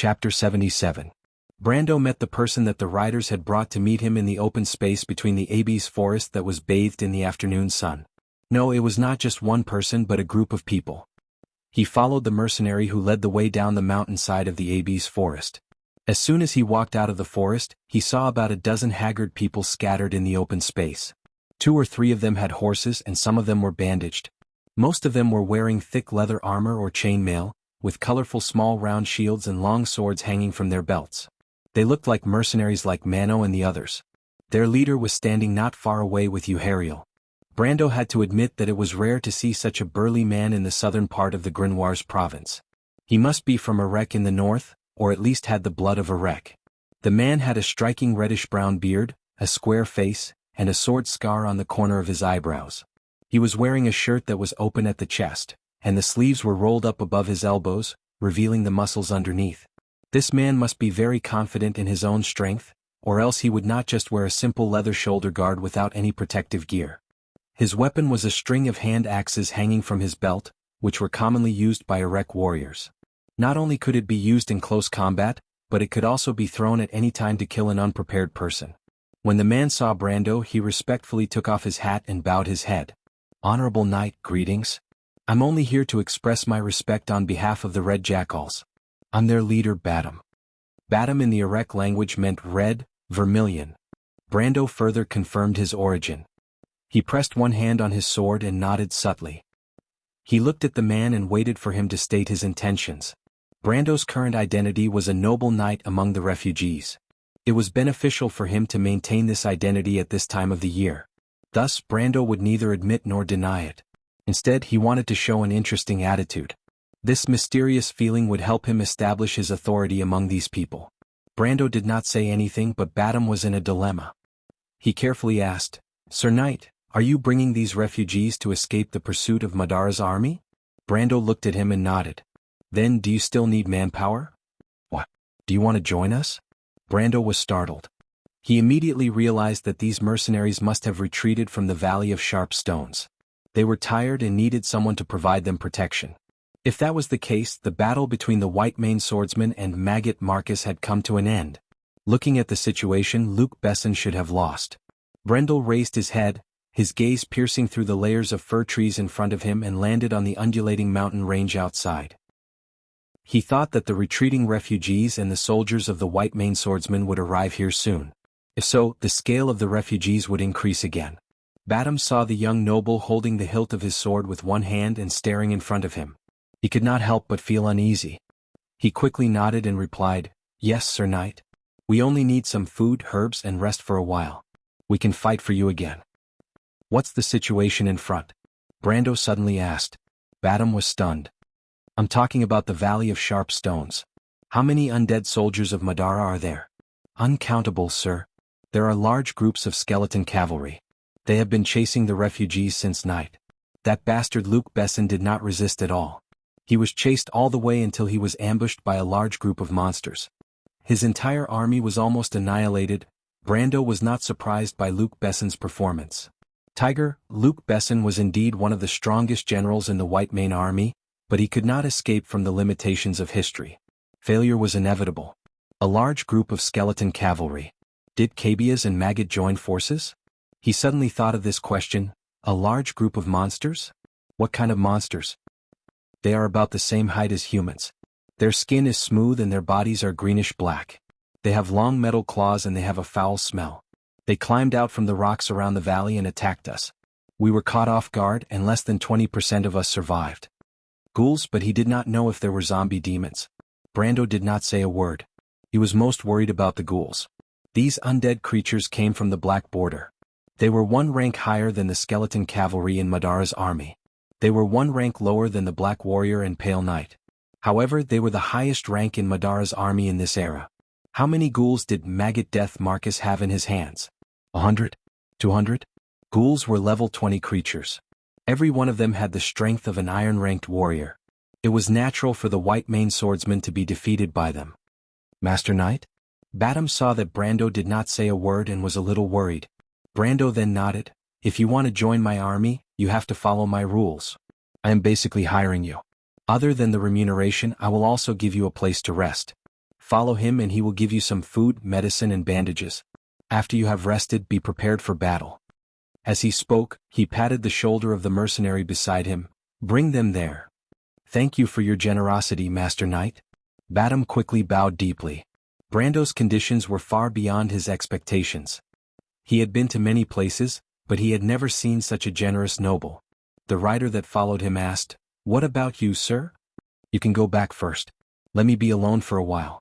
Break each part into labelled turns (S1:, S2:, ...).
S1: Chapter 77. Brando met the person that the riders had brought to meet him in the open space between the Abyss forest that was bathed in the afternoon sun. No, it was not just one person but a group of people. He followed the mercenary who led the way down the mountainside of the Abyss forest. As soon as he walked out of the forest, he saw about a dozen haggard people scattered in the open space. 2 or 3 of them had horses and some of them were bandaged. Most of them were wearing thick leather armor or chainmail, with colorful small round shields and long swords hanging from their belts. They looked like mercenaries like Mano and the others. Their leader was standing not far away with Uhariel. Brando had to admit that it was rare to see such a burly man in the southern part of the Grenoires province. He must be from Erech in the north, or at least had the blood of Erech. The man had a striking reddish-brown beard, a square face, and a sword scar on the corner of his eyebrows. He was wearing a shirt that was open at the chest, and the sleeves were rolled up above his elbows, revealing the muscles underneath. This man must be very confident in his own strength, or else he would not just wear a simple leather shoulder guard without any protective gear. His weapon was a string of hand axes hanging from his belt, which were commonly used by Erech warriors. Not only could it be used in close combat, but it could also be thrown at any time to kill an unprepared person. When the man saw Brando, he respectfully took off his hat and bowed his head. "Honorable knight, greetings. I'm only here to express my respect on behalf of the Red Jackals. I'm their leader, Badam." Badam in the Erech language meant red, vermilion. Brando further confirmed his origin. He pressed one hand on his sword and nodded subtly. He looked at the man and waited for him to state his intentions. Brando's current identity was a noble knight among the refugees. It was beneficial for him to maintain this identity at this time of the year. Thus, Brando would neither admit nor deny it. Instead, he wanted to show an interesting attitude. This mysterious feeling would help him establish his authority among these people. Brando did not say anything, but Badam was in a dilemma. He carefully asked, "Sir Knight, are you bringing these refugees to escape the pursuit of Madara's army?" Brando looked at him and nodded. "Then do you still need manpower? What? Do you want to join us?" Brando was startled. He immediately realized that these mercenaries must have retreated from the Valley of Sharp Stones. They were tired and needed someone to provide them protection. If that was the case, the battle between the white-maned swordsman and Maggot Marcus had come to an end. Looking at the situation, Luc Besson should have lost. Brendel raised his head, his gaze piercing through the layers of fir trees in front of him, and landed on the undulating mountain range outside. He thought that the retreating refugees and the soldiers of the white-maned swordsman would arrive here soon. If so, the scale of the refugees would increase again. Badam saw the young noble holding the hilt of his sword with one hand and staring in front of him. He could not help but feel uneasy. He quickly nodded and replied, "Yes, Sir Knight. We only need some food, herbs, and rest for a while. We can fight for you again." "What's the situation in front?" Brando suddenly asked. Badam was stunned. "I'm talking about the Valley of Sharp Stones. How many undead soldiers of Madara are there?" "Uncountable, sir. There are large groups of skeleton cavalry. They have been chasing the refugees since night." That bastard Luc Besson did not resist at all. He was chased all the way until he was ambushed by a large group of monsters. His entire army was almost annihilated. Brando was not surprised by Luc Besson's performance. Luc Besson was indeed one of the strongest generals in the White Mane army, but he could not escape from the limitations of history. Failure was inevitable. A large group of skeleton cavalry. Did Cabias and Maggot join forces? He suddenly thought of this question. A large group of monsters? What kind of monsters? They are about the same height as humans. Their skin is smooth and their bodies are greenish-black. They have long metal claws and they have a foul smell. They climbed out from the rocks around the valley and attacked us. We were caught off guard and less than 20% of us survived. Ghouls, but he did not know if there were zombie demons. Brando did not say a word. He was most worried about the ghouls. These undead creatures came from the Black Border. They were 1 rank higher than the skeleton cavalry in Madara's army. They were 1 rank lower than the Black Warrior and Pale Knight. However, they were the highest rank in Madara's army in this era. How many ghouls did Maggot Death Marcus have in his hands? 100? 200? Ghouls were level 20 creatures. Every one of them had the strength of an iron-ranked warrior. It was natural for the white-maned swordsman to be defeated by them. "Master Knight?" Badam saw that Brando did not say a word and was a little worried. Brando then nodded. "If you want to join my army, you have to follow my rules. I am basically hiring you. Other than the remuneration, I will also give you a place to rest. Follow him and he will give you some food, medicine and bandages. After you have rested, be prepared for battle." As he spoke, he patted the shoulder of the mercenary beside him. "Bring them there." "Thank you for your generosity, Master Knight." Badam quickly bowed deeply. Brando's conditions were far beyond his expectations. He had been to many places, but he had never seen such a generous noble. The rider that followed him asked, "What about you, sir?" "You can go back first. Let me be alone for a while."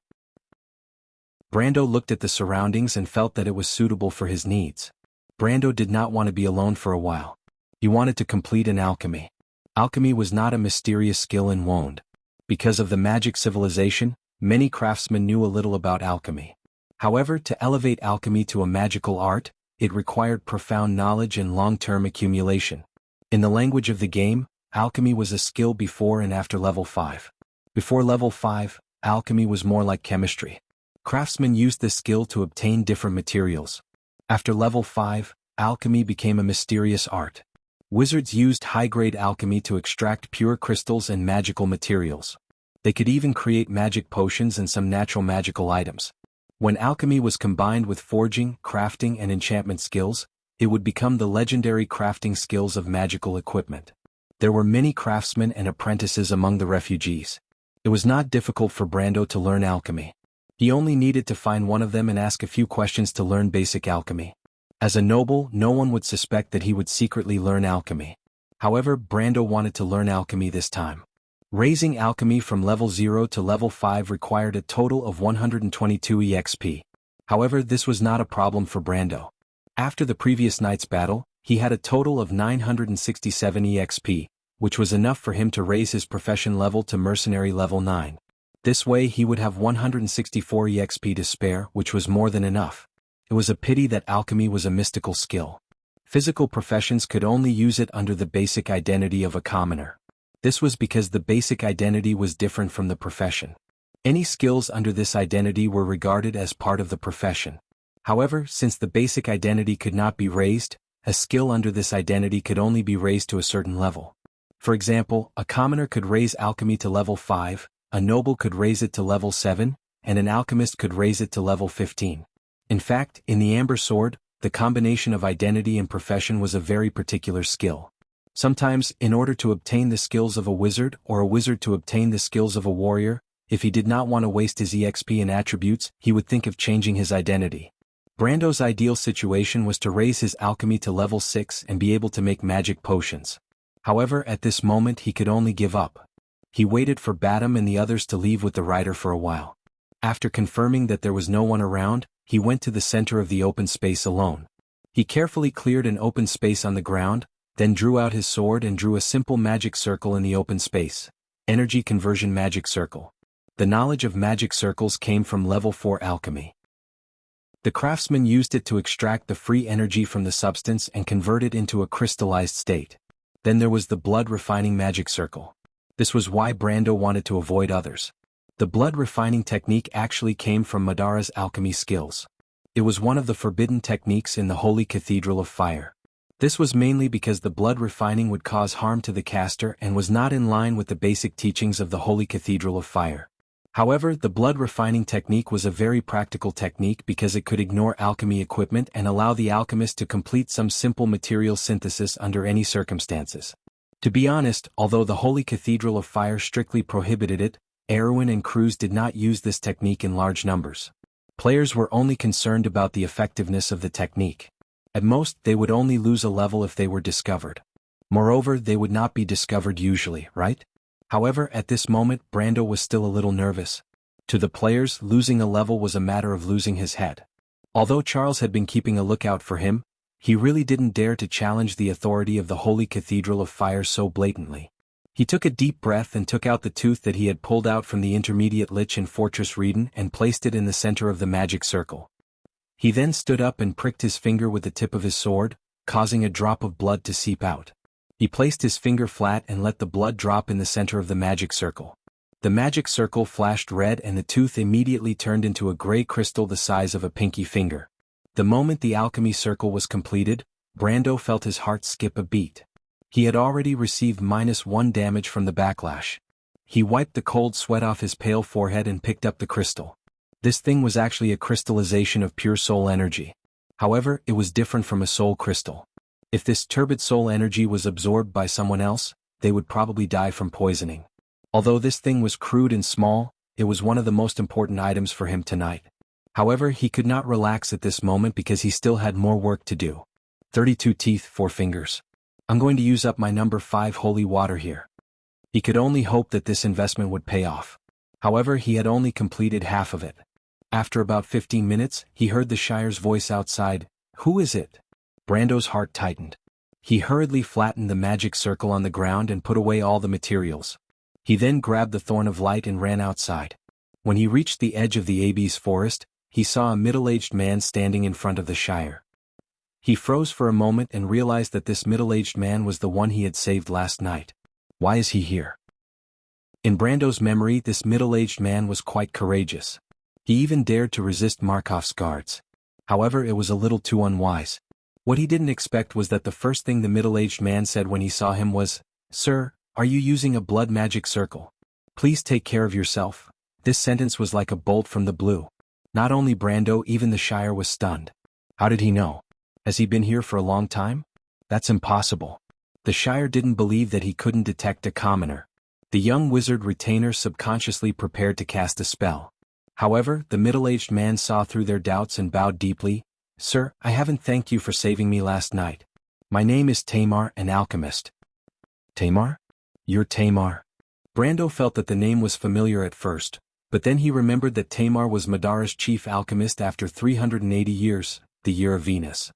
S1: Brando looked at the surroundings and felt that it was suitable for his needs. Brando did not want to be alone for a while. He wanted to complete an alchemy. Alchemy was not a mysterious skill in Wand. Because of the magic civilization, many craftsmen knew a little about alchemy. However, to elevate alchemy to a magical art, it required profound knowledge and long-term accumulation. In the language of the game, alchemy was a skill before and after level 5. Before level 5, alchemy was more like chemistry. Craftsmen used this skill to obtain different materials. After level 5, alchemy became a mysterious art. Wizards used high-grade alchemy to extract pure crystals and magical materials. They could even create magic potions and some natural magical items. When alchemy was combined with forging, crafting and enchantment skills, it would become the legendary crafting skills of magical equipment. There were many craftsmen and apprentices among the refugees. It was not difficult for Brando to learn alchemy. He only needed to find one of them and ask a few questions to learn basic alchemy. As a noble, no one would suspect that he would secretly learn alchemy. However, Brando wanted to learn alchemy this time. Raising alchemy from level 0 to level 5 required a total of 122 EXP. However, this was not a problem for Brando. After the previous night's battle, he had a total of 967 EXP, which was enough for him to raise his profession level to mercenary level 9. This way he would have 164 EXP to spare, which was more than enough. It was a pity that alchemy was a mystical skill. Physical professions could only use it under the basic identity of a commoner. This was because the basic identity was different from the profession. Any skills under this identity were regarded as part of the profession. However, since the basic identity could not be raised, a skill under this identity could only be raised to a certain level. For example, a commoner could raise alchemy to level 5, a noble could raise it to level 7, and an alchemist could raise it to level 15. In fact, in the Amber Sword, the combination of identity and profession was a very particular skill. Sometimes, in order to obtain the skills of a wizard or a wizard to obtain the skills of a warrior, if he did not want to waste his EXP and attributes, he would think of changing his identity. Brando's ideal situation was to raise his alchemy to level 6 and be able to make magic potions. However, at this moment he could only give up. He waited for Badam and the others to leave with the rider for a while. After confirming that there was no one around, he went to the center of the open space alone. He carefully cleared an open space on the ground, then drew out his sword and drew a simple magic circle in the open space. Energy Conversion Magic Circle. The knowledge of magic circles came from level 4 alchemy. The craftsman used it to extract the free energy from the substance and convert it into a crystallized state. Then there was the blood refining magic circle. This was why Brando wanted to avoid others. The blood refining technique actually came from Madara's alchemy skills. It was one of the forbidden techniques in the Holy Cathedral of Fire. This was mainly because the blood refining would cause harm to the caster and was not in line with the basic teachings of the Holy Cathedral of Fire. However, the blood refining technique was a very practical technique because it could ignore alchemy equipment and allow the alchemist to complete some simple material synthesis under any circumstances. To be honest, although the Holy Cathedral of Fire strictly prohibited it, Erwin and crews did not use this technique in large numbers. Players were only concerned about the effectiveness of the technique. At most, they would only lose a level if they were discovered. Moreover, they would not be discovered usually, right? However, at this moment, Brando was still a little nervous. To the players, losing a level was a matter of losing his head. Although Charles had been keeping a lookout for him, he really didn't dare to challenge the authority of the Holy Cathedral of Fire so blatantly. He took a deep breath and took out the tooth that he had pulled out from the intermediate lich in Fortress Reden and placed it in the center of the magic circle. He then stood up and pricked his finger with the tip of his sword, causing a drop of blood to seep out. He placed his finger flat and let the blood drop in the center of the magic circle. The magic circle flashed red and the tooth immediately turned into a gray crystal the size of a pinky finger. The moment the alchemy circle was completed, Brando felt his heart skip a beat. He had already received -1 damage from the backlash. He wiped the cold sweat off his pale forehead and picked up the crystal. This thing was actually a crystallization of pure soul energy. However, it was different from a soul crystal. If this turbid soul energy was absorbed by someone else, they would probably die from poisoning. Although this thing was crude and small, it was one of the most important items for him tonight. However, he could not relax at this moment because he still had more work to do. 32 teeth, 4 fingers. I'm going to use up my number 5 holy water here. He could only hope that this investment would pay off. However, he had only completed half of it. After about 15 minutes, he heard the Shire's voice outside. Who is it? Brando's heart tightened. He hurriedly flattened the magic circle on the ground and put away all the materials. He then grabbed the Thorn of Light and ran outside. When he reached the edge of the Abyss forest, he saw a middle-aged man standing in front of the Shire. He froze for a moment and realized that this middle-aged man was the one he had saved last night. Why is he here? In Brando's memory, this middle-aged man was quite courageous. He even dared to resist Markov's guards. However, it was a little too unwise. What he didn't expect was that the first thing the middle-aged man said when he saw him was, "Sir, are you using a blood magic circle? Please take care of yourself." This sentence was like a bolt from the blue. Not only Brando, even the Shire was stunned. How did he know? Has he been here for a long time? That's impossible. The Shire didn't believe that he couldn't detect a commoner. The young wizard retainer subconsciously prepared to cast a spell. However, the middle-aged man saw through their doubts and bowed deeply. "Sir, I haven't thanked you for saving me last night. My name is Tamar, an alchemist." Tamar? You're Tamar? Brando felt that the name was familiar at first, but then he remembered that Tamar was Madara's chief alchemist after 380 years, the year of Venus.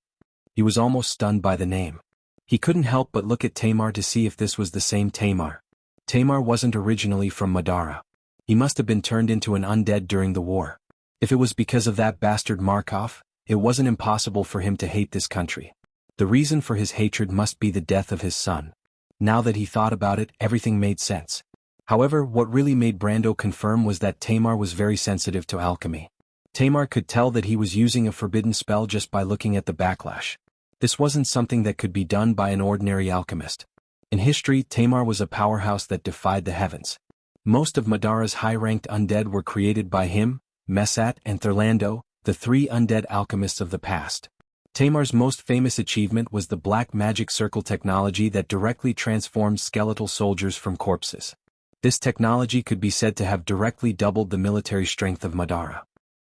S1: He was almost stunned by the name. He couldn't help but look at Tamar to see if this was the same Tamar. Tamar wasn't originally from Madara. He must have been turned into an undead during the war. If it was because of that bastard Markov, it wasn't impossible for him to hate this country. The reason for his hatred must be the death of his son. Now that he thought about it, everything made sense. However, what really made Brando confirm was that Tamar was very sensitive to alchemy. Tamar could tell that he was using a forbidden spell just by looking at the backlash. This wasn't something that could be done by an ordinary alchemist. In history, Tamar was a powerhouse that defied the heavens. Most of Madara's high-ranked undead were created by him, Mesat, and Thurlando, the 3 undead alchemists of the past. Tamar's most famous achievement was the black magic circle technology that directly transformed skeletal soldiers from corpses. This technology could be said to have directly doubled the military strength of Madara.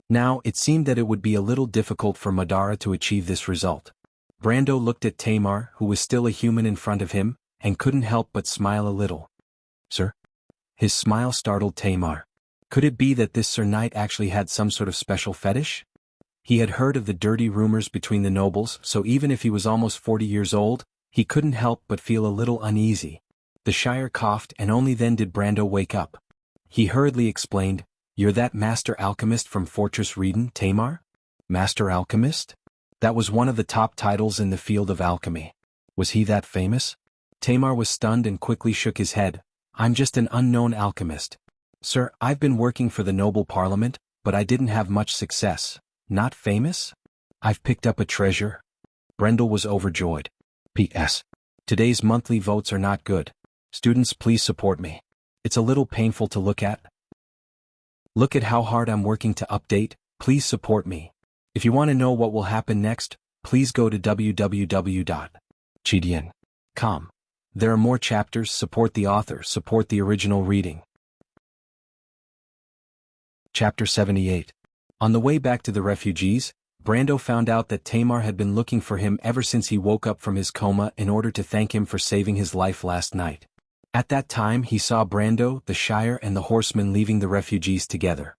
S1: Now, it seemed that it would be a little difficult for Madara to achieve this result. Brando looked at Tamar, who was still a human in front of him, and couldn't help but smile a little. "Sir?" His smile startled Tamar. Could it be that this Sir Knight actually had some sort of special fetish? He had heard of the dirty rumors between the nobles, so even if he was almost 40 years old, he couldn't help but feel a little uneasy. The Shire coughed, and only then did Brando wake up. He hurriedly explained, "You're that master alchemist from Fortress Reden, Tamar?" Master alchemist? That was one of the top titles in the field of alchemy. Was he that famous? Tamar was stunned and quickly shook his head. "I'm just an unknown alchemist. Sir, I've been working for the noble parliament, but I didn't have much success. Not famous? I've picked up a treasure." Brendel was overjoyed. "P.S. Today's monthly votes are not good. Students, please support me. It's a little painful to look at. Look at how hard I'm working to update. Please support me. If you want to know what will happen next, please go to www.chidian.com. There are more chapters. Support the author, support the original reading." Chapter 78. On the way back to the refugees, Brando found out that Tamar had been looking for him ever since he woke up from his coma in order to thank him for saving his life last night. At that time he saw Brando, the Shire and the horsemen leaving the refugees together.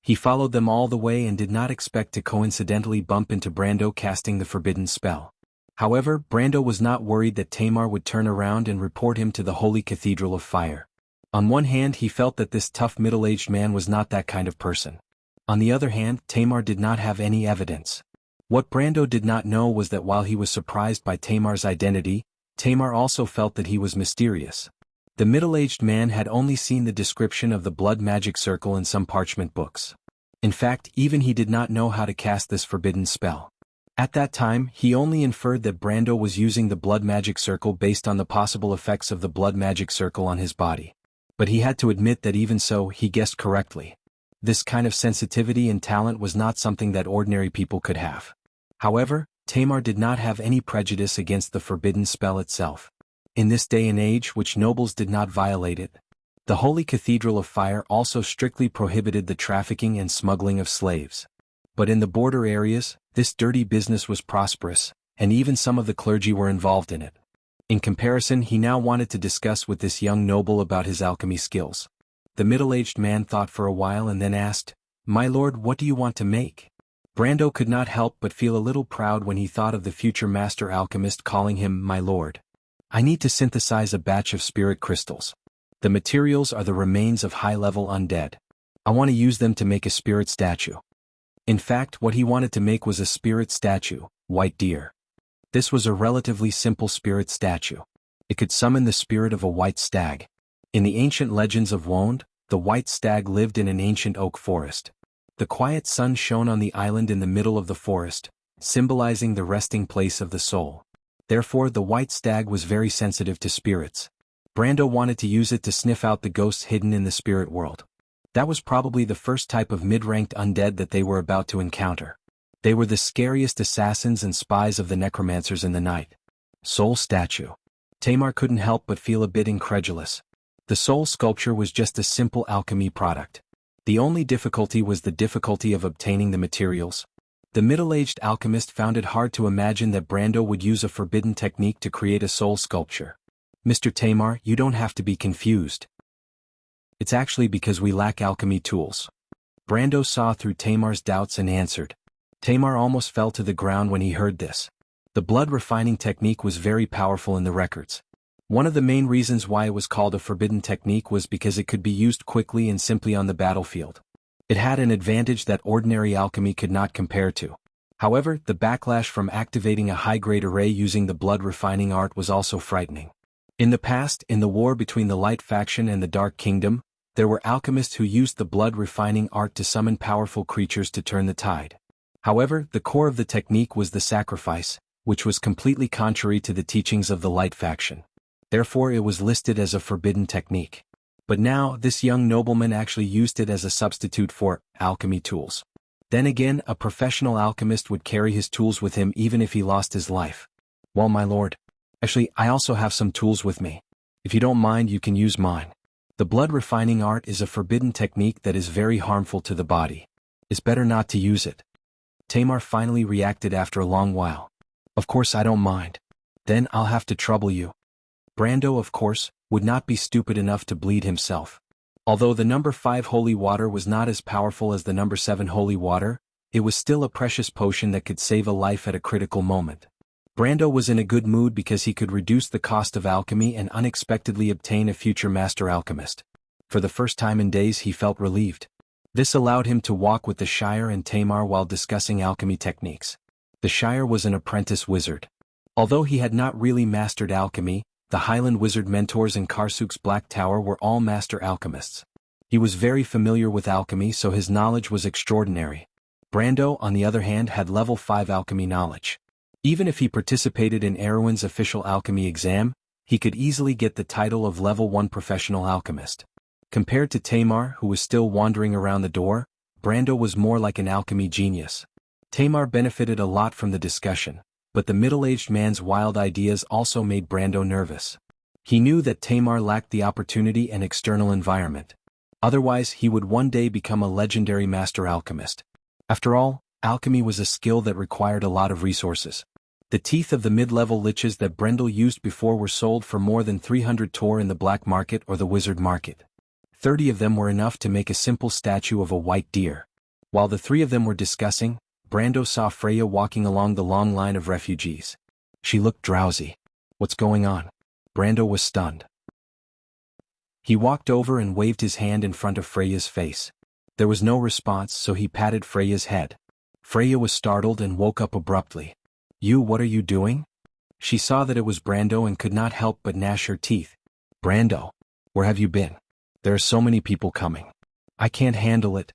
S1: He followed them all the way and did not expect to coincidentally bump into Brando casting the forbidden spell. However, Brando was not worried that Tamar would turn around and report him to the Holy Cathedral of Fire. On one hand, he felt that this tough middle-aged man was not that kind of person. On the other hand, Tamar did not have any evidence. What Brando did not know was that while he was surprised by Tamar's identity, Tamar also felt that he was mysterious. The middle-aged man had only seen the description of the blood magic circle in some parchment books. In fact, even he did not know how to cast this forbidden spell. At that time, he only inferred that Brando was using the blood magic circle based on the possible effects of the blood magic circle on his body. But he had to admit that even so, he guessed correctly. This kind of sensitivity and talent was not something that ordinary people could have. However, Tamar did not have any prejudice against the forbidden spell itself. In this day and age which nobles did not violate it, the Holy Cathedral of Fire also strictly prohibited the trafficking and smuggling of slaves. But in the border areas, this dirty business was prosperous, and even some of the clergy were involved in it. In comparison, he now wanted to discuss with this young noble about his alchemy skills. The middle-aged man thought for a while and then asked, "My lord, what do you want to make?" Brando could not help but feel a little proud when he thought of the future master alchemist calling him "my lord." "I need to synthesize a batch of spirit crystals. The materials are the remains of high-level undead. I want to use them to make a spirit statue." In fact, what he wanted to make was a spirit statue, white deer. This was a relatively simple spirit statue. It could summon the spirit of a white stag. In the ancient legends of Wand, the white stag lived in an ancient oak forest. The quiet sun shone on the island in the middle of the forest, symbolizing the resting place of the soul. Therefore, the white stag was very sensitive to spirits. Brando wanted to use it to sniff out the ghosts hidden in the spirit world. That was probably the first type of mid-ranked undead that they were about to encounter. They were the scariest assassins and spies of the necromancers in the night. Soul statue. Tamar couldn't help but feel a bit incredulous. The soul sculpture was just a simple alchemy product. The only difficulty was the difficulty of obtaining the materials. The middle-aged alchemist found it hard to imagine that Brando would use a forbidden technique to create a soul sculpture. "Mr. Tamar, you don't have to be confused. It's actually because we lack alchemy tools." Brando saw through Tamar's doubts and answered. Tamar almost fell to the ground when he heard this. The blood refining technique was very powerful in the records. One of the main reasons why it was called a forbidden technique was because it could be used quickly and simply on the battlefield. It had an advantage that ordinary alchemy could not compare to. However, the backlash from activating a high-grade array using the blood refining art was also frightening. In the past, in the war between the Light Faction and the Dark Kingdom, there were alchemists who used the blood refining art to summon powerful creatures to turn the tide. However, the core of the technique was the sacrifice, which was completely contrary to the teachings of the Light Faction. Therefore, it was listed as a forbidden technique. But now, this young nobleman actually used it as a substitute for alchemy tools. Then again, a professional alchemist would carry his tools with him even if he lost his life. "Well, my lord. Actually, I also have some tools with me. If you don't mind, you can use mine. The blood refining art is a forbidden technique that is very harmful to the body. It's better not to use it." Tamar finally reacted after a long while. "Of course I don't mind. Then I'll have to trouble you." Brando, of course, would not be stupid enough to bleed himself. Although the number 5 holy water was not as powerful as the number 7 holy water, it was still a precious potion that could save a life at a critical moment. Brando was in a good mood because he could reduce the cost of alchemy and unexpectedly obtain a future master alchemist. For the first time in days he felt relieved. This allowed him to walk with the Shire and Tamar while discussing alchemy techniques. The Shire was an apprentice wizard. Although he had not really mastered alchemy, the Highland wizard mentors in Karsuk's Black Tower were all master alchemists. He was very familiar with alchemy, so his knowledge was extraordinary. Brando, on the other hand, had level 5 alchemy knowledge. Even if he participated in Erwin's official alchemy exam, he could easily get the title of level 1 professional alchemist. Compared to Tamar, who was still wandering around the door, Brando was more like an alchemy genius. Tamar benefited a lot from the discussion, but the middle-aged man's wild ideas also made Brando nervous. He knew that Tamar lacked the opportunity and external environment. Otherwise, he would one day become a legendary master alchemist. After all, alchemy was a skill that required a lot of resources. The teeth of the mid-level liches that Brendel used before were sold for more than 300 tor in the black market or the wizard market. 30 of them were enough to make a simple statue of a white deer. While the 3 of them were discussing, Brando saw Freya walking along the long line of refugees. She looked drowsy. "What's going on?" Brando was stunned. He walked over and waved his hand in front of Freya's face. There was no response, so he patted Freya's head. Freya was startled and woke up abruptly. What are you doing?" She saw that it was Brando and could not help but gnash her teeth. "Brando, where have you been? There are so many people coming. I can't handle it."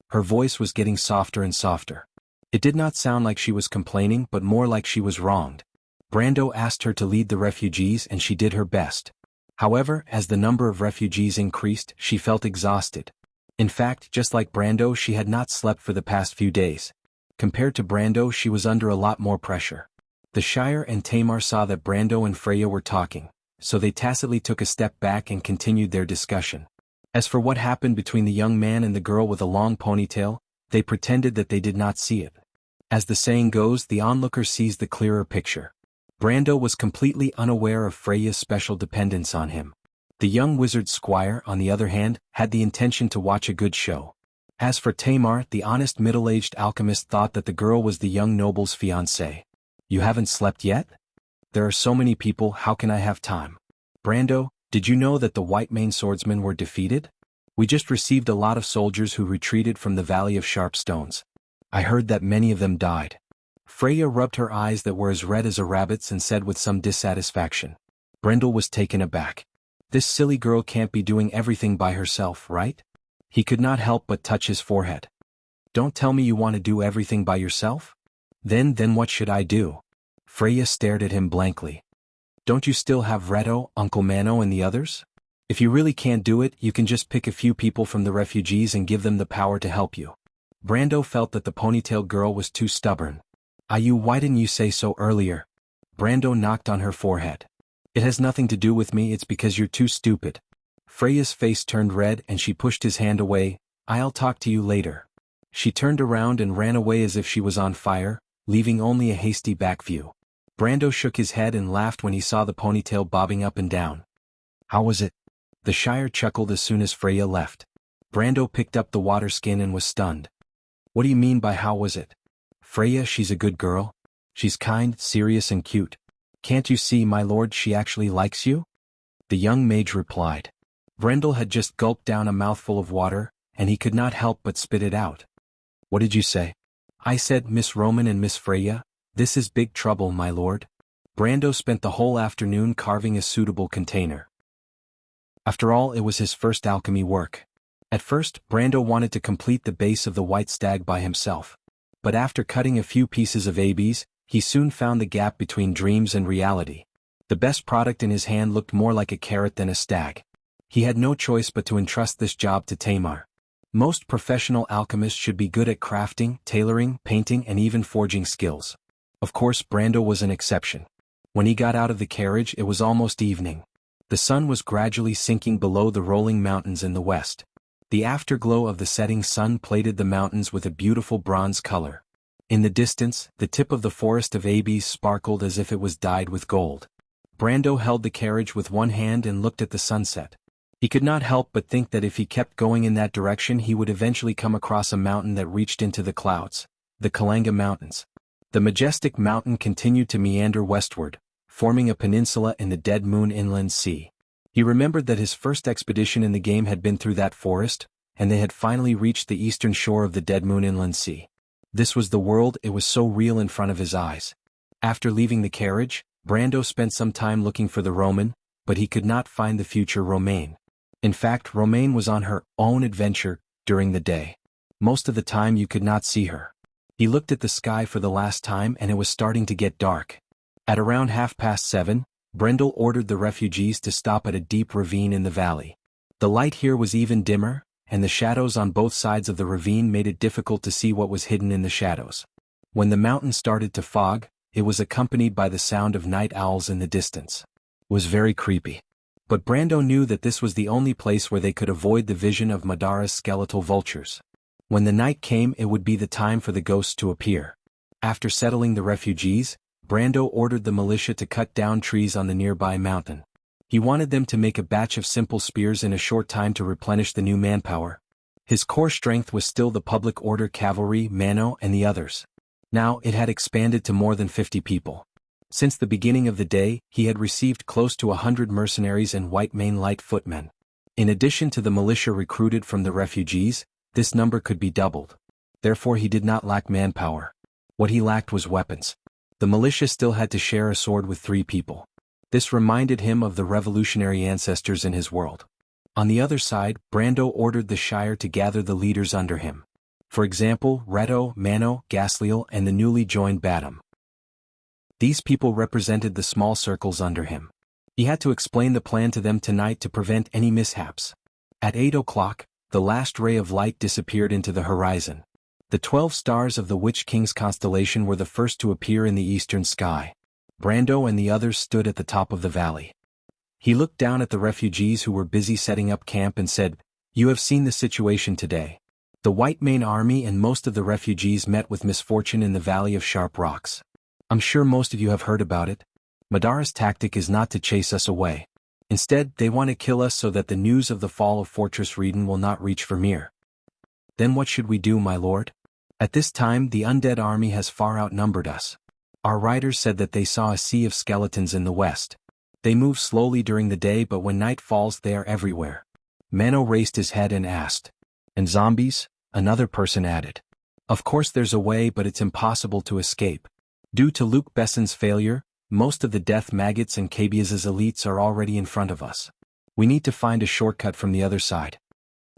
S1: Her voice was getting softer and softer. It did not sound like she was complaining, but more like she was wronged. Brando asked her to lead the refugees and she did her best. However, as the number of refugees increased, she felt exhausted. In fact, just like Brando, she had not slept for the past few days. Compared to Brando, she was under a lot more pressure. The Shire and Tamar saw that Brando and Freya were talking, so they tacitly took a step back and continued their discussion. As for what happened between the young man and the girl with a long ponytail, they pretended that they did not see it. As the saying goes, the onlooker sees the clearer picture. Brando was completely unaware of Freya's special dependence on him. The young wizard squire, on the other hand, had the intention to watch a good show. As for Tamar, the honest middle-aged alchemist thought that the girl was the young noble's fiancée. You haven't slept yet? There are so many people, how can I have time? Brando, did you know that the white-maned swordsmen were defeated? We just received a lot of soldiers who retreated from the Valley of Sharp Stones. I heard that many of them died. Freya rubbed her eyes that were as red as a rabbit's and said with some dissatisfaction. Brendel was taken aback. This silly girl can't be doing everything by herself, right? He could not help but touch his forehead. Don't tell me you want to do everything by yourself? Then what should I do? Freya stared at him blankly. Don't you still have Reto, Uncle Mano and the others? If you really can't do it, you can just pick a few people from the refugees and give them the power to help you. Brando felt that the ponytail girl was too stubborn. Why didn't you say so earlier? Brando knocked on her forehead. It has nothing to do with me, it's because you're too stupid. Freya's face turned red and she pushed his hand away. I'll talk to you later. She turned around and ran away as if she was on fire, leaving only a hasty back view. Brando shook his head and laughed when he saw the ponytail bobbing up and down. How was it? The Shire chuckled as soon as Freya left. Brando picked up the water skin and was stunned. What do you mean by how was it? Freya, she's a good girl. She's kind, serious and cute. Can't you see, my lord, she actually likes you? The young mage replied. Brendel had just gulped down a mouthful of water, and he could not help but spit it out. What did you say? I said, Miss Roman and Miss Freya, this is big trouble, my lord. Brando spent the whole afternoon carving a suitable container. After all, it was his first alchemy work. At first, Brando wanted to complete the base of the white stag by himself. But after cutting a few pieces of ABs, he soon found the gap between dreams and reality. The best product in his hand looked more like a carrot than a stag. He had no choice but to entrust this job to Tamar. Most professional alchemists should be good at crafting, tailoring, painting and even forging skills. Of course, Brando was an exception. When he got out of the carriage, it was almost evening. The sun was gradually sinking below the rolling mountains in the west. The afterglow of the setting sun plated the mountains with a beautiful bronze color. In the distance, the tip of the forest of ABs sparkled as if it was dyed with gold. Brando held the carriage with one hand and looked at the sunset. He could not help but think that if he kept going in that direction he would eventually come across a mountain that reached into the clouds, the Kalanga Mountains. The majestic mountain continued to meander westward, forming a peninsula in the Dead Moon Inland Sea. He remembered that his first expedition in the game had been through that forest, and they had finally reached the eastern shore of the Dead Moon Inland Sea. This was the world, it was so real in front of his eyes. After leaving the carriage, Brando spent some time looking for the Roman, but he could not find the future Romaine. In fact, Romaine was on her own adventure during the day. Most of the time you could not see her. He looked at the sky for the last time and it was starting to get dark. At around 7:30, Brendel ordered the refugees to stop at a deep ravine in the valley. The light here was even dimmer, and the shadows on both sides of the ravine made it difficult to see what was hidden in the shadows. When the mountain started to fog, it was accompanied by the sound of night owls in the distance. It was very creepy. But Brando knew that this was the only place where they could avoid the vision of Madara's skeletal vultures. When the night came, it would be the time for the ghosts to appear. After settling the refugees, Brando ordered the militia to cut down trees on the nearby mountain. He wanted them to make a batch of simple spears in a short time to replenish the new manpower. His core strength was still the public order cavalry, Mano and the others. Now it had expanded to more than 50 people. Since the beginning of the day, he had received close to 100 mercenaries and white mane light footmen. In addition to the militia recruited from the refugees, this number could be doubled. Therefore he did not lack manpower. What he lacked was weapons. The militia still had to share a sword with 3 people. This reminded him of the revolutionary ancestors in his world. On the other side, Brando ordered the Shire to gather the leaders under him. For example, Reto, Mano, Gasliel and the newly joined Badam. These people represented the small circles under him. He had to explain the plan to them tonight to prevent any mishaps. At 8 o'clock, the last ray of light disappeared into the horizon. The 12 stars of the Witch King's constellation were the first to appear in the eastern sky. Brando and the others stood at the top of the valley. He looked down at the refugees who were busy setting up camp and said, "You have seen the situation today. The White Mane Army and most of the refugees met with misfortune in the Valley of Sharp Rocks. I'm sure most of you have heard about it. Madara's tactic is not to chase us away. Instead, they want to kill us so that the news of the fall of Fortress Reden will not reach Vermeer. Then what should we do, my lord? At this time the undead army has far outnumbered us. Our riders said that they saw a sea of skeletons in the west. They move slowly during the day, but when night falls they are everywhere." Mano raised his head and asked, "And zombies?" Another person added. "Of course there's a way, but it's impossible to escape. Due to Luke Besson's failure, most of the death maggots and Cabiaz's elites are already in front of us. We need to find a shortcut from the other side."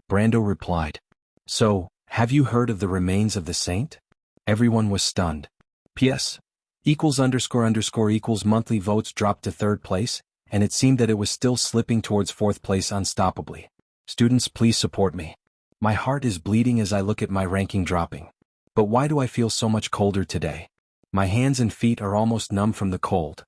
S1: Brando replied, "So, have you heard of the remains of the saint?" Everyone was stunned. PS equals ___ equals monthly votes dropped to 3rd place, and it seemed that it was still slipping towards 4th place unstoppably. Students, please support me. My heart is bleeding as I look at my ranking dropping. But why do I feel so much colder today? My hands and feet are almost numb from the cold.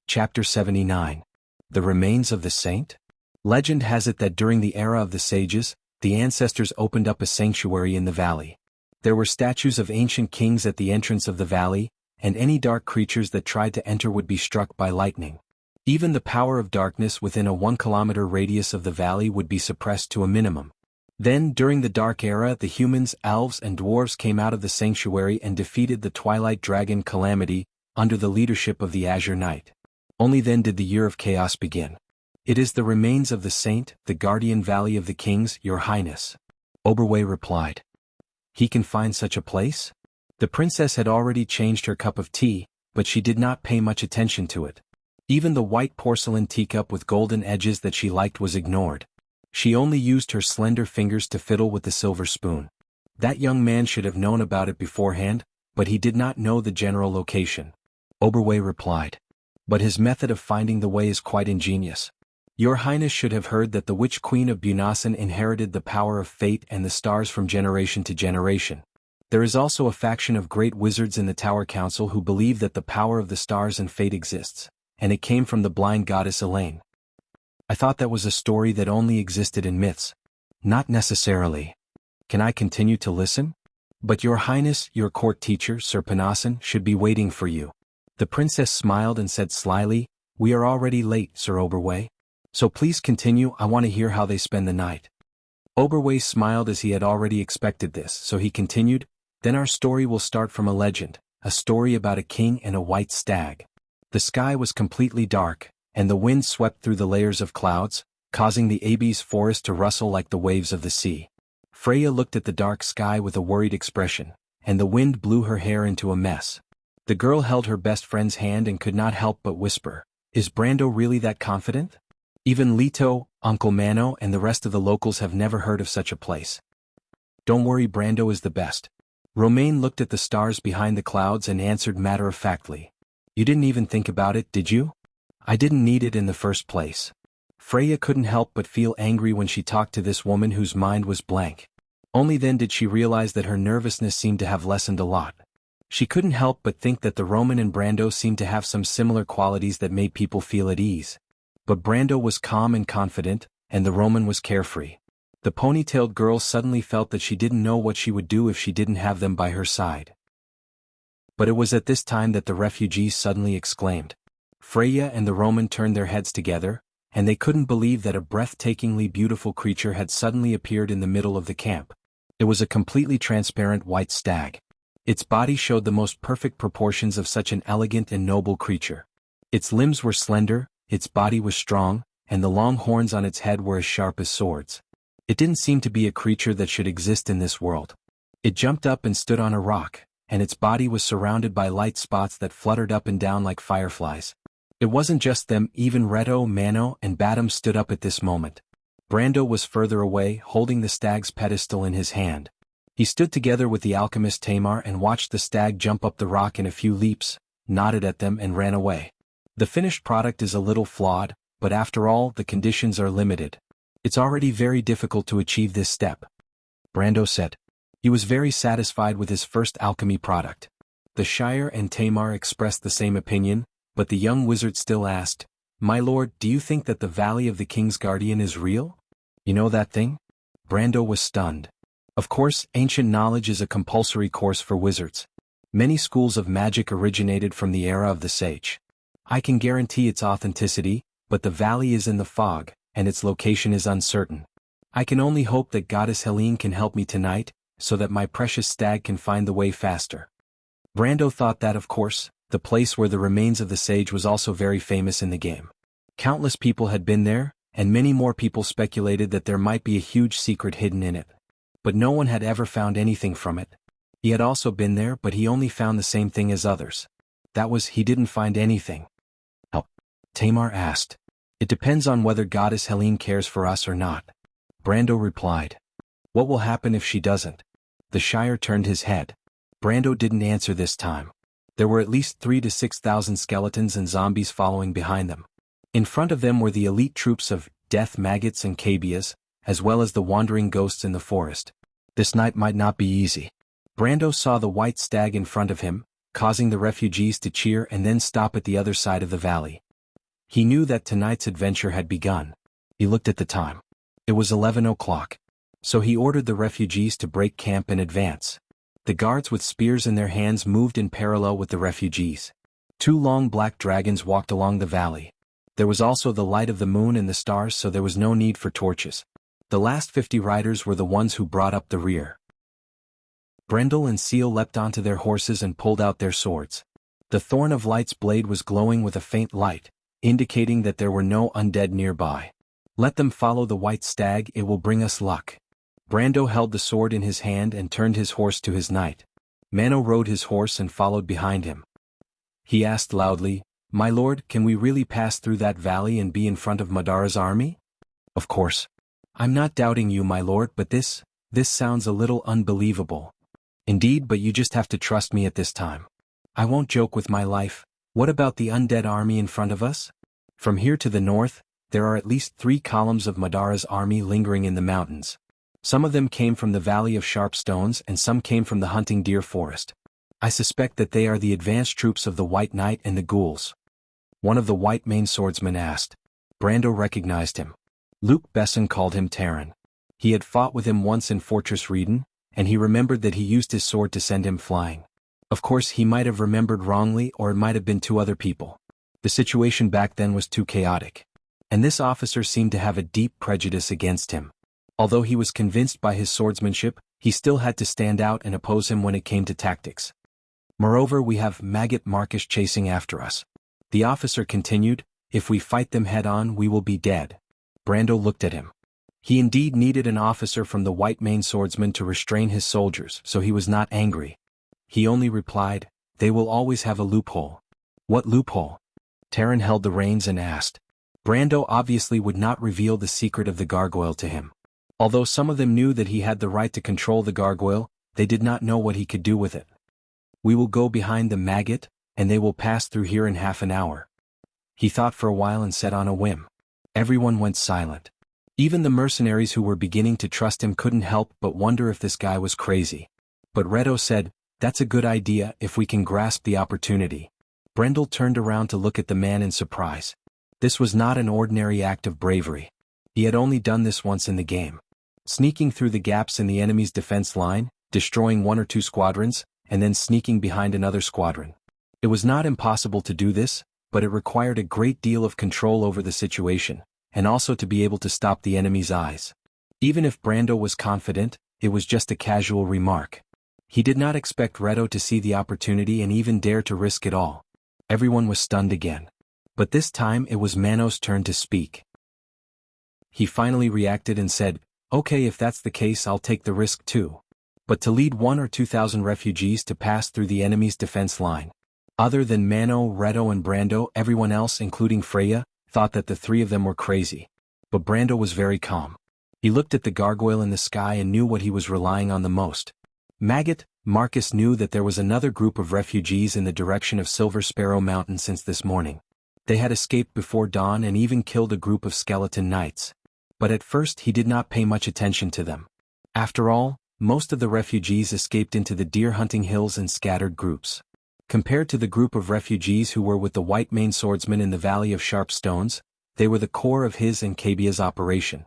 S1: Chapter 79. The Remains of the Saint? Legend has it that during the era of the sages, the ancestors opened up a sanctuary in the valley. There were statues of ancient kings at the entrance of the valley, and any dark creatures that tried to enter would be struck by lightning. Even the power of darkness within a 1-kilometer radius of the valley would be suppressed to a minimum. Then, during the Dark Era, the humans, elves, and dwarves came out of the sanctuary and defeated the Twilight Dragon Calamity, under the leadership of the Azure Knight. Only then did the Year of Chaos begin. "It is the remains of the saint, the guardian valley of the kings, your highness," Oberway replied. "He can find such a place?" The princess had already changed her cup of tea, but she did not pay much attention to it. Even the white porcelain teacup with golden edges that she liked was ignored. She only used her slender fingers to fiddle with the silver spoon. That young man should have known about it beforehand, but he did not know the general location. Oberway replied. "But his method of finding the way is quite ingenious. Your Highness should have heard that the Witch Queen of Bunasan inherited the power of fate and the stars from generation to generation. There is also a faction of great wizards in the Tower Council who believe that the power of the stars and fate exists, and it came from the blind goddess Elaine. I thought that was a story that only existed in myths." "Not necessarily. Can I continue to listen?" "But your Highness, your court teacher, Sir Panasan, should be waiting for you." The princess smiled and said slyly, "We are already late, Sir Oberway. So please continue, I want to hear how they spend the night." Oberway smiled as he had already expected this, so he continued, "Then our story will start from a legend, a story about a king and a white stag. The sky was completely dark, and the wind swept through the layers of clouds, causing the Abyss forest to rustle like the waves of the sea. Freya looked at the dark sky with a worried expression, and the wind blew her hair into a mess. The girl held her best friend's hand and could not help but whisper, 'Is Brando really that confident? Even Lito, Uncle Mano and the rest of the locals have never heard of such a place.' Don't worry, Brando is the best." Romaine looked at the stars behind the clouds and answered matter-of-factly, "You didn't even think about it, did you?" "I didn't need it in the first place." Freya couldn't help but feel angry when she talked to this woman whose mind was blank. Only then did she realize that her nervousness seemed to have lessened a lot. She couldn't help but think that the Roman and Brando seemed to have some similar qualities that made people feel at ease. But Brando was calm and confident, and the Roman was carefree. The ponytailed girl suddenly felt that she didn't know what she would do if she didn't have them by her side. But it was at this time that the refugees suddenly exclaimed. Freya and the Roman turned their heads together, and they couldn't believe that a breathtakingly beautiful creature had suddenly appeared in the middle of the camp. It was a completely transparent white stag. Its body showed the most perfect proportions of such an elegant and noble creature. Its limbs were slender, its body was strong, and the long horns on its head were as sharp as swords. It didn't seem to be a creature that should exist in this world. It jumped up and stood on a rock, and its body was surrounded by light spots that fluttered up and down like fireflies. It wasn't just them, even Reto, Mano, and Badam stood up at this moment. Brando was further away, holding the stag's pedestal in his hand. He stood together with the alchemist Tamar and watched the stag jump up the rock in a few leaps, nodded at them and ran away. The finished product is a little flawed, but after all, the conditions are limited. It's already very difficult to achieve this step, Brando said. He was very satisfied with his first alchemy product. The Shire and Tamar expressed the same opinion, but the young wizard still asked, "My lord, do you think that the Valley of the King's Guardian is real? You know that thing?" Brando was stunned. Of course, ancient knowledge is a compulsory course for wizards. Many schools of magic originated from the era of the sage. I can guarantee its authenticity, but the valley is in the fog, and its location is uncertain. I can only hope that Goddess Helene can help me tonight, so that my precious stag can find the way faster. Brando thought that, of course, the place where the remains of the sage was also very famous in the game. Countless people had been there, and many more people speculated that there might be a huge secret hidden in it. But no one had ever found anything from it. He had also been there, but he only found the same thing as others. That was, he didn't find anything. How? Tamar asked. It depends on whether Goddess Helene cares for us or not. Brando replied. What will happen if she doesn't? The Shire turned his head. Brando didn't answer this time. There were at least 3,000 to 6,000 skeletons and zombies following behind them. In front of them were the elite troops of death maggots and cabias, as well as the wandering ghosts in the forest. This night might not be easy. Brando saw the white stag in front of him, causing the refugees to cheer and then stop at the other side of the valley. He knew that tonight's adventure had begun. He looked at the time. It was 11 o'clock. So he ordered the refugees to break camp and advance. The guards with spears in their hands moved in parallel with the refugees. 2 long black dragons walked along the valley. There was also the light of the moon and the stars, so there was no need for torches. The last 50 riders were the ones who brought up the rear. Brendel and Seal leapt onto their horses and pulled out their swords. The Thorn of Light's blade was glowing with a faint light, indicating that there were no undead nearby. Let them follow the white stag, it will bring us luck. Brando held the sword in his hand and turned his horse to his knight. Mano rode his horse and followed behind him. He asked loudly, My lord, can we really pass through that valley and be in front of Madara's army? Of course. I'm not doubting you, my lord, but this sounds a little unbelievable. Indeed, but you just have to trust me at this time. I won't joke with my life. What about the undead army in front of us? From here to the north, there are at least 3 columns of Madara's army lingering in the mountains. Some of them came from the Valley of Sharp Stones and some came from the Hunting Deer Forest. I suspect that they are the advanced troops of the White Knight and the ghouls. One of the white maned swordsmen asked. Brando recognized him. Luke Besson called him Terran. He had fought with him once in Fortress Reeden, and he remembered that he used his sword to send him flying. Of course, he might have remembered wrongly, or it might have been 2 other people. The situation back then was too chaotic. And this officer seemed to have a deep prejudice against him. Although he was convinced by his swordsmanship, he still had to stand out and oppose him when it came to tactics. Moreover, we have Maggot Markish chasing after us. The officer continued, If we fight them head-on, we will be dead. Brando looked at him. He indeed needed an officer from the white maned swordsman to restrain his soldiers, so he was not angry. He only replied, They will always have a loophole. What loophole? Terran held the reins and asked. Brando obviously would not reveal the secret of the gargoyle to him. Although some of them knew that he had the right to control the gargoyle, they did not know what he could do with it. We will go behind the maggot, and they will pass through here in half an hour. He thought for a while and said on a whim. Everyone went silent. Even the mercenaries who were beginning to trust him couldn't help but wonder if this guy was crazy. But Reto said, That's a good idea if we can grasp the opportunity. Brendel turned around to look at the man in surprise. This was not an ordinary act of bravery. He had only done this once in the game. Sneaking through the gaps in the enemy's defense line, destroying 1 or 2 squadrons, and then sneaking behind another squadron. It was not impossible to do this, but it required a great deal of control over the situation, and also to be able to stop the enemy's eyes. Even if Brando was confident, it was just a casual remark. He did not expect Reto to see the opportunity and even dare to risk it all. Everyone was stunned again. But this time it was Mano's turn to speak. He finally reacted and said, Okay, if that's the case, I'll take the risk too. But to lead 1,000 or 2,000 refugees to pass through the enemy's defense line. Other than Mano, Reto and Brando, everyone else, including Freya, thought that the 3 of them were crazy. But Brando was very calm. He looked at the gargoyle in the sky and knew what he was relying on the most. Maggot Marcus knew that there was another group of refugees in the direction of Silver Sparrow Mountain since this morning. They had escaped before dawn and even killed a group of skeleton knights. But at first he did not pay much attention to them. After all, most of the refugees escaped into the deer-hunting hills in scattered groups. Compared to the group of refugees who were with the white-maned swordsman in the Valley of Sharp Stones, they were the core of his and Kabia's operation.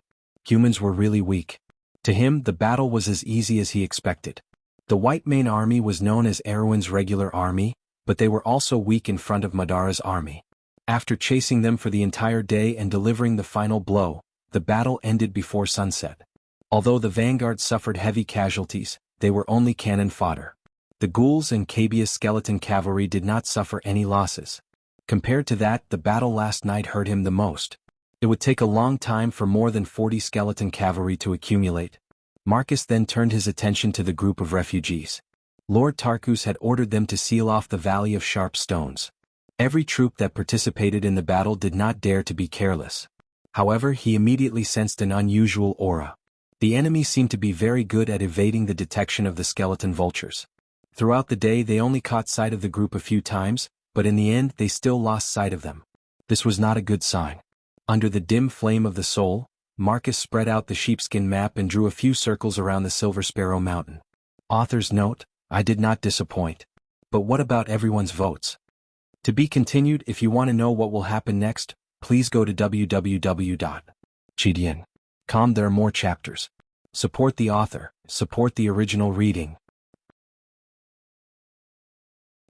S1: Humans were really weak. To him, the battle was as easy as he expected. The white-maned army was known as Erwin's regular army, but they were also weak in front of Madara's army. After chasing them for the entire day and delivering the final blow, the battle ended before sunset. Although the vanguard suffered heavy casualties, they were only cannon fodder. The ghouls and Kabia's skeleton cavalry did not suffer any losses. Compared to that, the battle last night hurt him the most. It would take a long time for more than 40 skeleton cavalry to accumulate. Marcus then turned his attention to the group of refugees. Lord Tarkus had ordered them to seal off the Valley of Sharp Stones. Every troop that participated in the battle did not dare to be careless. However, he immediately sensed an unusual aura. The enemy seemed to be very good at evading the detection of the skeleton vultures. Throughout the day they only caught sight of the group a few times, but in the end they still lost sight of them. This was not a good sign. Under the dim flame of the soul, Marcus spread out the sheepskin map and drew a few circles around the Silver Sparrow Mountain. Author's note: I did not disappoint. But what about everyone's votes? To be continued. If you want to know what will happen next, please go to www.chidian.com. There are more chapters. Support the author, support the original reading.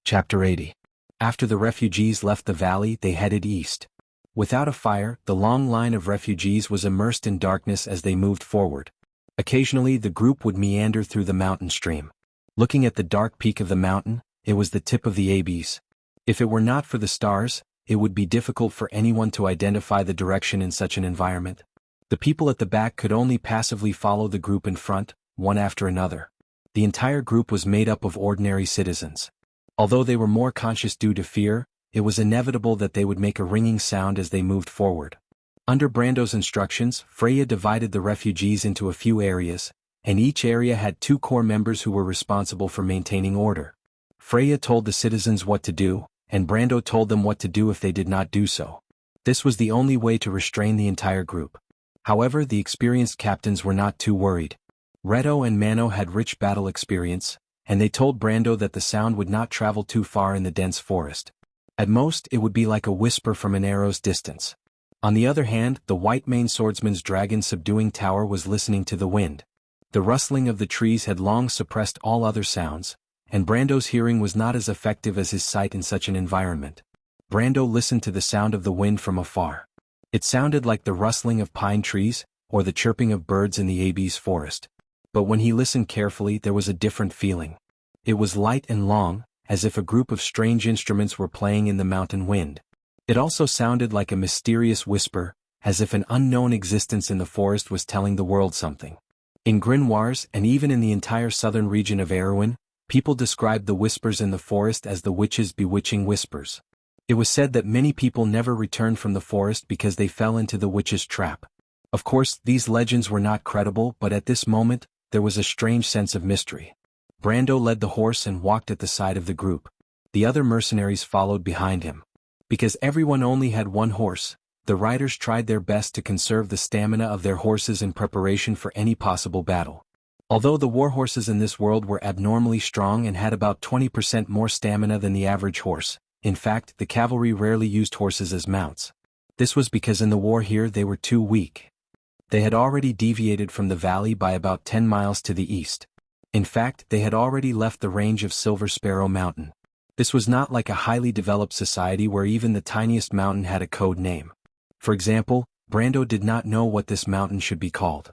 S1: Chapter 80. After the refugees left the valley, they headed east. Without a fire, the long line of refugees was immersed in darkness as they moved forward. Occasionally the group would meander through the mountain stream. Looking at the dark peak of the mountain, it was the tip of the Abyss. If it were not for the stars, it would be difficult for anyone to identify the direction in such an environment. The people at the back could only passively follow the group in front, one after another. The entire group was made up of ordinary citizens. Although they were more conscious due to fear, it was inevitable that they would make a ringing sound as they moved forward. Under Brando's instructions, Freya divided the refugees into a few areas, and each area had 2 core members who were responsible for maintaining order. Freya told the citizens what to do, and Brando told them what to do if they did not do so. This was the only way to restrain the entire group. However, the experienced captains were not too worried. Reto and Mano had rich battle experience, and they told Brando that the sound would not travel too far in the dense forest. At most, it would be like a whisper from an arrow's distance. On the other hand, the white-maned swordsman's dragon-subduing tower was listening to the wind. The rustling of the trees had long suppressed all other sounds, and Brando's hearing was not as effective as his sight in such an environment. Brando listened to the sound of the wind from afar. It sounded like the rustling of pine trees, or the chirping of birds in the Abyss forest. But when he listened carefully, there was a different feeling. It was light and long, as if a group of strange instruments were playing in the mountain wind. It also sounded like a mysterious whisper, as if an unknown existence in the forest was telling the world something. In Grimoires and even in the entire southern region of Erwin, people described the whispers in the forest as the witch's bewitching whispers. It was said that many people never returned from the forest because they fell into the witch's trap. Of course, these legends were not credible, but at this moment, there was a strange sense of mystery. Brando led the horse and walked at the side of the group. The other mercenaries followed behind him. Because everyone only had one horse, the riders tried their best to conserve the stamina of their horses in preparation for any possible battle. Although the war horses in this world were abnormally strong and had about 20% more stamina than the average horse, in fact, the cavalry rarely used horses as mounts. This was because in the war here they were too weak. They had already deviated from the valley by about 10 miles to the east. In fact, they had already left the range of Silver Sparrow Mountain. This was not like a highly developed society where even the tiniest mountain had a code name. For example, Brando did not know what this mountain should be called.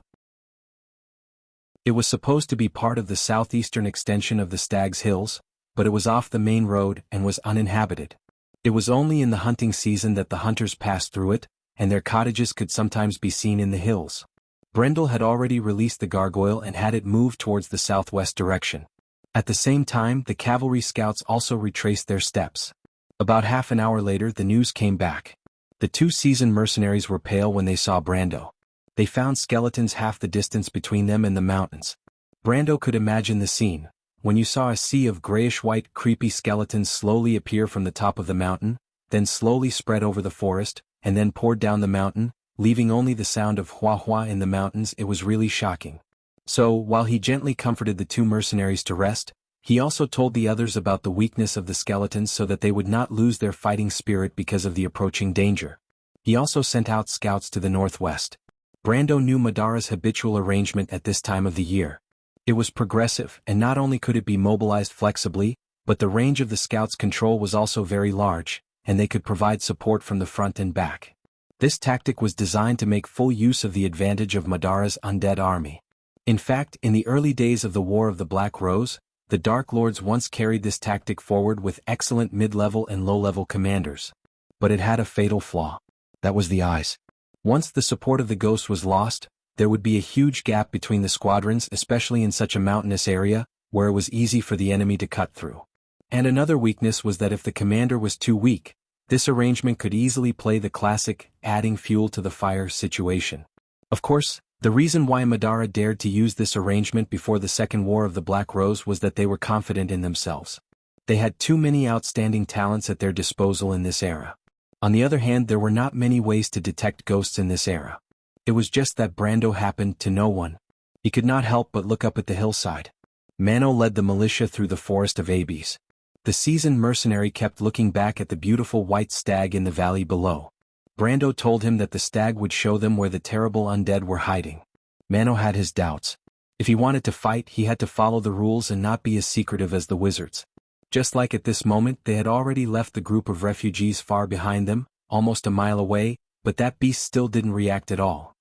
S1: It was supposed to be part of the southeastern extension of the Stag's Hills, but it was off the main road and was uninhabited. It was only in the hunting season that the hunters passed through it, and their cottages could sometimes be seen in the hills. Brendel had already released the gargoyle and had it move towards the southwest direction. At the same time, the cavalry scouts also retraced their steps. About half an hour later, the news came back. The 2 seasoned mercenaries were pale when they saw Brando. They found skeletons half the distance between them and the mountains. Brando could imagine the scene. When you saw a sea of grayish-white creepy skeletons slowly appear from the top of the mountain, then slowly spread over the forest, and then poured down the mountain, leaving only the sound of hua-hua in the mountains. It was really shocking. So, while he gently comforted the two mercenaries to rest, he also told the others about the weakness of the skeletons so that they would not lose their fighting spirit because of the approaching danger. He also sent out scouts to the northwest. Brando knew Madara's habitual arrangement at this time of the year. It was progressive, and not only could it be mobilized flexibly, but the range of the scouts' control was also very large, and they could provide support from the front and back. This tactic was designed to make full use of the advantage of Madara's undead army. In fact, in the early days of the War of the Black Rose, the Dark Lords once carried this tactic forward with excellent mid-level and low-level commanders. But it had a fatal flaw. That was the eyes. Once the support of the Ghost was lost, there would be a huge gap between the squadrons, especially in such a mountainous area, where it was easy for the enemy to cut through. And another weakness was that if the commander was too weak, this arrangement could easily play the classic, adding fuel to the fire situation. Of course, the reason why Madara dared to use this arrangement before the Second War of the Black Rose was that they were confident in themselves. They had too many outstanding talents at their disposal in this era. On the other hand, there were not many ways to detect ghosts in this era. It was just that Brando happened to know one. He could not help but look up at the hillside. Mano led the militia through the forest of Abes. The seasoned mercenary kept looking back at the beautiful white stag in the valley below. Brando told him that the stag would show them where the terrible undead were hiding. Mano had his doubts. If he wanted to fight, he had to follow the rules and not be as secretive as the wizards. Just like at this moment, they had already left the group of refugees far behind them, almost a mile away, but that beast still didn't react at all.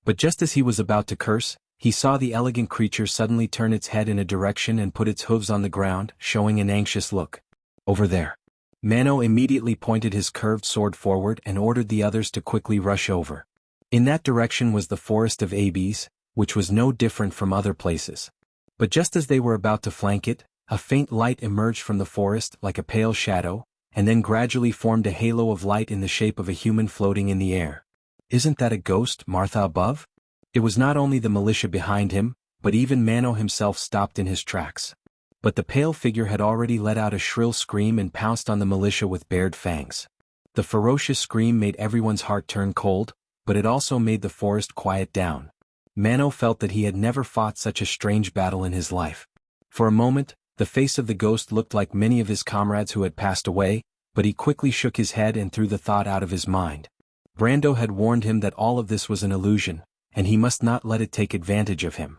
S1: But just as he was about to curse, he saw the elegant creature suddenly turn its head in a direction and put its hooves on the ground, showing an anxious look. Over there. Mano immediately pointed his curved sword forward and ordered the others to quickly rush over. In that direction was the forest of Abes, which was no different from other places. But just as they were about to flank it, a faint light emerged from the forest like a pale shadow, and then gradually formed a halo of light in the shape of a human floating in the air. "Isn't that a ghost, Martha above?" It was not only the militia behind him, but even Mano himself stopped in his tracks. But the pale figure had already let out a shrill scream and pounced on the militia with bared fangs. The ferocious scream made everyone's heart turn cold, but it also made the forest quiet down. Mano felt that he had never fought such a strange battle in his life. For a moment, the face of the ghost looked like many of his comrades who had passed away, but he quickly shook his head and threw the thought out of his mind. Brando had warned him that all of this was an illusion, and he must not let it take advantage of him.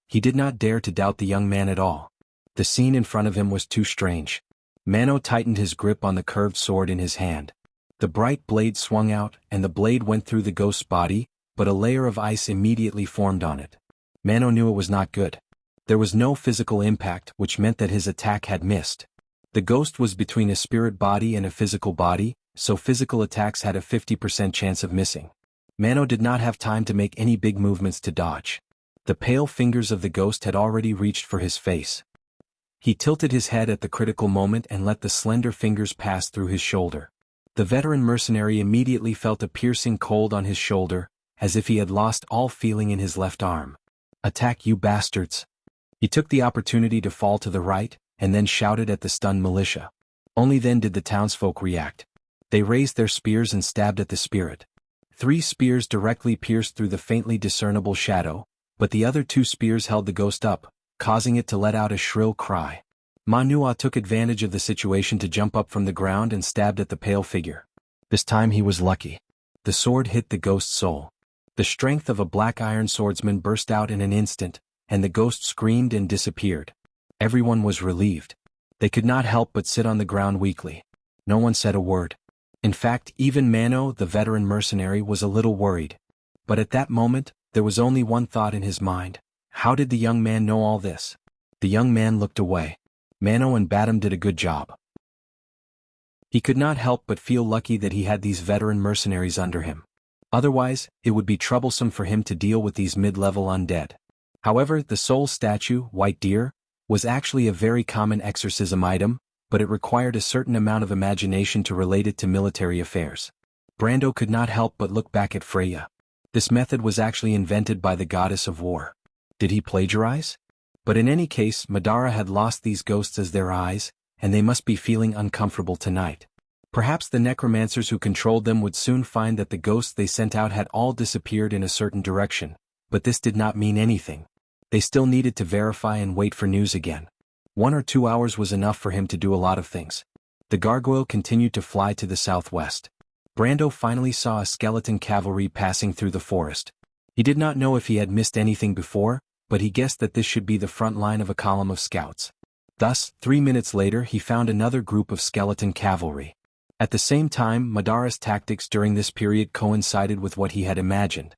S1: He did not dare to doubt the young man at all. The scene in front of him was too strange. Mano tightened his grip on the curved sword in his hand. The bright blade swung out, and the blade went through the ghost's body, but a layer of ice immediately formed on it. Mano knew it was not good. There was no physical impact, which meant that his attack had missed. The ghost was between a spirit body and a physical body, so physical attacks had a 50% chance of missing. Mano did not have time to make any big movements to dodge. The pale fingers of the ghost had already reached for his face. He tilted his head at the critical moment and let the slender fingers pass through his shoulder. The veteran mercenary immediately felt a piercing cold on his shoulder, as if he had lost all feeling in his left arm. "Attack, you bastards!" He took the opportunity to fall to the right, and then shouted at the stunned militia. Only then did the townsfolk react. They raised their spears and stabbed at the spirit. 3 spears directly pierced through the faintly discernible shadow, but the other 2 spears held the ghost up, causing it to let out a shrill cry. Manua took advantage of the situation to jump up from the ground and stabbed at the pale figure. This time he was lucky. The sword hit the ghost's soul. The strength of a black iron swordsman burst out in an instant, and the ghost screamed and disappeared. Everyone was relieved. They could not help but sit on the ground weakly. No one said a word. In fact, even Mano, the veteran mercenary, was a little worried. But at that moment, there was only one thought in his mind. How did the young man know all this? The young man looked away. Mano and Badam did a good job. He could not help but feel lucky that he had these veteran mercenaries under him. Otherwise, it would be troublesome for him to deal with these mid-level undead. However, the soul statue, White Deer, was actually a very common exorcism item, but it required a certain amount of imagination to relate it to military affairs. Brando could not help but look back at Freya. This method was actually invented by the goddess of war. Did he plagiarize? But in any case, Madara had lost these ghosts as their eyes, and they must be feeling uncomfortable tonight. Perhaps the necromancers who controlled them would soon find that the ghosts they sent out had all disappeared in a certain direction, but this did not mean anything. They still needed to verify and wait for news again. 1 or 2 hours was enough for him to do a lot of things. The gargoyle continued to fly to the southwest. Brando finally saw a skeleton cavalry passing through the forest. He did not know if he had missed anything before, but he guessed that this should be the front line of a column of scouts. Thus, 3 minutes later he found another group of skeleton cavalry. At the same time, Madara's tactics during this period coincided with what he had imagined.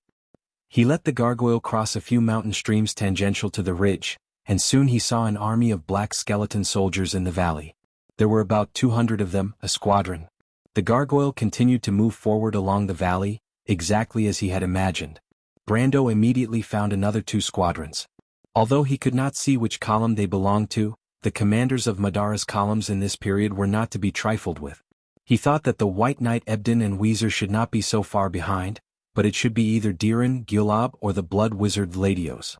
S1: He let the gargoyle cross a few mountain streams tangential to the ridge, and soon he saw an army of black skeleton soldiers in the valley. There were about 200 of them, a squadron. The gargoyle continued to move forward along the valley, exactly as he had imagined. Brando immediately found another 2 squadrons. Although he could not see which column they belonged to, the commanders of Madara's columns in this period were not to be trifled with. He thought that the White Knight Ebden and Weezer should not be so far behind, but it should be either Diran, Gulab or the Blood Wizard Ladios.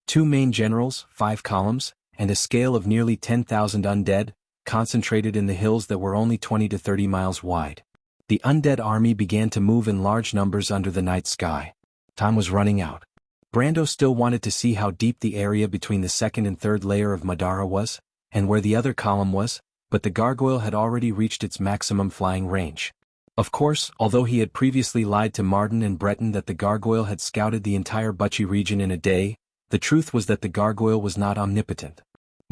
S1: 2 main generals, 5 columns, and a scale of nearly 10,000 undead, concentrated in the hills that were only 20 to 30 miles wide. The undead army began to move in large numbers under the night sky. Time was running out. Brando still wanted to see how deep the area between the second and third layer of Madara was, and where the other column was, but the gargoyle had already reached its maximum flying range. Of course, although he had previously lied to Martin and Breton that the gargoyle had scouted the entire Buchi region in a day, the truth was that the gargoyle was not omnipotent.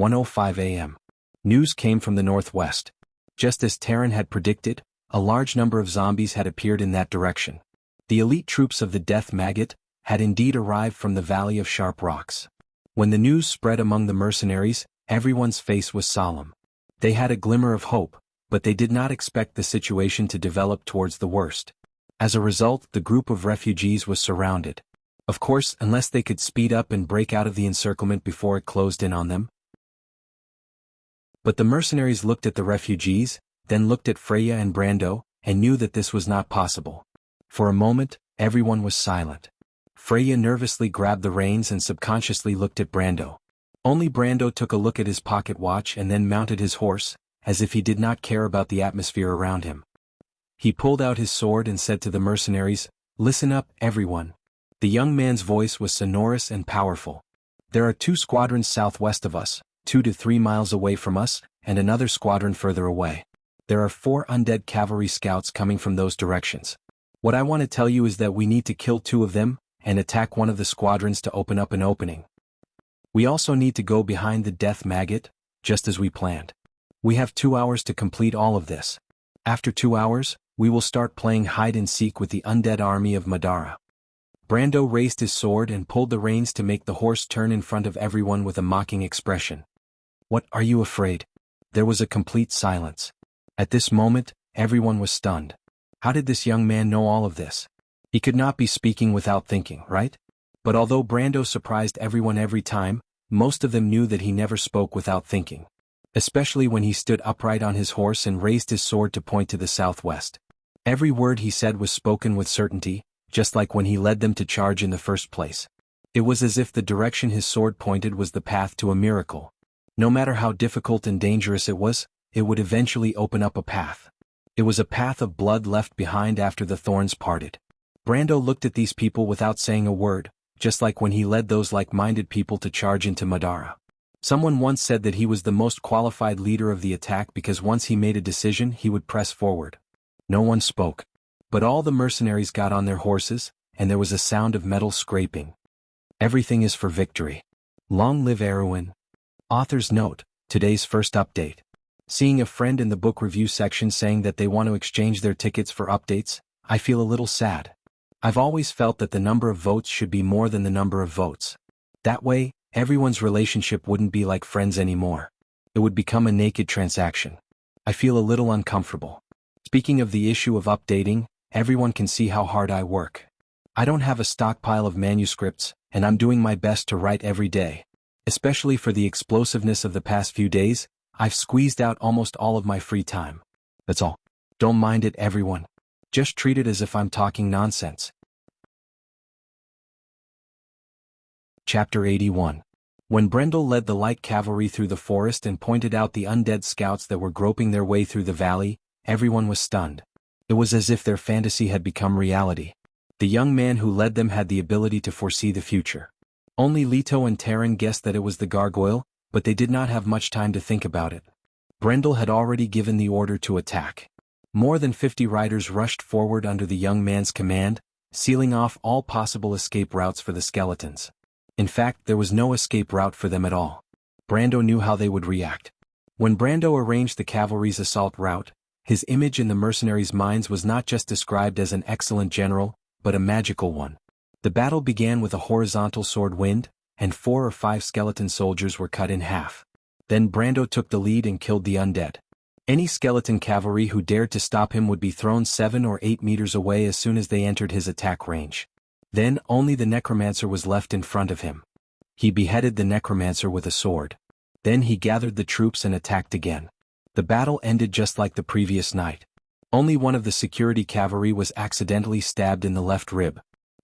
S1: 1:05 a.m. News came from the northwest. Just as Terran had predicted, a large number of zombies had appeared in that direction. The elite troops of the Death Maggot had indeed arrived from the Valley of Sharp Rocks. When the news spread among the mercenaries, everyone's face was solemn. They had a glimmer of hope, but they did not expect the situation to develop towards the worst. As a result, the group of refugees was surrounded. Of course, unless they could speed up and break out of the encirclement before it closed in on them. But the mercenaries looked at the refugees, then looked at Freya and Brando, and knew that this was not possible. For a moment, everyone was silent. Freya nervously grabbed the reins and subconsciously looked at Brando. Only Brando took a look at his pocket watch and then mounted his horse, as if he did not care about the atmosphere around him. He pulled out his sword and said to the mercenaries, "Listen up, everyone." The young man's voice was sonorous and powerful. "There are 2 squadrons southwest of us, 2 to 3 miles away from us, and another squadron further away. There are 4 undead cavalry scouts coming from those directions. What I want to tell you is that we need to kill 2 of them, and attack one of the squadrons to open up an opening. We also need to go behind the Death Maggot, just as we planned. We have 2 hours to complete all of this. After 2 hours, we will start playing hide-and-seek with the undead army of Madara." Brando raised his sword and pulled the reins to make the horse turn in front of everyone with a mocking expression. "What, are you afraid?" There was a complete silence. At this moment, everyone was stunned. How did this young man know all of this? He could not be speaking without thinking, right? But although Brando surprised everyone every time, most of them knew that he never spoke without thinking. Especially when he stood upright on his horse and raised his sword to point to the southwest. Every word he said was spoken with certainty, just like when he led them to charge in the first place. It was as if the direction his sword pointed was the path to a miracle. No matter how difficult and dangerous it would eventually open up a path. It was a path of blood left behind after the thorns parted. Brando looked at these people without saying a word, just like when he led those like-minded people to charge into Madara. Someone once said that he was the most qualified leader of the attack because once he made a decision he would press forward. No one spoke. But all the mercenaries got on their horses, and there was a sound of metal scraping. Everything is for victory. Long live Erwin. Author's note, today's first update. Seeing a friend in the book review section saying that they want to exchange their tickets for updates, I feel a little sad. I've always felt that the number of votes should be more than the number of votes. That way, everyone's relationship wouldn't be like friends anymore. It would become a naked transaction. I feel a little uncomfortable. Speaking of the issue of updating, everyone can see how hard I work. I don't have a stockpile of manuscripts, and I'm doing my best to write every day. Especially for the explosiveness of the past few days, I've squeezed out almost all of my free time. That's all. Don't mind it, everyone. Just treat it as if I'm talking nonsense. Chapter 81. When Brendel led the light cavalry through the forest and pointed out the undead scouts that were groping their way through the valley, everyone was stunned. It was as if their fantasy had become reality. The young man who led them had the ability to foresee the future. Only Leto and Terran guessed that it was the gargoyle, but they did not have much time to think about it. Brendel had already given the order to attack. More than 50 riders rushed forward under the young man's command, sealing off all possible escape routes for the skeletons. In fact, there was no escape route for them at all. Brando knew how they would react. When Brando arranged the cavalry's assault route, his image in the mercenaries' minds was not just described as an excellent general, but a magical one. The battle began with a horizontal sword wind, and 4 or 5 skeleton soldiers were cut in half. Then Brando took the lead and killed the undead. Any skeleton cavalry who dared to stop him would be thrown 7 or 8 meters away as soon as they entered his attack range. Then only the necromancer was left in front of him. He beheaded the necromancer with a sword. Then he gathered the troops and attacked again. The battle ended just like the previous night. Only one of the security cavalry was accidentally stabbed in the left rib.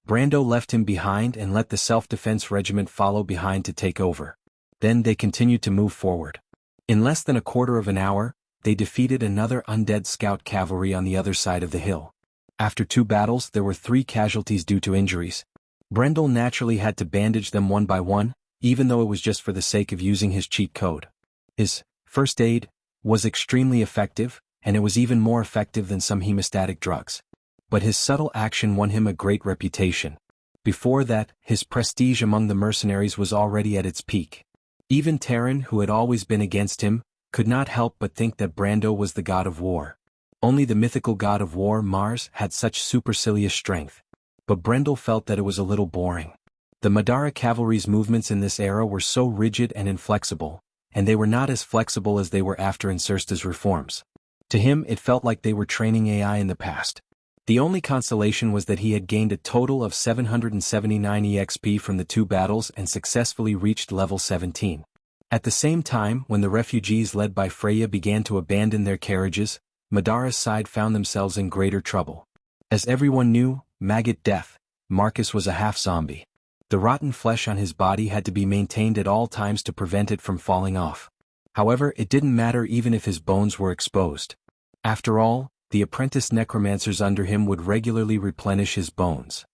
S1: Brando left him behind and let the self-defense regiment follow behind to take over. Then they continued to move forward. In less than a quarter of an hour, they defeated another undead scout cavalry on the other side of the hill. After 2 battles, there were 3 casualties due to injuries. Brendel naturally had to bandage them one by one, even though it was just for the sake of using his cheat code. His first aid was extremely effective, and it was even more effective than some hemostatic drugs. But his subtle action won him a great reputation. Before that, his prestige among the mercenaries was already at its peak. Even Terran, who had always been against him, could not help but think that Brando was the god of war. Only the mythical god of war Mars had such supercilious strength. But Brendel felt that it was a little boring. The Madara cavalry's movements in this era were so rigid and inflexible, and they were not as flexible as they were after Insursta's reforms. To him it felt like they were training AI in the past. The only consolation was that he had gained a total of 779 EXP from the 2 battles and successfully reached level 17. At the same time, when the refugees led by Freya began to abandon their carriages, Madara's side found themselves in greater trouble. As everyone knew, Maggot Death, Marcus was a half-zombie. The rotten flesh on his body had to be maintained at all times to prevent it from falling off. However, it didn't matter even if his bones were exposed. After all, the apprentice necromancers under him would regularly replenish his bones.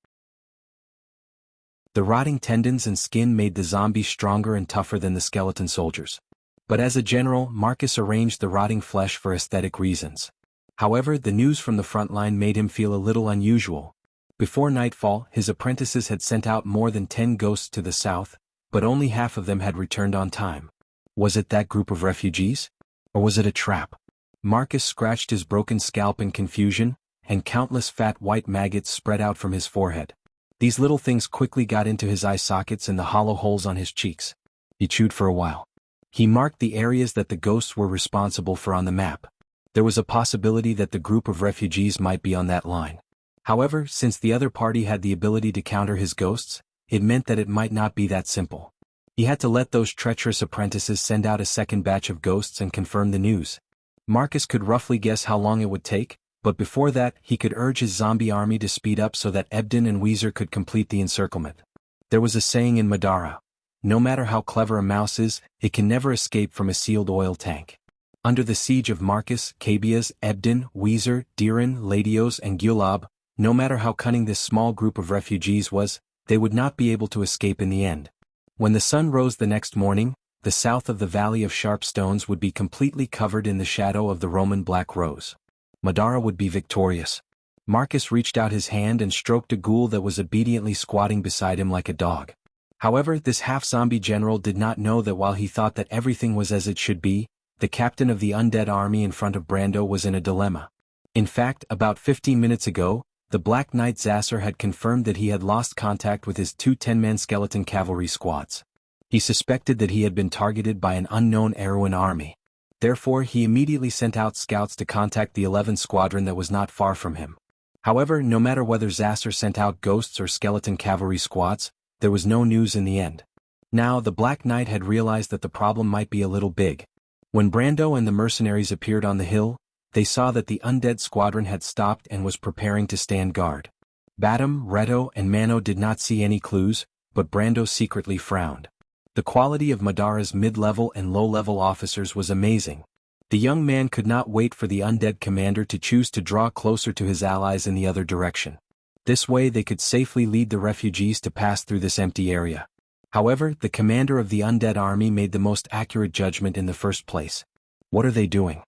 S1: The rotting tendons and skin made the zombies stronger and tougher than the skeleton soldiers. But as a general, Marcus arranged the rotting flesh for aesthetic reasons. However, the news from the front line made him feel a little unusual. Before nightfall, his apprentices had sent out more than 10 ghosts to the south, but only half of them had returned on time. Was it that group of refugees? Or was it a trap? Marcus scratched his broken scalp in confusion, and countless fat white maggots spread out from his forehead. These little things quickly got into his eye sockets and the hollow holes on his cheeks. He chewed for a while. He marked the areas that the ghosts were responsible for on the map. There was a possibility that the group of refugees might be on that line. However, since the other party had the ability to counter his ghosts, it meant that it might not be that simple. He had to let those treacherous apprentices send out a second batch of ghosts and confirm the news. Marcus could roughly guess how long it would take, but before that, he could urge his zombie army to speed up so that Ebden and Weezer could complete the encirclement. There was a saying in Madara: no matter how clever a mouse is, it can never escape from a sealed oil tank. Under the siege of Marcus, Cabias, Ebden, Weezer, Diran, Ladios and Gulab, no matter how cunning this small group of refugees was, they would not be able to escape in the end. When the sun rose the next morning, the south of the Valley of Sharp Stones would be completely covered in the shadow of the Roman Black Rose. Madara would be victorious. Marcus reached out his hand and stroked a ghoul that was obediently squatting beside him like a dog. However, this half-zombie general did not know that while he thought that everything was as it should be, the captain of the undead army in front of Brando was in a dilemma. In fact, about 15 minutes ago, the Black Knight Zasser had confirmed that he had lost contact with his 2 10-man skeleton cavalry squads. He suspected that he had been targeted by an unknown Erewhon army. Therefore, he immediately sent out scouts to contact the 11th squadron that was not far from him. However, no matter whether Zasser sent out ghosts or skeleton cavalry squads, there was no news in the end. Now, the Black Knight had realized that the problem might be a little big. When Brando and the mercenaries appeared on the hill, they saw that the undead squadron had stopped and was preparing to stand guard. Batum, Reto and Mano did not see any clues, but Brando secretly frowned. The quality of Madara's mid-level and low-level officers was amazing. The young man could not wait for the undead commander to choose to draw closer to his allies in the other direction. This way they could safely lead the refugees to pass through this empty area. However, the commander of the undead army made the most accurate judgment in the first place. What are they doing?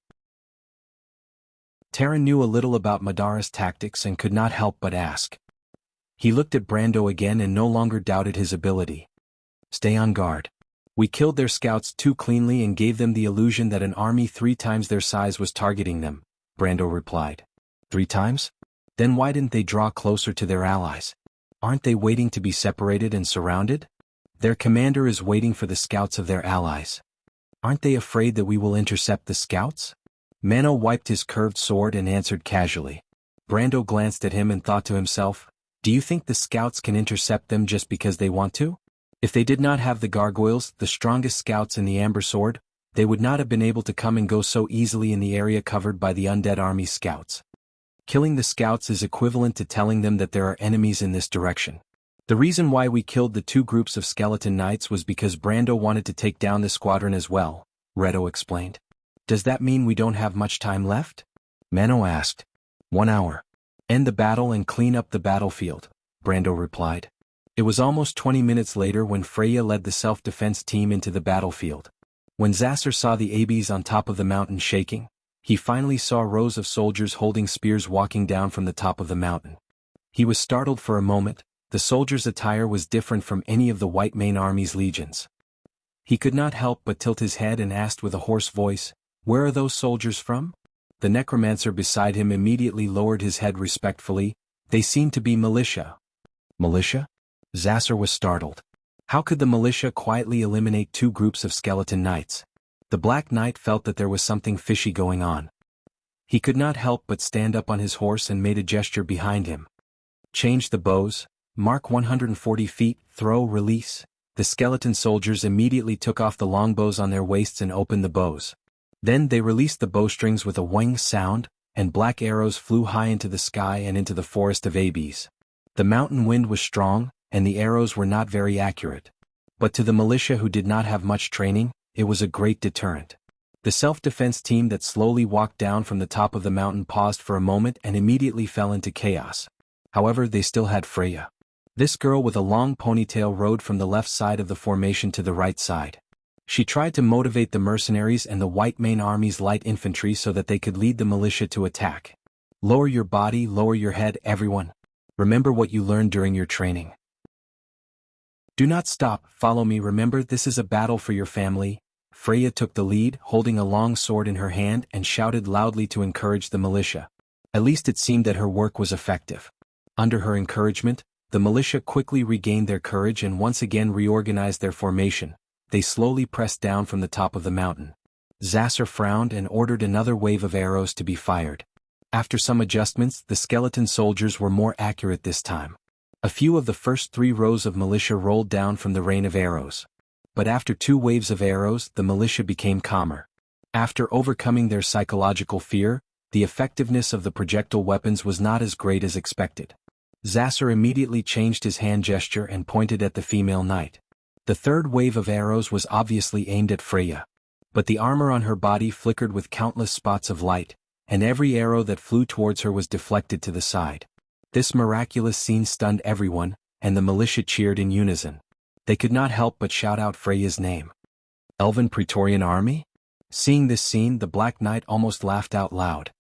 S1: Taran knew a little about Madara's tactics and could not help but ask. He looked at Brando again and no longer doubted his ability. Stay on guard. We killed their scouts too cleanly and gave them the illusion that an army 3 times their size was targeting them, Brando replied. 3 times? Then why didn't they draw closer to their allies? Aren't they waiting to be separated and surrounded? Their commander is waiting for the scouts of their allies. Aren't they afraid that we will intercept the scouts? Mano wiped his curved sword and answered casually. Brando glanced at him and thought to himself, do you think the scouts can intercept them just because they want to? If they did not have the gargoyles, the strongest scouts in the Amber Sword, they would not have been able to come and go so easily in the area covered by the undead army scouts. Killing the scouts is equivalent to telling them that there are enemies in this direction. The reason why we killed the 2 groups of skeleton knights was because Brando wanted to take down the squadron as well, Redo explained. Does that mean we don't have much time left? Mano asked. 1 hour. End the battle and clean up the battlefield, Brando replied. It was almost 20 minutes later when Freya led the self-defense team into the battlefield. When Zasser saw the ABs on top of the mountain shaking, he finally saw rows of soldiers holding spears walking down from the top of the mountain. He was startled for a moment. The soldiers' attire was different from any of the White Mane Army's legions. He could not help but tilt his head and asked with a hoarse voice, where are those soldiers from? The necromancer beside him immediately lowered his head respectfully. They seemed to be militia. Militia? Zasser was startled. How could the militia quietly eliminate 2 groups of skeleton knights? The Black Knight felt that there was something fishy going on. He could not help but stand up on his horse and made a gesture behind him. Change the bows, mark 140 feet, throw, release. The skeleton soldiers immediately took off the longbows on their waists and opened the bows. Then they released the bowstrings with a whang sound, and black arrows flew high into the sky and into the forest of ABs. The mountain wind was strong, and the arrows were not very accurate. But to the militia who did not have much training, it was a great deterrent. The self-defense team that slowly walked down from the top of the mountain paused for a moment and immediately fell into chaos. However, they still had Freya. This girl with a long ponytail rode from the left side of the formation to the right side. She tried to motivate the mercenaries and the White Mane Army's light infantry so that they could lead the militia to attack. Lower your body, lower your head, everyone. Remember what you learned during your training. Do not stop, follow me, remember this is a battle for your family. Freya took the lead, holding a long sword in her hand and shouted loudly to encourage the militia. At least it seemed that her work was effective. Under her encouragement, the militia quickly regained their courage and once again reorganized their formation. They slowly pressed down from the top of the mountain. Zasser frowned and ordered another wave of arrows to be fired. After some adjustments, the skeleton soldiers were more accurate this time. A few of the first 3 rows of militia rolled down from the rain of arrows. But after 2 waves of arrows, the militia became calmer. After overcoming their psychological fear, the effectiveness of the projectile weapons was not as great as expected. Zasser immediately changed his hand gesture and pointed at the female knight. The 3rd wave of arrows was obviously aimed at Freya. But the armor on her body flickered with countless spots of light, and every arrow that flew towards her was deflected to the side. This miraculous scene stunned everyone, and the militia cheered in unison. They could not help but shout out Freya's name. Elven Praetorian Army? Seeing this scene, the Black Knight almost laughed out loud.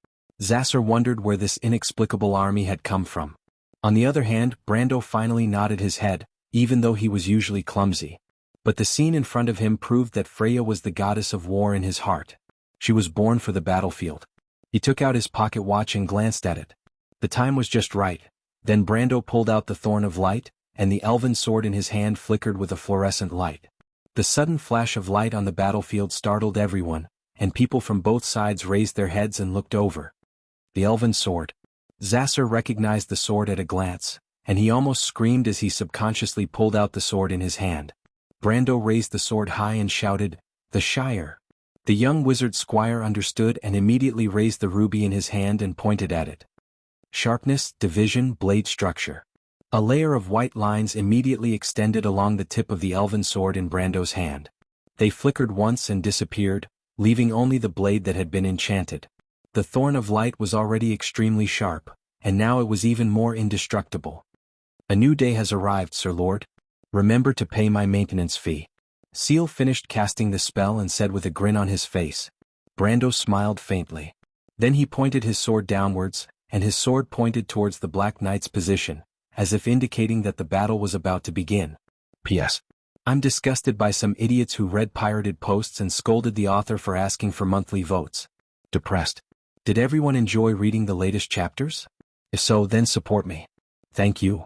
S1: Zasser wondered where this inexplicable army had come from. On the other hand, Brando finally nodded his head, even though he was usually clumsy. But the scene in front of him proved that Freya was the goddess of war in his heart. She was born for the battlefield. He took out his pocket watch and glanced at it. The time was just right. Then Brando pulled out the Thorn of Light, and the elven sword in his hand flickered with a fluorescent light. The sudden flash of light on the battlefield startled everyone, and people from both sides raised their heads and looked over. The elven sword. Zasser recognized the sword at a glance, and he almost screamed as he subconsciously pulled out the sword in his hand. Brando raised the sword high and shouted, "The Shire!" The young wizard squire understood and immediately raised the ruby in his hand and pointed at it. Sharpness, division, blade structure. A layer of white lines immediately extended along the tip of the elven sword in Brando's hand. They flickered once and disappeared, leaving only the blade that had been enchanted. The thorn of light was already extremely sharp, and now it was even more indestructible. A new day has arrived, Sir Lord. Remember to pay my maintenance fee. Seal finished casting the spell and said with a grin on his face. Brando smiled faintly. Then he pointed his sword downwards, and his sword pointed towards the Black Knight's position, as if indicating that the battle was about to begin. P.S. I'm disgusted by some idiots who read pirated posts and scolded the author for asking for monthly votes. Depressed. Did everyone enjoy reading the latest chapters? If so, then support me. Thank you.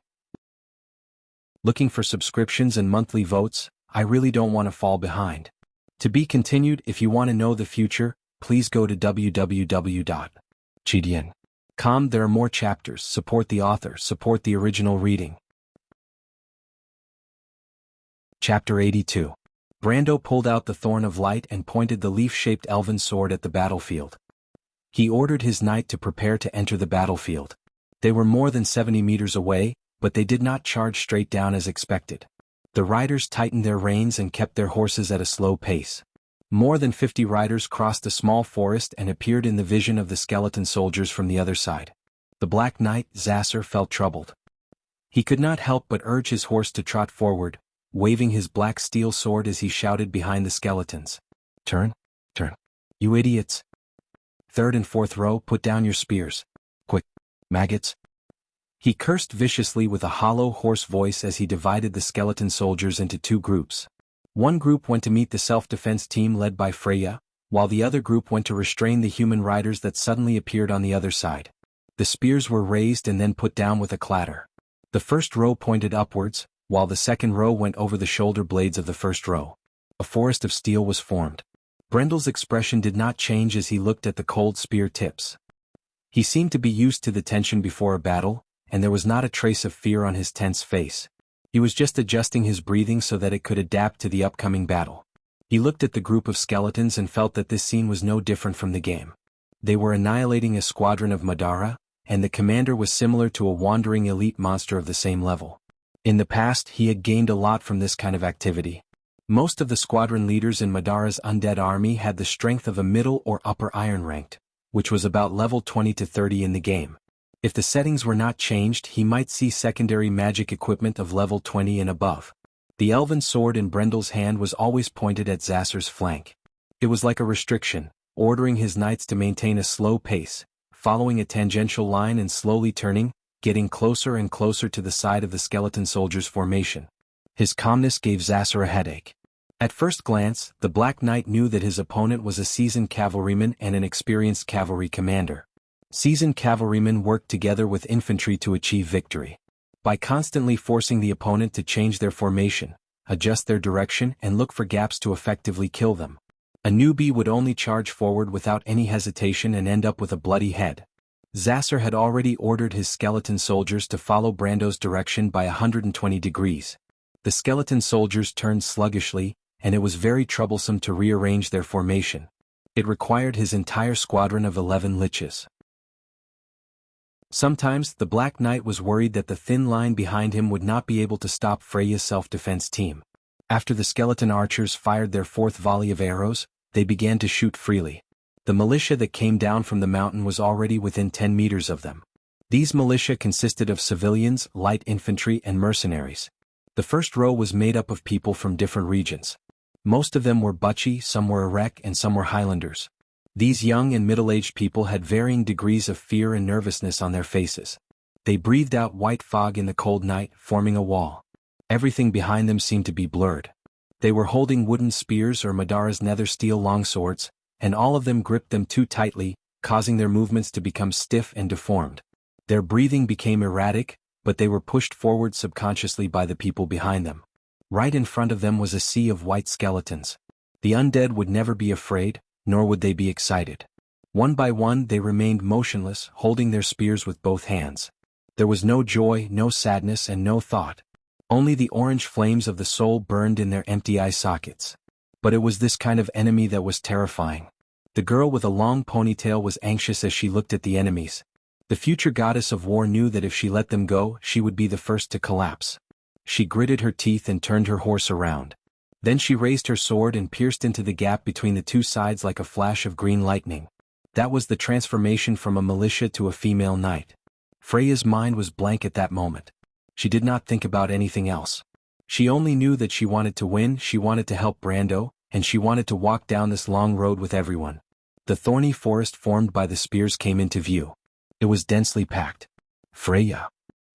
S1: Looking for subscriptions and monthly votes? I really don't want to fall behind. To be continued. If you want to know the future, please go to www.chidian.com. There are more chapters. Support the author, support the original reading. Chapter 82. Brando pulled out the Thorn of Light and pointed the leaf-shaped elven sword at the battlefield. He ordered his knight to prepare to enter the battlefield. They were more than 70 meters away, but they did not charge straight down as expected. The riders tightened their reins and kept their horses at a slow pace. More than 50 riders crossed a small forest and appeared in the vision of the skeleton soldiers from the other side. The Black Knight, Zasser, felt troubled. He could not help but urge his horse to trot forward, waving his black steel sword as he shouted behind the skeletons. Turn, turn. You idiots. Third and fourth row, put down your spears. Quick, maggots. He cursed viciously with a hollow, hoarse voice as he divided the skeleton soldiers into two groups. One group went to meet the self-defense team led by Freya, while the other group went to restrain the human riders that suddenly appeared on the other side. The spears were raised and then put down with a clatter. The first row pointed upwards, while the second row went over the shoulder blades of the first row. A forest of steel was formed. Brendel's expression did not change as he looked at the cold spear tips. He seemed to be used to the tension before a battle, and there was not a trace of fear on his tense face. He was just adjusting his breathing so that it could adapt to the upcoming battle. He looked at the group of skeletons and felt that this scene was no different from the game. They were annihilating a squadron of Madara, and the commander was similar to a wandering elite monster of the same level. In the past, he had gained a lot from this kind of activity. Most of the squadron leaders in Madara's undead army had the strength of a middle or upper iron ranked, which was about level 20 to 30 in the game. If the settings were not changed, he might see secondary magic equipment of level 20 and above. The elven sword in Brendel's hand was always pointed at Zasser's flank. It was like a restriction, ordering his knights to maintain a slow pace, following a tangential line and slowly turning, getting closer and closer to the side of the skeleton soldiers' formation. His calmness gave Zasser a headache. At first glance, the Black Knight knew that his opponent was a seasoned cavalryman and an experienced cavalry commander. Seasoned cavalrymen worked together with infantry to achieve victory. By constantly forcing the opponent to change their formation, adjust their direction and look for gaps to effectively kill them. A newbie would only charge forward without any hesitation and end up with a bloody head. Zasser had already ordered his skeleton soldiers to follow Brando's direction by 120 degrees. The skeleton soldiers turned sluggishly, and it was very troublesome to rearrange their formation. It required his entire squadron of 11 liches. Sometimes, the Black Knight was worried that the thin line behind him would not be able to stop Freya's self-defense team. After the skeleton archers fired their fourth volley of arrows, they began to shoot freely. The militia that came down from the mountain was already within 10 meters of them. These militia consisted of civilians, light infantry, and mercenaries. The first row was made up of people from different regions. Most of them were Butchie, some were Irek, and some were Highlanders. These young and middle-aged people had varying degrees of fear and nervousness on their faces. They breathed out white fog in the cold night, forming a wall. Everything behind them seemed to be blurred. They were holding wooden spears or Madara's nether steel longswords, and all of them gripped them too tightly, causing their movements to become stiff and deformed. Their breathing became erratic, but they were pushed forward subconsciously by the people behind them. Right in front of them was a sea of white skeletons. The undead would never be afraid, nor would they be excited. One by one they remained motionless, holding their spears with both hands. There was no joy, no sadness, and no thought. Only the orange flames of the soul burned in their empty eye sockets. But it was this kind of enemy that was terrifying. The girl with a long ponytail was anxious as she looked at the enemies. The future goddess of war knew that if she let them go, she would be the first to collapse. She gritted her teeth and turned her horse around. Then she raised her sword and pierced into the gap between the two sides like a flash of green lightning. That was the transformation from a militia to a female knight. Freya's mind was blank at that moment. She did not think about anything else. She only knew that she wanted to win, she wanted to help Brando, and she wanted to walk down this long road with everyone. The thorny forest formed by the spears came into view. It was densely packed. Freya.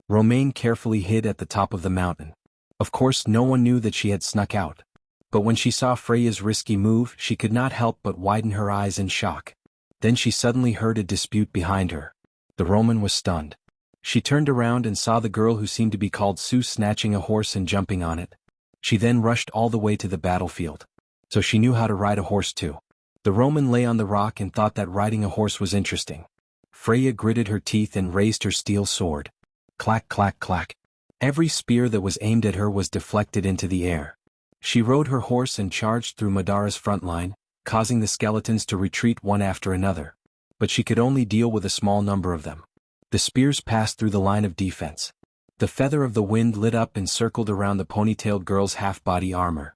S1: Romaine carefully hid at the top of the mountain. Of course, no one knew that she had snuck out. But when she saw Freya's risky move, she could not help but widen her eyes in shock. Then she suddenly heard a dispute behind her. The Roman was stunned. She turned around and saw the girl who seemed to be called Sue snatching a horse and jumping on it. She then rushed all the way to the battlefield. So she knew how to ride a horse too. The Roman lay on the rock and thought that riding a horse was interesting. Freya gritted her teeth and raised her steel sword. Clack, clack, clack. Every spear that was aimed at her was deflected into the air. She rode her horse and charged through Madara's front line, causing the skeletons to retreat one after another. But she could only deal with a small number of them. The spears passed through the line of defense. The feather of the wind lit up and circled around the ponytailed girl's half-body armor.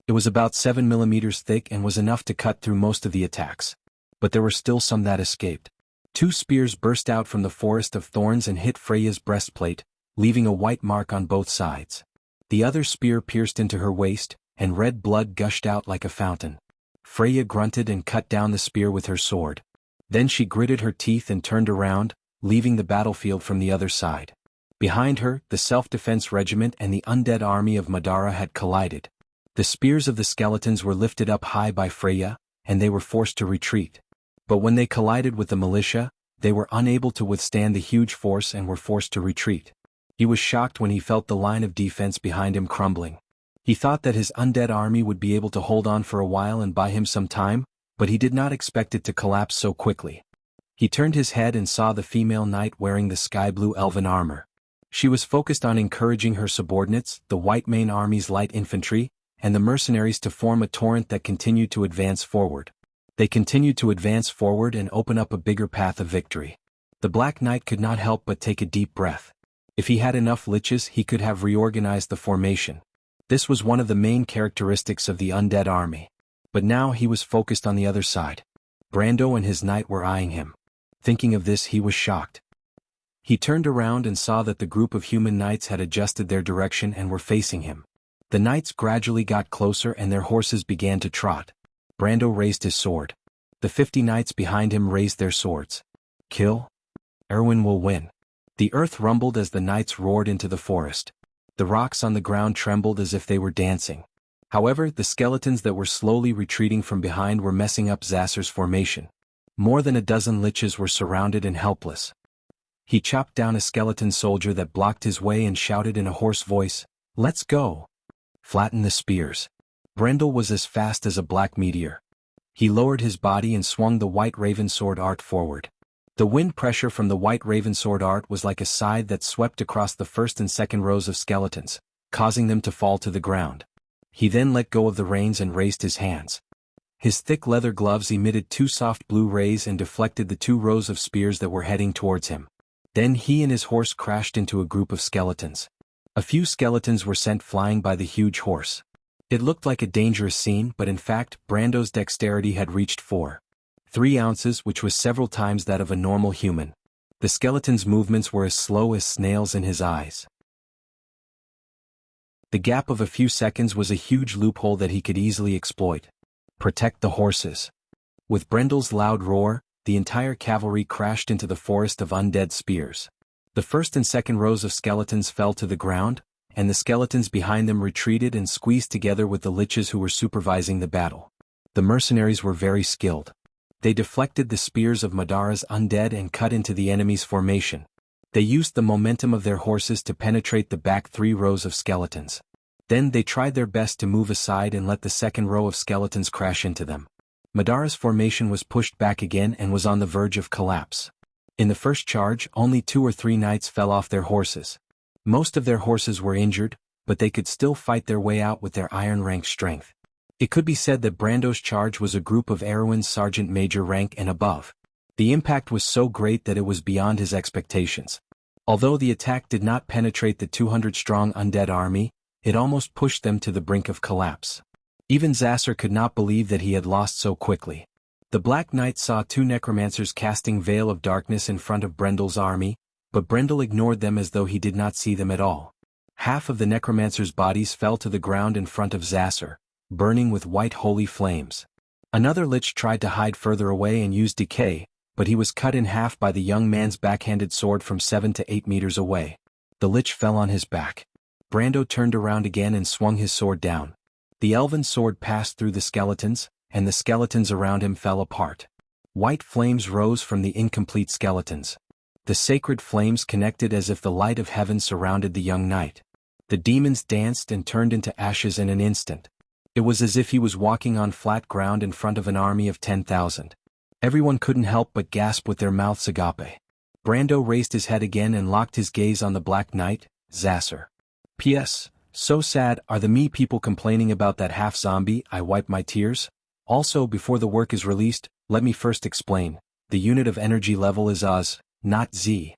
S1: It was about 7 millimeters thick and was enough to cut through most of the attacks. But there were still some that escaped. 2 spears burst out from the forest of thorns and hit Freya's breastplate, leaving a white mark on both sides. The other spear pierced into her waist, and red blood gushed out like a fountain. Freya grunted and cut down the spear with her sword. Then she gritted her teeth and turned around, leaving the battlefield from the other side. Behind her, the self-defense regiment and the undead army of Madara had collided. The spears of the skeletons were lifted up high by Freya, and they were forced to retreat. But when they collided with the militia, they were unable to withstand the huge force and were forced to retreat. He was shocked when he felt the line of defense behind him crumbling. He thought that his undead army would be able to hold on for a while and buy him some time, but he did not expect it to collapse so quickly. He turned his head and saw the female knight wearing the sky-blue elven armor. She was focused on encouraging her subordinates, the White Mane Army's light infantry, and the mercenaries to form a torrent that continued to advance forward. They continued to advance forward and open up a bigger path of victory. The Black Knight could not help but take a deep breath. If he had enough liches, he could have reorganized the formation. This was one of the main characteristics of the undead army. But now he was focused on the other side. Brando and his knight were eyeing him. Thinking of this, he was shocked. He turned around and saw that the group of human knights had adjusted their direction and were facing him. The knights gradually got closer and their horses began to trot. Brando raised his sword. The 50 knights behind him raised their swords. Kill? Erwin will win. The earth rumbled as the knights roared into the forest. The rocks on the ground trembled as if they were dancing. However, the skeletons that were slowly retreating from behind were messing up Zasser's formation. More than a dozen liches were surrounded and helpless. He chopped down a skeleton soldier that blocked his way and shouted in a hoarse voice, "Let's go! Flatten the spears." Brendel was as fast as a black meteor. He lowered his body and swung the white raven sword art forward. The wind pressure from the white raven sword art was like a scythe that swept across the first and second rows of skeletons, causing them to fall to the ground. He then let go of the reins and raised his hands. His thick leather gloves emitted 2 soft blue rays and deflected the 2 rows of spears that were heading towards him. Then he and his horse crashed into a group of skeletons. A few skeletons were sent flying by the huge horse. It looked like a dangerous scene, but in fact, Brando's dexterity had reached 4.3 ounces, which was several times that of a normal human. The skeleton's movements were as slow as snails in his eyes. The gap of a few seconds was a huge loophole that he could easily exploit. Protect the horses. With Brendel's loud roar, the entire cavalry crashed into the forest of undead spears. The first and second rows of skeletons fell to the ground, and the skeletons behind them retreated and squeezed together with the liches who were supervising the battle. The mercenaries were very skilled. They deflected the spears of Madara's undead and cut into the enemy's formation. They used the momentum of their horses to penetrate the back 3 rows of skeletons. Then they tried their best to move aside and let the second row of skeletons crash into them. Madara's formation was pushed back again and was on the verge of collapse. In the first charge, only 2 or 3 knights fell off their horses. Most of their horses were injured, but they could still fight their way out with their iron-rank strength. It could be said that Brando's charge was a group of Erwin's sergeant major rank and above. The impact was so great that it was beyond his expectations. Although the attack did not penetrate the 200-strong undead army, it almost pushed them to the brink of collapse. Even Zasser could not believe that he had lost so quickly. The Black Knight saw two necromancers casting Veil of Darkness in front of Brendel's army, but Brendel ignored them as though he did not see them at all. Half of the necromancers' bodies fell to the ground in front of Zasser, burning with white holy flames. Another lich tried to hide further away and use decay, but he was cut in half by the young man's backhanded sword from 7 to 8 meters away. The lich fell on his back. Brando turned around again and swung his sword down. The elven sword passed through the skeletons, and the skeletons around him fell apart. White flames rose from the incomplete skeletons. The sacred flames connected as if the light of heaven surrounded the young knight. The demons danced and turned into ashes in an instant. It was as if he was walking on flat ground in front of an army of 10,000. Everyone couldn't help but gasp with their mouths agape. Brando raised his head again and locked his gaze on the Black Knight, Zasser. P.S. So sad are the me people complaining about that half-zombie. I wipe my tears. Also, before the work is released, let me first explain. The unit of energy level is Oz, not Z.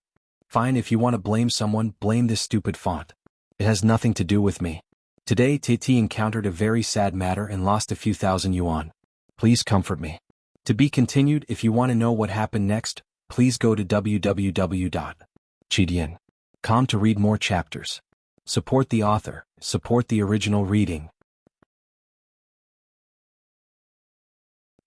S1: Fine, if you want to blame someone, blame this stupid font. It has nothing to do with me. Today TT encountered a very sad matter and lost a few thousand yuan. Please comfort me. To be continued. If you want to know what happened next, please go to www.chidian.com to read more chapters. Support the author, support the original reading.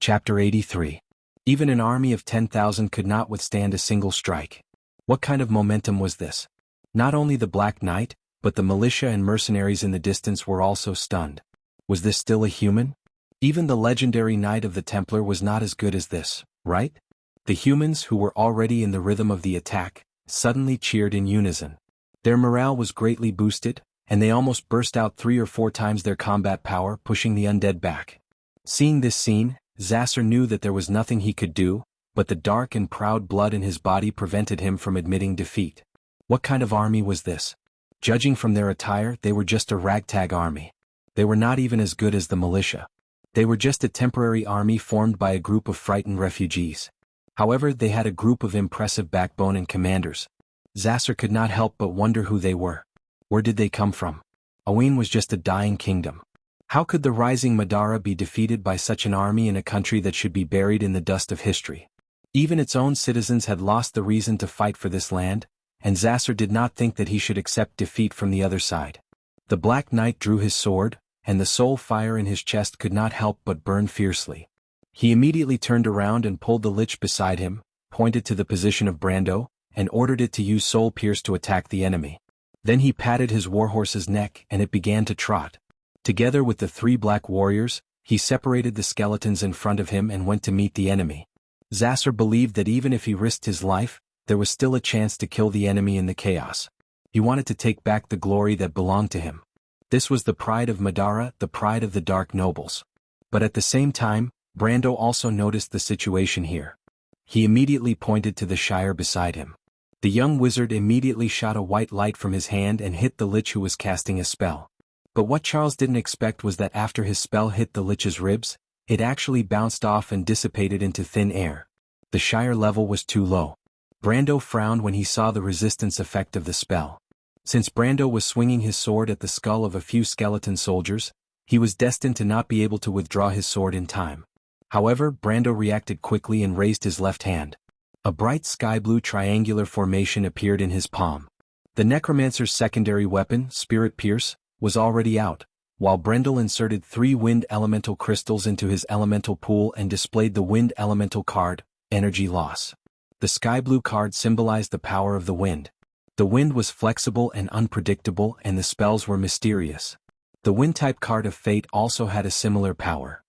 S1: Chapter 83. Even an army of 10,000 could not withstand a single strike. What kind of momentum was this? Not only the Black Knight, but the militia and mercenaries in the distance were also stunned. Was this still a human? Even the legendary Knight of the Templar was not as good as this, right? The humans, who were already in the rhythm of the attack, suddenly cheered in unison. Their morale was greatly boosted, and they almost burst out 3 or 4 times their combat power, pushing the undead back. Seeing this scene, Zasser knew that there was nothing he could do, but the dark and proud blood in his body prevented him from admitting defeat. What kind of army was this? Judging from their attire, they were just a ragtag army. They were not even as good as the militia. They were just a temporary army formed by a group of frightened refugees. However, they had a group of impressive backbone and commanders. Zasser could not help but wonder who they were. Where did they come from? Aween was just a dying kingdom. How could the rising Madara be defeated by such an army in a country that should be buried in the dust of history? Even its own citizens had lost the reason to fight for this land, and Zasser did not think that he should accept defeat from the other side. The Black Knight drew his sword, and the soul fire in his chest could not help but burn fiercely. He immediately turned around and pulled the lich beside him, pointed to the position of Brando, and ordered it to use Soul Pierce to attack the enemy. Then he patted his warhorse's neck and it began to trot. Together with the 3 black warriors, he separated the skeletons in front of him and went to meet the enemy. Zasser believed that even if he risked his life, there was still a chance to kill the enemy in the chaos. He wanted to take back the glory that belonged to him. This was the pride of Madara, the pride of the Dark Nobles. But at the same time, Brando also noticed the situation here. He immediately pointed to the Shire beside him. The young wizard immediately shot a white light from his hand and hit the lich who was casting a spell. But what Charles didn't expect was that after his spell hit the lich's ribs, it actually bounced off and dissipated into thin air. The Shire level was too low. Brando frowned when he saw the resistance effect of the spell. Since Brando was swinging his sword at the skull of a few skeleton soldiers, he was destined to not be able to withdraw his sword in time. However, Brando reacted quickly and raised his left hand. A bright sky-blue triangular formation appeared in his palm. The necromancer's secondary weapon, Spirit Pierce, was already out, while Brendel inserted 3 wind elemental crystals into his elemental pool and displayed the wind elemental card, Energy Loss. The sky-blue card symbolized the power of the wind. The wind was flexible and unpredictable, and the spells were mysterious. The wind-type card of Fate also had a similar power.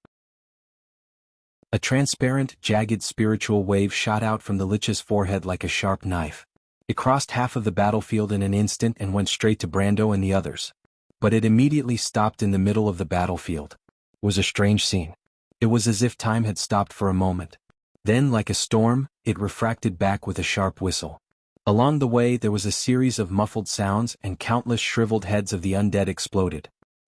S1: A transparent, jagged spiritual wave shot out from the lich's forehead like a sharp knife. It crossed half of the battlefield in an instant and went straight to Brando and the others. But it immediately stopped in the middle of the battlefield. It was a strange scene. It was as if time had stopped for a moment. Then, like a storm, it refracted back with a sharp whistle. Along the way there was a series of muffled sounds and countless shriveled heads of the undead exploded.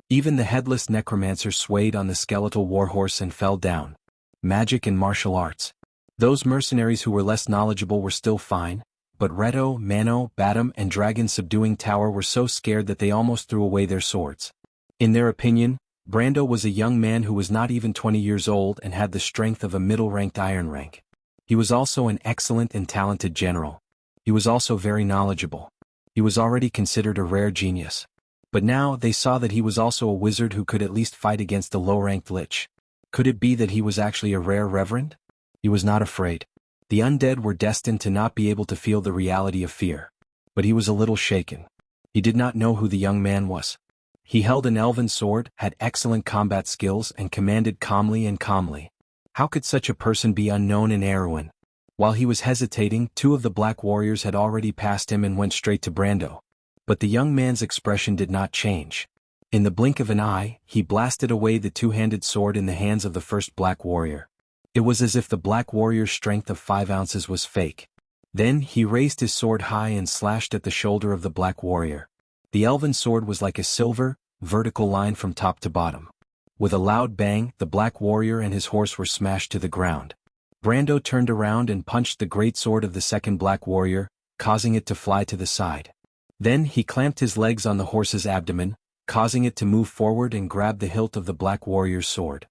S1: Even the headless necromancer swayed on the skeletal warhorse and fell down. Magic and martial arts. Those mercenaries who were less knowledgeable were still fine, but Reto, Mano, Batum and Dragon Subduing Tower were so scared that they almost threw away their swords. In their opinion, Brando was a young man who was not even 20 years old and had the strength of a middle-ranked iron rank. He was also an excellent and talented general. He was also very knowledgeable. He was already considered a rare genius. But now they saw that he was also a wizard who could at least fight against a low-ranked lich. Could it be that he was actually a rare reverend? He was not afraid. The undead were destined to not be able to feel the reality of fear. But he was a little shaken. He did not know who the young man was. He held an elven sword, had excellent combat skills and commanded calmly and calmly. How could such a person be unknown in Erewhon? While he was hesitating, two of the black warriors had already passed him and went straight to Brando. But the young man's expression did not change. In the blink of an eye, he blasted away the two-handed sword in the hands of the first black warrior. It was as if the black warrior's strength of 5 ounces was fake. Then he raised his sword high and slashed at the shoulder of the black warrior. The elven sword was like a silver, vertical line from top to bottom. With a loud bang, the black warrior and his horse were smashed to the ground. Brando turned around and punched the great sword of the second black warrior, causing it to fly to the side. Then he clamped his legs on the horse's abdomen, causing it to move forward and grab the hilt of the black warrior's sword.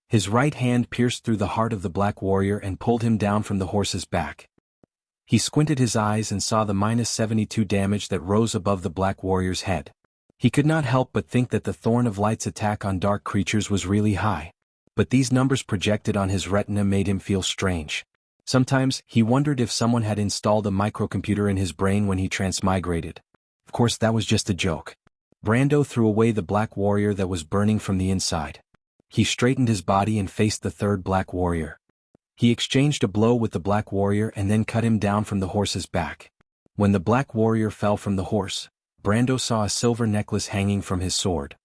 S1: His right hand pierced through the heart of the black warrior and pulled him down from the horse's back. He squinted his eyes and saw the -72 damage that rose above the black warrior's head. He could not help but think that the Thorn of Light's attack on dark creatures was really high. But these numbers projected on his retina made him feel strange. Sometimes, he wondered if someone had installed a microcomputer in his brain when he transmigrated. Of course that was just a joke. Brando threw away the black warrior that was burning from the inside. He straightened his body and faced the third black warrior. He exchanged a blow with the black warrior and then cut him down from the horse's back. When the black warrior fell from the horse, Brando saw a silver necklace hanging from his sword.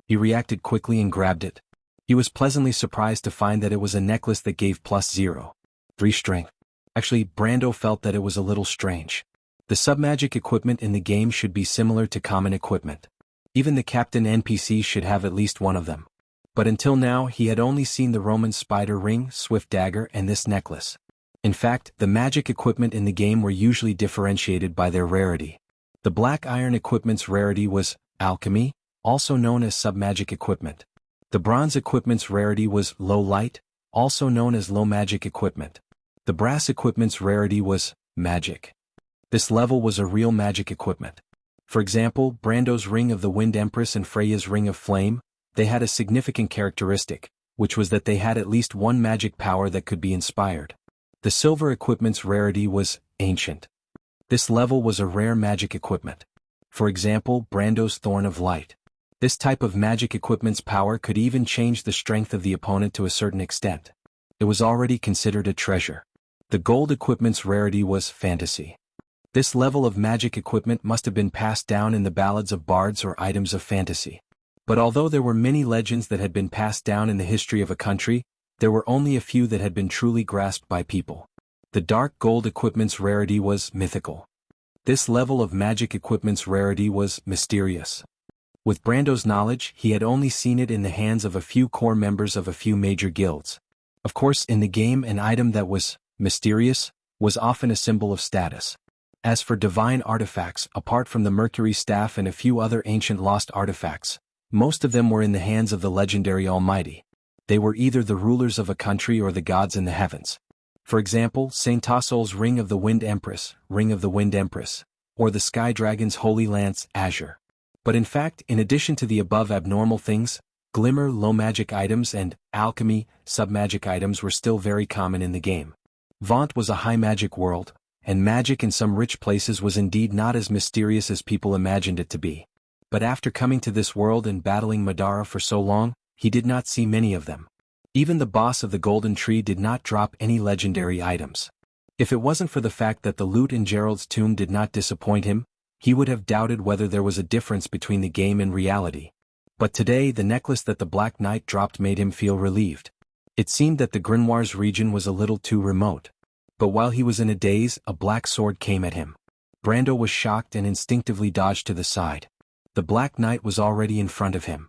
S1: He reacted quickly and grabbed it. He was pleasantly surprised to find that it was a necklace that gave +0.3 strength. Actually, Brando felt that it was a little strange. The submagic equipment in the game should be similar to common equipment. Even the captain NPC should have at least one of them. But until now he had only seen the Roman spider ring, swift dagger and this necklace. In fact, the magic equipment in the game were usually differentiated by their rarity. The black iron equipment's rarity was alchemy, also known as submagic equipment. The bronze equipment's rarity was low light, also known as low magic equipment. The brass equipment's rarity was magic. This level was a real magic equipment. For example, Brando's Ring of the Wind Empress and Freya's Ring of Flame, they had a significant characteristic, which was that they had at least one magic power that could be inspired. The silver equipment's rarity was ancient. This level was a rare magic equipment. For example, Brando's Thorn of Light. This type of magic equipment's power could even change the strength of the opponent to a certain extent. It was already considered a treasure. The gold equipment's rarity was fantasy. This level of magic equipment must have been passed down in the ballads of bards or items of fantasy. But although there were many legends that had been passed down in the history of a country, there were only a few that had been truly grasped by people. The dark gold equipment's rarity was mythical. This level of magic equipment's rarity was mysterious. With Brando's knowledge, he had only seen it in the hands of a few core members of a few major guilds. Of course, in the game, an item that was mysterious was often a symbol of status. As for divine artifacts, apart from the Mercury staff and a few other ancient lost artifacts, most of them were in the hands of the legendary Almighty. They were either the rulers of a country or the gods in the heavens. For example, Saint Tassol's Ring of the Wind Empress, or the Sky Dragon's Holy Lance, Azure. But in fact, in addition to the above abnormal things, glimmer, low magic items and alchemy, submagic items were still very common in the game. Vaunt was a high magic world, and magic in some rich places was indeed not as mysterious as people imagined it to be. But after coming to this world and battling Madara for so long, he did not see many of them. Even the boss of the Golden Tree did not drop any legendary items. If it wasn't for the fact that the loot in Gerald's tomb did not disappoint him, he would have doubted whether there was a difference between the game and reality. But today the necklace that the Black Knight dropped made him feel relieved. It seemed that the Grimoires region was a little too remote. But while he was in a daze, a black sword came at him. Brando was shocked and instinctively dodged to the side. The Black Knight was already in front of him.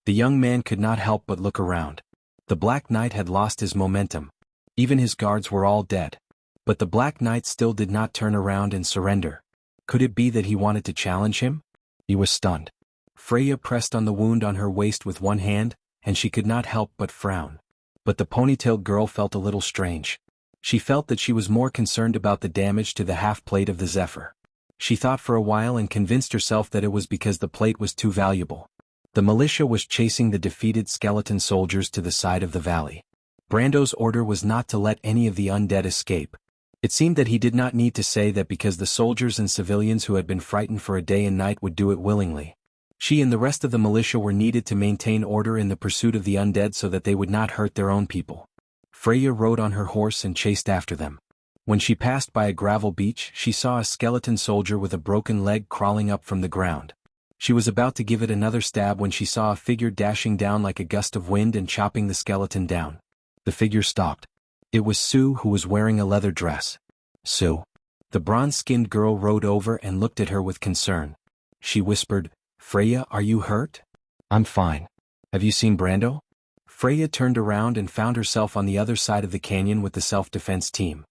S1: The young man could not help but look around. The Black Knight had lost his momentum. Even his guards were all dead. But the Black Knight still did not turn around and surrender. Could it be that he wanted to challenge him? He was stunned. Freya pressed on the wound on her waist with one hand, and she could not help but frown. But the ponytailed girl felt a little strange. She felt that she was more concerned about the damage to the half-plate of the Zephyr. She thought for a while and convinced herself that it was because the plate was too valuable. The militia was chasing the defeated skeleton soldiers to the side of the valley. Brando's order was not to let any of the undead escape. It seemed that he did not need to say that because the soldiers and civilians who had been frightened for a day and night would do it willingly. She and the rest of the militia were needed to maintain order in the pursuit of the undead so that they would not hurt their own people. Freya rode on her horse and chased after them. When she passed by a gravel beach, she saw a skeleton soldier with a broken leg crawling up from the ground. She was about to give it another stab when she saw a figure dashing down like a gust of wind and chopping the skeleton down. The figure stopped. It was Sue, who was wearing a leather dress. Sue. The bronze-skinned girl rode over and looked at her with concern. She whispered, "Freya, are you hurt?" "I'm fine. Have you seen Brando?" Freya turned around and found herself on the other side of the canyon with the self-defense team.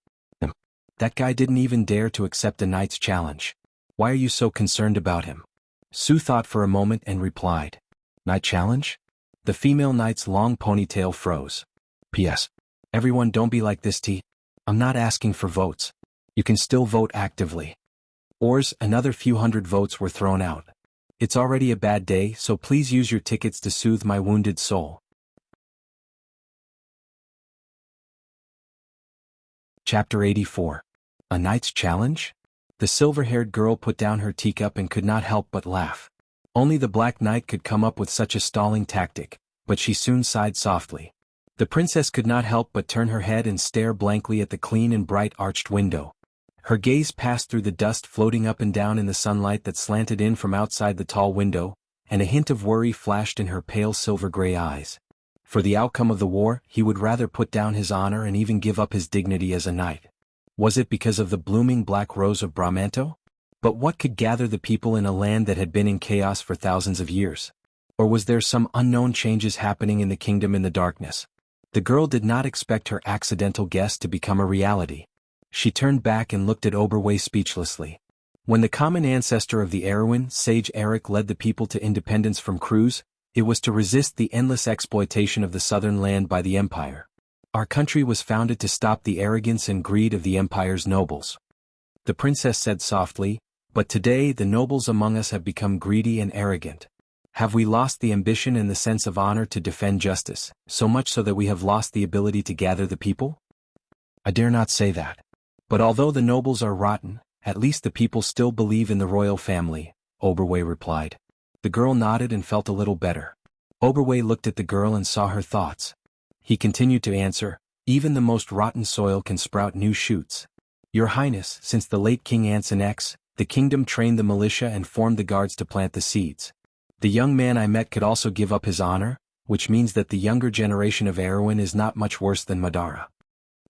S1: That guy didn't even dare to accept a knight's challenge. Why are you so concerned about him? Sue thought for a moment and replied, "Knight challenge?" The female knight's long ponytail froze. "P.S. Everyone, don't be like this, T. I'm not asking for votes. You can still vote actively." Another few hundred votes were thrown out. "It's already a bad day, so please use your tickets to soothe my wounded soul." Chapter 84. A Knight's Challenge? The silver-haired girl put down her teacup and could not help but laugh. Only the Black Knight could come up with such a stalling tactic, but she soon sighed softly. The princess could not help but turn her head and stare blankly at the clean and bright arched window. Her gaze passed through the dust floating up and down in the sunlight that slanted in from outside the tall window, and a hint of worry flashed in her pale silver-gray eyes. For the outcome of the war, he would rather put down his honor and even give up his dignity as a knight. Was it because of the blooming black rose of Bramanto? But what could gather the people in a land that had been in chaos for thousands of years? Or was there some unknown changes happening in the kingdom in the darkness? The girl did not expect her accidental guess to become a reality. She turned back and looked at Oberway speechlessly. When the common ancestor of the Erewhon, Sage Eric, led the people to independence from Cruz, it was to resist the endless exploitation of the southern land by the Empire. Our country was founded to stop the arrogance and greed of the Empire's nobles. The princess said softly, "But today the nobles among us have become greedy and arrogant. Have we lost the ambition and the sense of honor to defend justice, so much so that we have lost the ability to gather the people?" "I dare not say that. But although the nobles are rotten, at least the people still believe in the royal family," Oberway replied. The girl nodded and felt a little better. Oberway looked at the girl and saw her thoughts. He continued to answer, "Even the most rotten soil can sprout new shoots. Your Highness, since the late King Anson X, the kingdom trained the militia and formed the guards to plant the seeds. The young man I met could also give up his honor, which means that the younger generation of Erewhon is not much worse than Madara."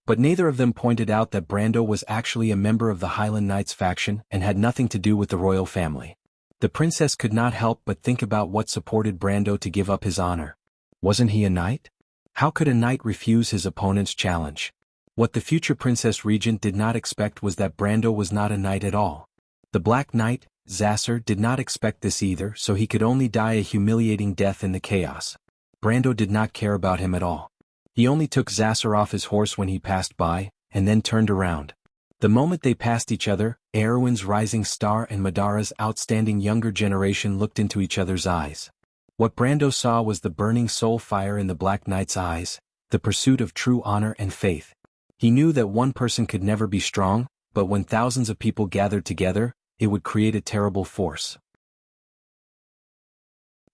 S1: But neither of them pointed out that Brando was actually a member of the Highland Knights faction and had nothing to do with the royal family. The princess could not help but think about what supported Brando to give up his honor. Wasn't he a knight? How could a knight refuse his opponent's challenge? What the future Princess Regent did not expect was that Brando was not a knight at all. The Black Knight, Zasser, did not expect this either, so he could only die a humiliating death in the chaos. Brando did not care about him at all. He only took Zasser off his horse when he passed by, and then turned around. The moment they passed each other, Erewhon's rising star and Madara's outstanding younger generation looked into each other's eyes. What Brando saw was the burning soul fire in the Black Knight's eyes, the pursuit of true honor and faith. He knew that one person could never be strong, but when thousands of people gathered together, it would create a terrible force.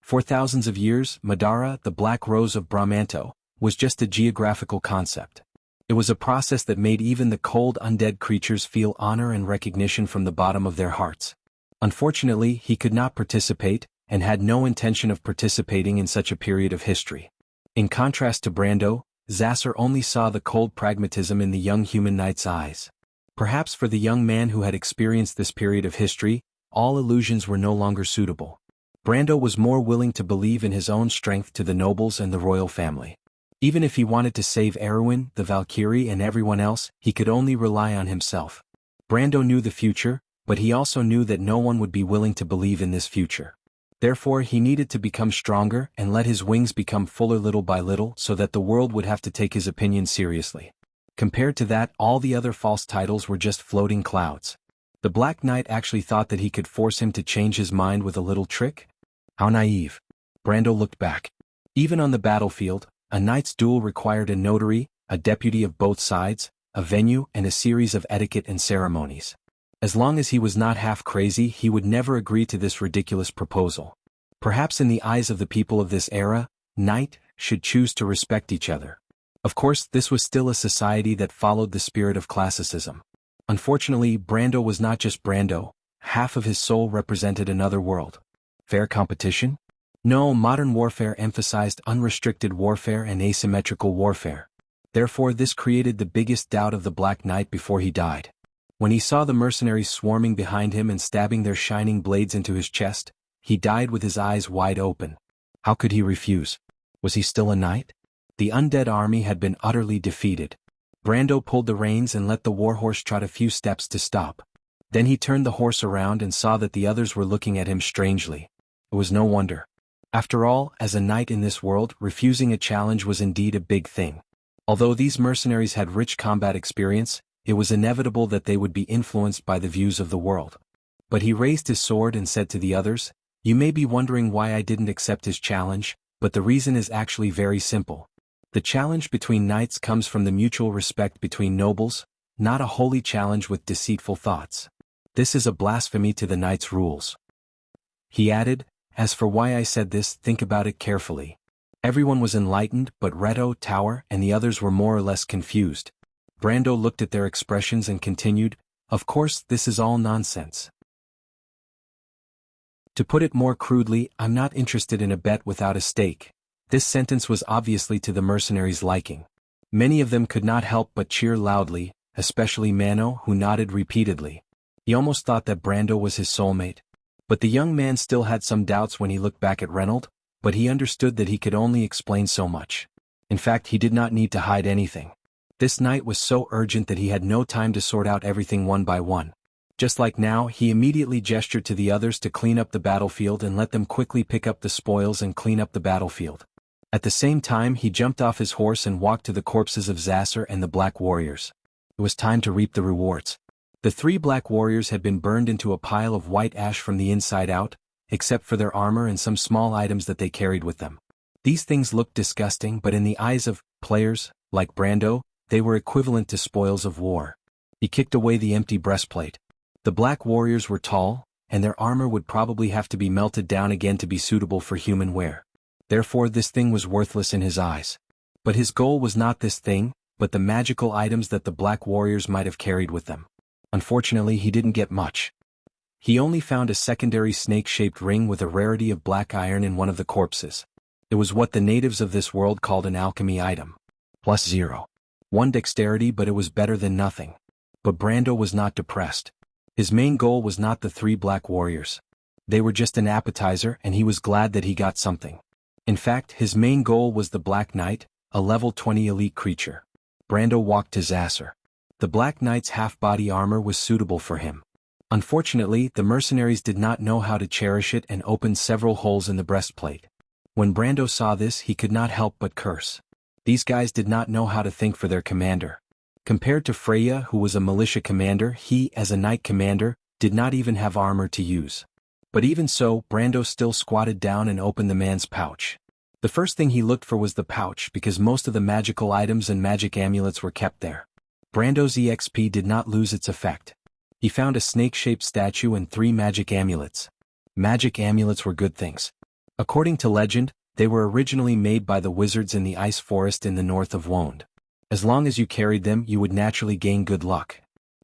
S1: For thousands of years, Madara, the Black Rose of Bramanto, was just a geographical concept. It was a process that made even the cold undead creatures feel honor and recognition from the bottom of their hearts. Unfortunately, he could not participate, and had no intention of participating in such a period of history. In contrast to Brando, Zasser only saw the cold pragmatism in the young human knight's eyes. Perhaps for the young man who had experienced this period of history, all illusions were no longer suitable. Brando was more willing to believe in his own strength to the nobles and the royal family. Even if he wanted to save Erwin, the Valkyrie and everyone else, he could only rely on himself. Brando knew the future, but he also knew that no one would be willing to believe in this future. Therefore he needed to become stronger and let his wings become fuller little by little so that the world would have to take his opinion seriously. Compared to that, all the other false titles were just floating clouds. The Black Knight actually thought that he could force him to change his mind with a little trick? How naive. Brando looked back. Even on the battlefield, a knight's duel required a notary, a deputy of both sides, a venue and a series of etiquette and ceremonies. As long as he was not half crazy, he would never agree to this ridiculous proposal. Perhaps in the eyes of the people of this era, knight should choose to respect each other. Of course, this was still a society that followed the spirit of classicism. Unfortunately, Brando was not just Brando, half of his soul represented another world. Fair competition? No, modern warfare emphasized unrestricted warfare and asymmetrical warfare. Therefore this created the biggest doubt of the Black Knight before he died. When he saw the mercenaries swarming behind him and stabbing their shining blades into his chest, he died with his eyes wide open. How could he refuse? Was he still a knight? The undead army had been utterly defeated. Brando pulled the reins and let the warhorse trot a few steps to stop. Then he turned the horse around and saw that the others were looking at him strangely. It was no wonder. After all, as a knight in this world, refusing a challenge was indeed a big thing. Although these mercenaries had rich combat experience, it was inevitable that they would be influenced by the views of the world. But he raised his sword and said to the others, "You may be wondering why I didn't accept his challenge, but the reason is actually very simple. The challenge between knights comes from the mutual respect between nobles, not a holy challenge with deceitful thoughts. This is a blasphemy to the knight's rules." He added, "As for why I said this, think about it carefully." Everyone was enlightened, but Reto, Tower, and the others were more or less confused. Brando looked at their expressions and continued, "Of course, this is all nonsense. To put it more crudely, I'm not interested in a bet without a stake." This sentence was obviously to the mercenaries' liking. Many of them could not help but cheer loudly, especially Mano, who nodded repeatedly. He almost thought that Brando was his soulmate. But the young man still had some doubts when he looked back at Reynold, but he understood that he could only explain so much. In fact, he did not need to hide anything. This night was so urgent that he had no time to sort out everything one by one. Just like now, he immediately gestured to the others to clean up the battlefield and let them quickly pick up the spoils and clean up the battlefield. At the same time, he jumped off his horse and walked to the corpses of Zasser and the Black Warriors. It was time to reap the rewards. The 3 Black Warriors had been burned into a pile of white ash from the inside out, except for their armor and some small items that they carried with them. These things looked disgusting, but in the eyes of players, like Brando, they were equivalent to spoils of war. He kicked away the empty breastplate. The Black Warriors were tall, and their armor would probably have to be melted down again to be suitable for human wear. Therefore this thing was worthless in his eyes. But his goal was not this thing, but the magical items that the Black Warriors might have carried with them. Unfortunately, he didn't get much. He only found a secondary snake-shaped ring with a rarity of black iron in one of the corpses. It was what the natives of this world called an alchemy item. +0. 1 dexterity, but it was better than nothing. But Brando was not depressed. His main goal was not the 3 Black Warriors. They were just an appetizer, and he was glad that he got something. In fact, his main goal was the Black Knight, a level 20 elite creature. Brando walked to Zasser. The Black Knight's half-body armor was suitable for him. Unfortunately, the mercenaries did not know how to cherish it and opened several holes in the breastplate. When Brando saw this, he could not help but curse. These guys did not know how to think for their commander. Compared to Freya, who was a militia commander, he, as a knight commander, did not even have armor to use. But even so, Brando still squatted down and opened the man's pouch. The first thing he looked for was the pouch because most of the magical items and magic amulets were kept there. Brando's EXP did not lose its effect. He found a snake-shaped statue and 3 magic amulets. Magic amulets were good things. According to legend, they were originally made by the wizards in the ice forest in the north of Wonde. As long as you carried them, you would naturally gain good luck.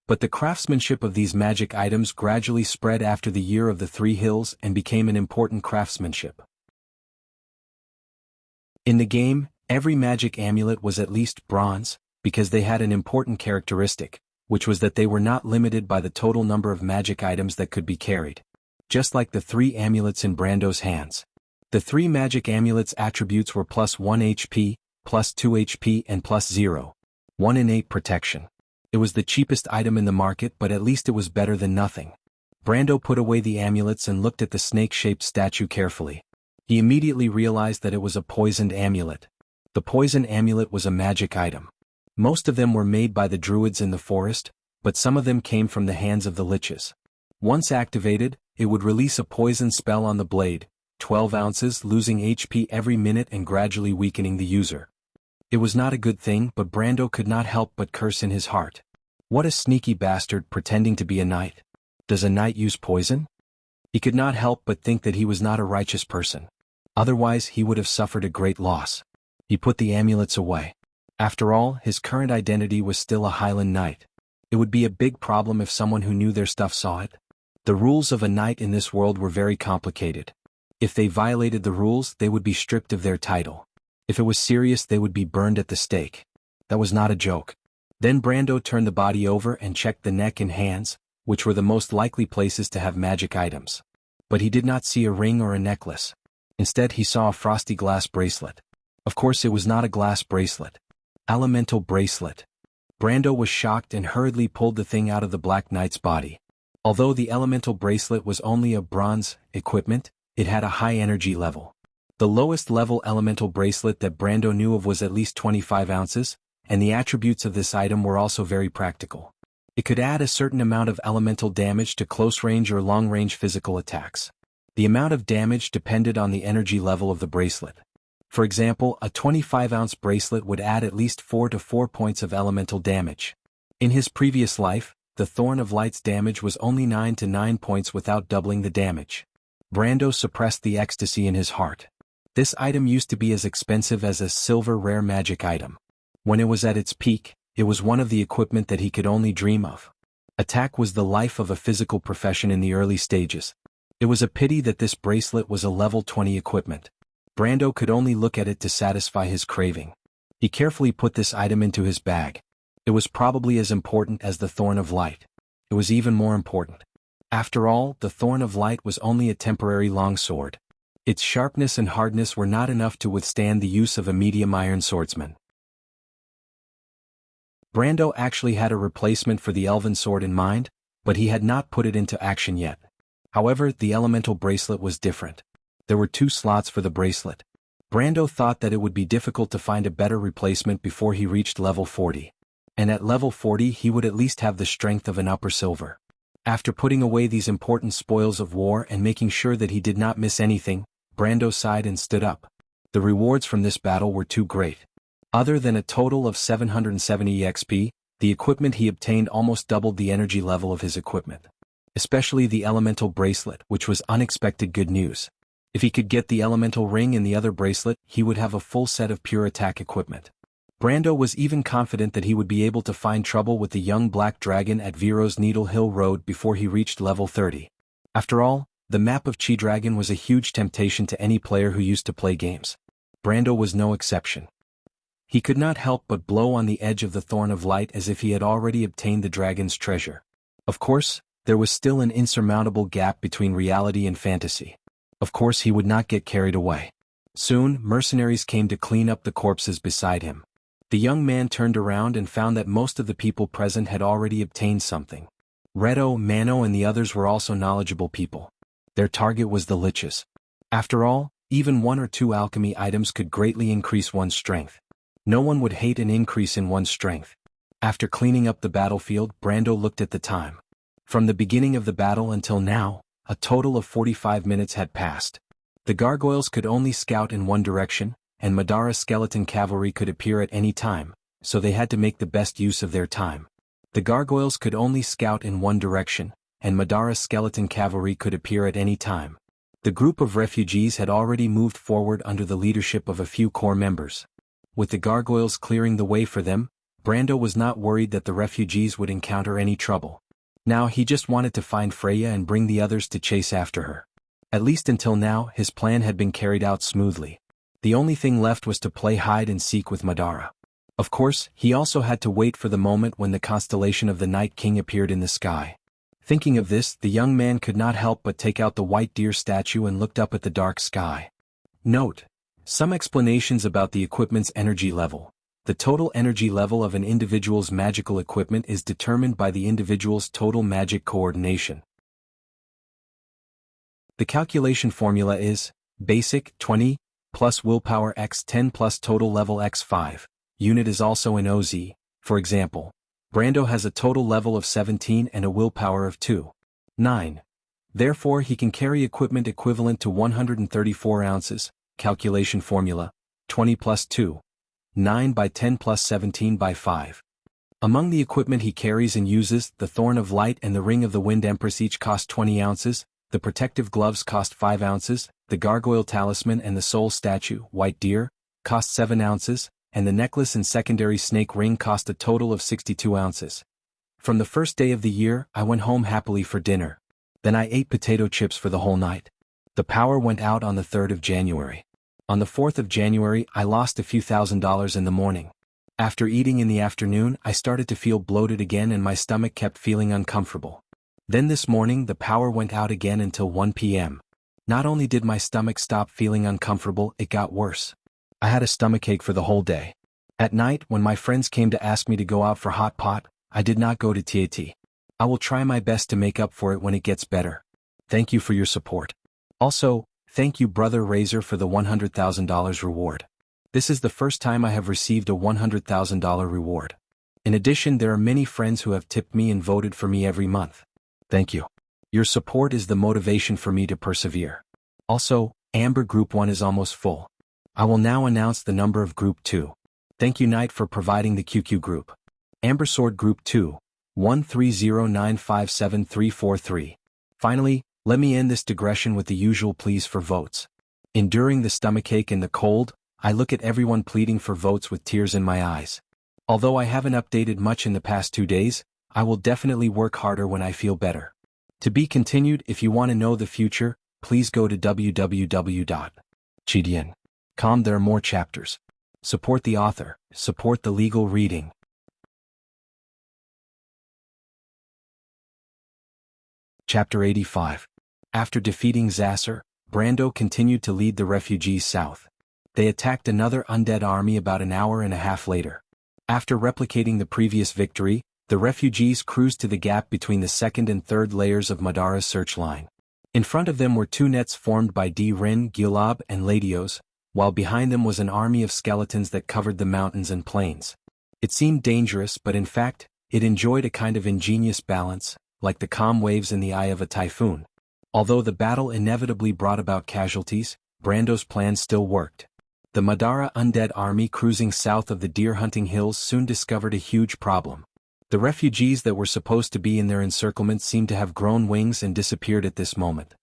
S1: But the craftsmanship of these magic items gradually spread after the Year of the 3 Hills and became an important craftsmanship. In the game, every magic amulet was at least bronze, because they had an important characteristic, which was that they were not limited by the total number of magic items that could be carried. Just like the 3 amulets in Brando's hands. The 3 magic amulets' attributes were +1 HP, plus 2 HP and plus 0. 1 innate protection. It was the cheapest item in the market, but at least it was better than nothing. Brando put away the amulets and looked at the snake-shaped statue carefully. He immediately realized that it was a poisoned amulet. The poison amulet was a magic item. Most of them were made by the druids in the forest, but some of them came from the hands of the liches. Once activated, it would release a poison spell on the blade, 12 ounces, losing HP every minute and gradually weakening the user. It was not a good thing, but Brando could not help but curse in his heart. What a sneaky bastard pretending to be a knight. Does a knight use poison? He could not help but think that he was not a righteous person. Otherwise he would have suffered a great loss. He put the amulets away. After all, his current identity was still a Highland knight. It would be a big problem if someone who knew their stuff saw it. The rules of a knight in this world were very complicated. If they violated the rules, they would be stripped of their title. If it was serious, they would be burned at the stake. That was not a joke. Then Brando turned the body over and checked the neck and hands, which were the most likely places to have magic items. But he did not see a ring or a necklace. Instead, he saw a frosty glass bracelet. Of course, it was not a glass bracelet. Elemental bracelet. Brando was shocked and hurriedly pulled the thing out of the Black Knight's body. Although the elemental bracelet was only a bronze equipment, it had a high energy level. The lowest level elemental bracelet that Brando knew of was at least 25 ounces, and the attributes of this item were also very practical. It could add a certain amount of elemental damage to close-range or long-range physical attacks. The amount of damage depended on the energy level of the bracelet. For example, a 25-ounce bracelet would add at least 4 to 4 points of elemental damage. In his previous life, the Thorn of Light's damage was only 9 to 9 points without doubling the damage. Brando suppressed the ecstasy in his heart. This item used to be as expensive as a silver rare magic item. When it was at its peak, it was one of the equipment that he could only dream of. Attack was the life of a physical profession in the early stages. It was a pity that this bracelet was a level 20 equipment. Brando could only look at it to satisfy his craving. He carefully put this item into his bag. It was probably as important as the Thorn of Light. It was even more important. After all, the Thorn of Light was only a temporary longsword. Its sharpness and hardness were not enough to withstand the use of a medium iron swordsman. Brando actually had a replacement for the elven sword in mind, but he had not put it into action yet. However, the elemental bracelet was different. There were 2 slots for the bracelet. Brando thought that it would be difficult to find a better replacement before he reached level 40. And at level 40 he would at least have the strength of an upper silver. After putting away these important spoils of war and making sure that he did not miss anything, Brando sighed and stood up. The rewards from this battle were too great. Other than a total of 770 EXP, the equipment he obtained almost doubled the energy level of his equipment. Especially the elemental bracelet, which was unexpected good news. If he could get the elemental ring and the other bracelet, he would have a full set of pure attack equipment. Brando was even confident that he would be able to find trouble with the young black dragon at Viro's Needle Hill Road before he reached level 30. After all, the map of Chi Dragon was a huge temptation to any player who used to play games. Brando was no exception. He could not help but blow on the edge of the Thorn of Light as if he had already obtained the dragon's treasure. Of course, there was still an insurmountable gap between reality and fantasy. Of course he would not get carried away. Soon, mercenaries came to clean up the corpses beside him. The young man turned around and found that most of the people present had already obtained something. Reto, Mano and the others were also knowledgeable people. Their target was the liches. After all, even 1 or 2 alchemy items could greatly increase one's strength. No one would hate an increase in one's strength. After cleaning up the battlefield, Brando looked at the time. From the beginning of the battle until now, a total of 45 minutes had passed. The gargoyles could only scout in one direction, and Madara's skeleton cavalry could appear at any time, so they had to make the best use of their time. The gargoyles could only scout in one direction, and Madara's skeleton cavalry could appear at any time. The group of refugees had already moved forward under the leadership of a few core members. With the gargoyles clearing the way for them, Brando was not worried that the refugees would encounter any trouble. Now he just wanted to find Freya and bring the others to chase after her. At least until now, his plan had been carried out smoothly. The only thing left was to play hide and seek with Madara. Of course, he also had to wait for the moment when the constellation of the Night King appeared in the sky. Thinking of this, the young man could not help but take out the white deer statue and looked up at the dark sky. Note: Some explanations about the equipment's energy level. The total energy level of an individual's magical equipment is determined by the individual's total magic coordination. The calculation formula is basic 20 plus willpower x 10 plus total level x 5. Unit is also in OZ. For example, Brando has a total level of 17 and a willpower of 2. 9. Therefore he can carry equipment equivalent to 134 ounces. Calculation formula, 20 plus 2. 9 by 10 plus 17 by 5. Among the equipment he carries and uses, the Thorn of Light and the Ring of the Wind Empress each cost 20 ounces, the protective gloves cost 5 ounces, the Gargoyle Talisman and the Soul Statue, White Deer, cost 7 ounces, and the necklace and secondary snake ring cost a total of 62 ounces. From the first day of the year, I went home happily for dinner. Then I ate potato chips for the whole night. The power went out on the 3rd of January. On the 4th of January, I lost a few $1,000s in the morning. After eating in the afternoon, I started to feel bloated again and my stomach kept feeling uncomfortable. Then this morning the power went out again until 1 p.m. Not only did my stomach stop feeling uncomfortable, it got worse. I had a stomachache for the whole day. At night, when my friends came to ask me to go out for hot pot, I did not go to TAT. I will try my best to make up for it when it gets better. Thank you for your support. Also, thank you Brother Razor for the $100,000 reward. This is the first time I have received a $100,000 reward. In addition, there are many friends who have tipped me and voted for me every month. Thank you. Your support is the motivation for me to persevere. Also, Amber Group 1 is almost full. I will now announce the number of Group 2. Thank you Knight for providing the QQ group. Amber Sword Group 2, 130957343. Finally, let me end this digression with the usual pleas for votes. Enduring the stomachache and the cold, I look at everyone pleading for votes with tears in my eyes. Although I haven't updated much in the past 2 days, I will definitely work harder when I feel better. To be continued. If you want to know the future, please go to www.chidian.com. There are more chapters. Support the author, support the legal reading. Chapter 85. After defeating Zasser, Brando continued to lead the refugees south. They attacked another undead army about an hour and a half later. After replicating the previous victory, the refugees cruised to the gap between the second and third layers of Madara's search line. In front of them were 2 nets formed by D-Rin, Gulab, and Latios, while behind them was an army of skeletons that covered the mountains and plains. It seemed dangerous, but in fact, it enjoyed a kind of ingenious balance, like the calm waves in the eye of a typhoon. Although the battle inevitably brought about casualties, Brando's plan still worked. The Madara undead army cruising south of the deer-hunting hills soon discovered a huge problem. The refugees that were supposed to be in their encirclement seemed to have grown wings and disappeared at this moment.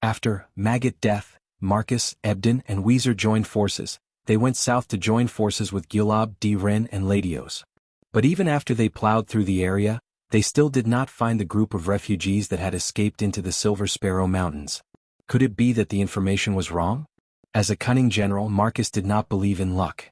S1: After Maggot Death, Marcus, Ebden, and Weezer joined forces, they went south to join forces with Gulab, D-Ren, and Latios. But even after they plowed through the area, they still did not find the group of refugees that had escaped into the Silver Sparrow Mountains. Could it be that the information was wrong? As a cunning general, Marcus did not believe in luck.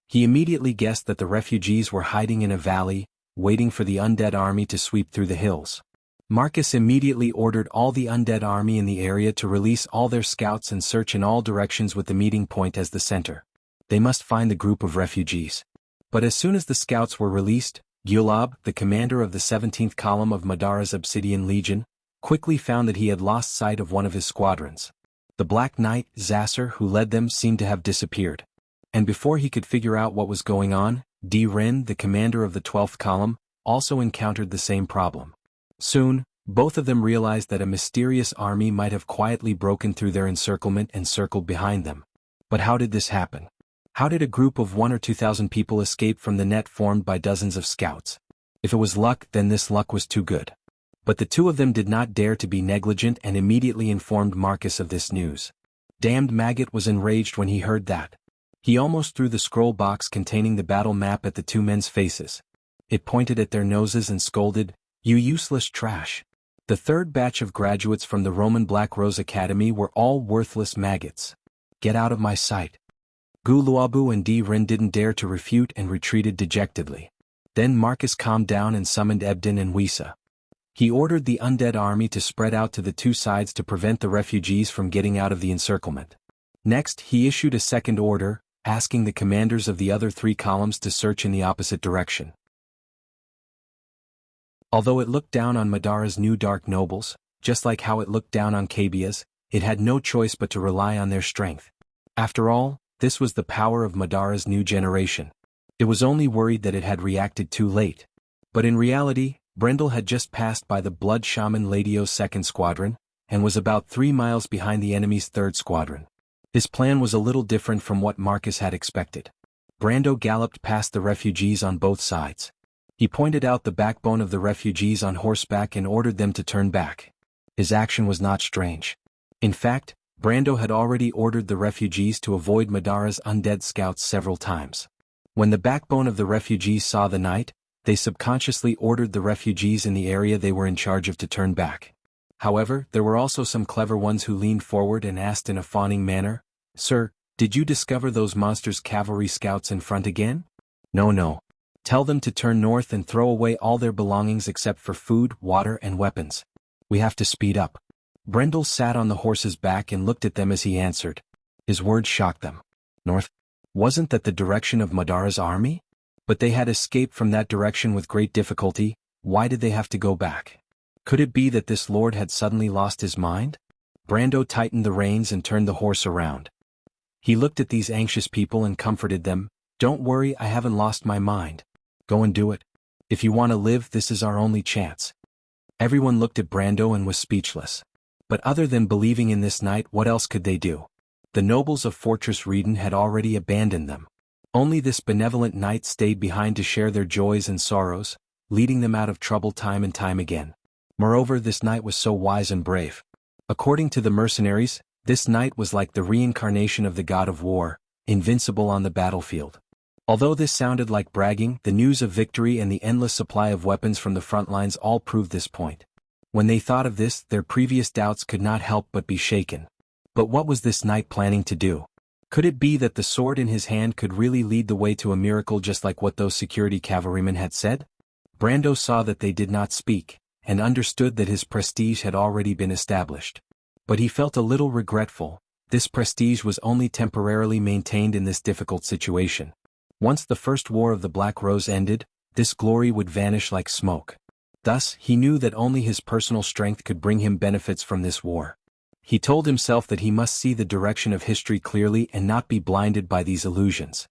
S1: He immediately guessed that the refugees were hiding in a valley, waiting for the undead army to sweep through the hills. Marcus immediately ordered all the undead army in the area to release all their scouts and search in all directions with the meeting point as the center. They must find the group of refugees. But as soon as the scouts were released, Gulab, the commander of the 17th column of Madara's Obsidian Legion, quickly found that he had lost sight of one of his squadrons. The Black Knight, Zasser, who led them, seemed to have disappeared. And before he could figure out what was going on, D-Ren, the commander of the 12th column, also encountered the same problem. Soon, both of them realized that a mysterious army might have quietly broken through their encirclement and circled behind them. But how did this happen? How did a group of 1,000 or 2,000 people escape from the net formed by dozens of scouts? If it was luck, then this luck was too good. But the two of them did not dare to be negligent and immediately informed Marcus of this news. Damned Maggot was enraged when he heard that. He almost threw the scroll box containing the battle map at the two men's faces. It pointed at their noses and scolded, "You useless trash." The third batch of graduates from the Roman Black Rose Academy were all worthless maggots. Get out of my sight. Guluabu and D-Ren didn't dare to refute and retreated dejectedly. Then Marcus calmed down and summoned Ebden and Wuxia. He ordered the undead army to spread out to the two sides to prevent the refugees from getting out of the encirclement. Next, he issued a second order, asking the commanders of the other 3 columns to search in the opposite direction. Although it looked down on Madara's new dark nobles, just like how it looked down on Kabia's, it had no choice but to rely on their strength. After all, this was the power of Madara's new generation. It was only worried that it had reacted too late. But in reality, Brendel had just passed by the Blood Shaman Ladio's 2nd Squadron, and was about 3 miles behind the enemy's 3rd Squadron. His plan was a little different from what Marcus had expected. Brando galloped past the refugees on both sides. He pointed out the backbone of the refugees on horseback and ordered them to turn back. His action was not strange. In fact, Brando had already ordered the refugees to avoid Madara's undead scouts several times. When the backbone of the refugees saw the knight, they subconsciously ordered the refugees in the area they were in charge of to turn back. However, there were also some clever ones who leaned forward and asked in a fawning manner, "Sir, did you discover those monsters' cavalry scouts in front again?" No. Tell them to turn north and throw away all their belongings except for food, water and weapons. We have to speed up. Brendel sat on the horse's back and looked at them as he answered. His words shocked them. North? Wasn't that the direction of Madara's army? But they had escaped from that direction with great difficulty. Why did they have to go back? Could it be that this lord had suddenly lost his mind? Brando tightened the reins and turned the horse around. He looked at these anxious people and comforted them. Don't worry, I haven't lost my mind. Go and do it. If you want to live, this is our only chance. Everyone looked at Brando and was speechless. But other than believing in this knight, what else could they do? The nobles of Fortress Reden had already abandoned them. Only this benevolent knight stayed behind to share their joys and sorrows, leading them out of trouble time and time again. Moreover, this knight was so wise and brave. According to the mercenaries, this knight was like the reincarnation of the god of war, invincible on the battlefield. Although this sounded like bragging, the news of victory and the endless supply of weapons from the front lines all proved this point. When they thought of this, their previous doubts could not help but be shaken. But what was this knight planning to do? Could it be that the sword in his hand could really lead the way to a miracle, just like what those security cavalrymen had said? Brando saw that they did not speak, and understood that his prestige had already been established. But he felt a little regretful. This prestige was only temporarily maintained in this difficult situation. Once the First War of the Black Rose ended, this glory would vanish like smoke. Thus, he knew that only his personal strength could bring him benefits from this war. He told himself that he must see the direction of history clearly and not be blinded by these illusions.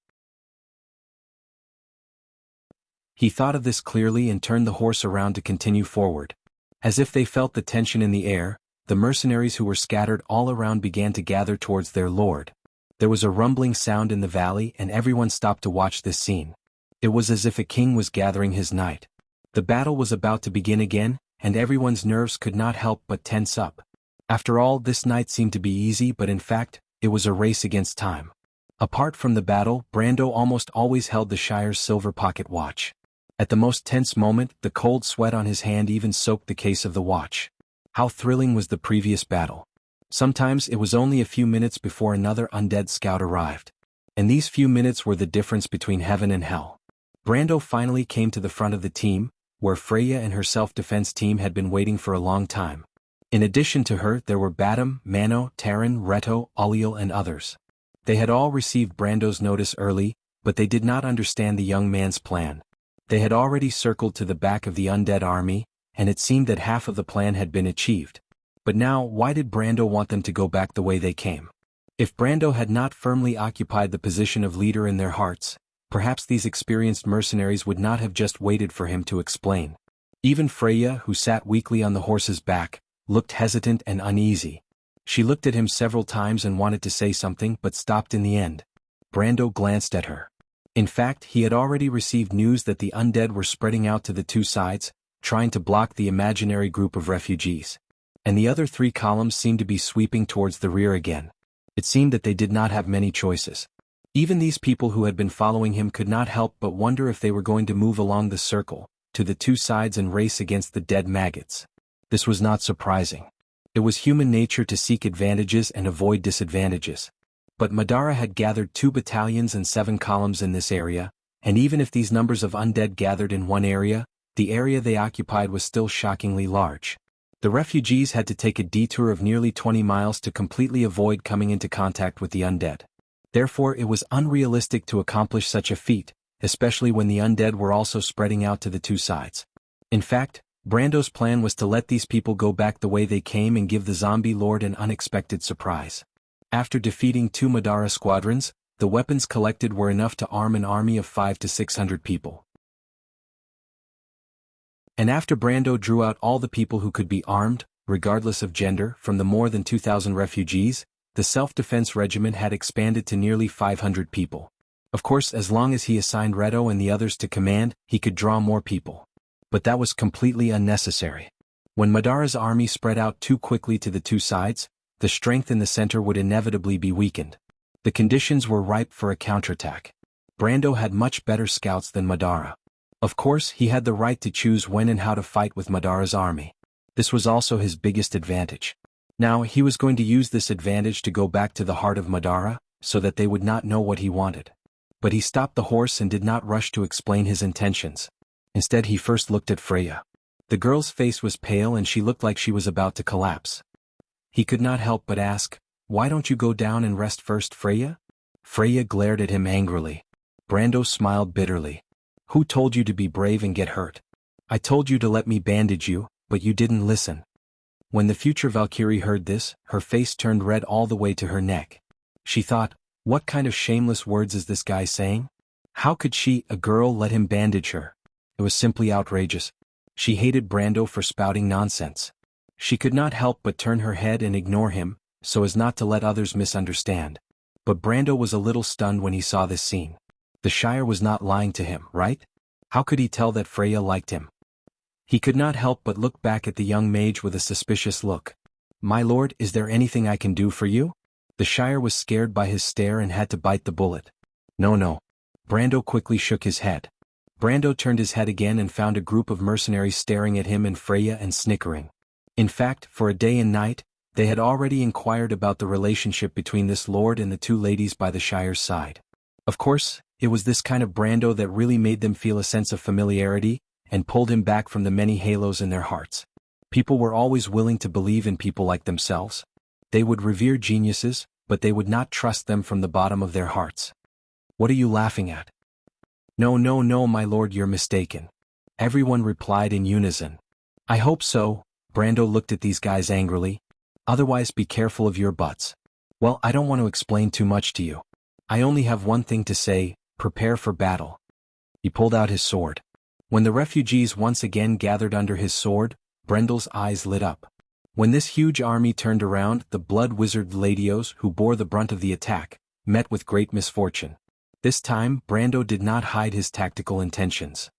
S1: He thought of this clearly and turned the horse around to continue forward. As if they felt the tension in the air, the mercenaries who were scattered all around began to gather towards their lord. There was a rumbling sound in the valley and everyone stopped to watch this scene. It was as if a king was gathering his knight. The battle was about to begin again, and everyone's nerves could not help but tense up. After all, this night seemed to be easy, but in fact, it was a race against time. Apart from the battle, Brando almost always held the Shire's silver pocket watch. At the most tense moment, the cold sweat on his hand even soaked the case of the watch. How thrilling was the previous battle! Sometimes it was only a few minutes before another undead scout arrived. And these few minutes were the difference between heaven and hell. Brando finally came to the front of the team, where Freya and her self-defense team had been waiting for a long time. In addition to her, there were Badam, Mano, Taran, Reto, Aliel and others. They had all received Brando's notice early, but they did not understand the young man's plan. They had already circled to the back of the undead army, and it seemed that half of the plan had been achieved. But now, why did Brando want them to go back the way they came? If Brando had not firmly occupied the position of leader in their hearts, perhaps these experienced mercenaries would not have just waited for him to explain. Even Freya, who sat weakly on the horse's back, looked hesitant and uneasy. She looked at him several times and wanted to say something but stopped in the end. Brando glanced at her. In fact, he had already received news that the undead were spreading out to the two sides, trying to block the imaginary group of refugees. And the other 3 columns seemed to be sweeping towards the rear again. It seemed that they did not have many choices. Even these people who had been following him could not help but wonder if they were going to move along the circle, to the two sides and race against the dead maggots. This was not surprising. It was human nature to seek advantages and avoid disadvantages. But Madara had gathered 2 battalions and 7 columns in this area, and even if these numbers of undead gathered in one area, the area they occupied was still shockingly large. The refugees had to take a detour of nearly 20 miles to completely avoid coming into contact with the undead. Therefore it was unrealistic to accomplish such a feat, especially when the undead were also spreading out to the two sides. In fact, Brando's plan was to let these people go back the way they came and give the zombie lord an unexpected surprise. After defeating 2 Madara squadrons, the weapons collected were enough to arm an army of 500 to 600 people. And after Brando drew out all the people who could be armed, regardless of gender, from the more than 2,000 refugees, the self-defense regiment had expanded to nearly 500 people. Of course, as long as he assigned Reto and the others to command, he could draw more people. But that was completely unnecessary. When Madara's army spread out too quickly to the two sides, the strength in the center would inevitably be weakened. The conditions were ripe for a counterattack. Brando had much better scouts than Madara. Of course, he had the right to choose when and how to fight with Madara's army. This was also his biggest advantage. Now, he was going to use this advantage to go back to the heart of Madara, so that they would not know what he wanted. But he stopped the horse and did not rush to explain his intentions. Instead, he first looked at Freya. The girl's face was pale and she looked like she was about to collapse. He could not help but ask, "Why don't you go down and rest first, Freya?" Freya glared at him angrily. Brando smiled bitterly. "Who told you to be brave and get hurt? I told you to let me bandage you, but you didn't listen." When the future Valkyrie heard this, her face turned red all the way to her neck. She thought, what kind of shameless words is this guy saying? How could she, a girl, let him bandage her? It was simply outrageous. She hated Brando for spouting nonsense. She could not help but turn her head and ignore him, so as not to let others misunderstand. But Brando was a little stunned when he saw this scene. The Shire was not lying to him, right? How could he tell that Freya liked him? He could not help but look back at the young mage with a suspicious look. "My lord, is there anything I can do for you?" The Shire was scared by his stare and had to bite the bullet. No. Brando quickly shook his head. Brando turned his head again and found a group of mercenaries staring at him and Freya and snickering. In fact, for a day and night, they had already inquired about the relationship between this lord and the two ladies by the Shire's side. Of course, it was this kind of Brando that really made them feel a sense of familiarity, and pulled him back from the many halos in their hearts. People were always willing to believe in people like themselves. They would revere geniuses, but they would not trust them from the bottom of their hearts. "What are you laughing at?" No, my lord, you're mistaken." Everyone replied in unison. "I hope so." Brando looked at these guys angrily. "Otherwise be careful of your butts." "Well, I don't want to explain too much to you. I only have one thing to say: prepare for battle." He pulled out his sword. When the refugees once again gathered under his sword, Brendel's eyes lit up. When this huge army turned around, the blood wizard Ladios, who bore the brunt of the attack, met with great misfortune. This time, Brando did not hide his tactical intentions.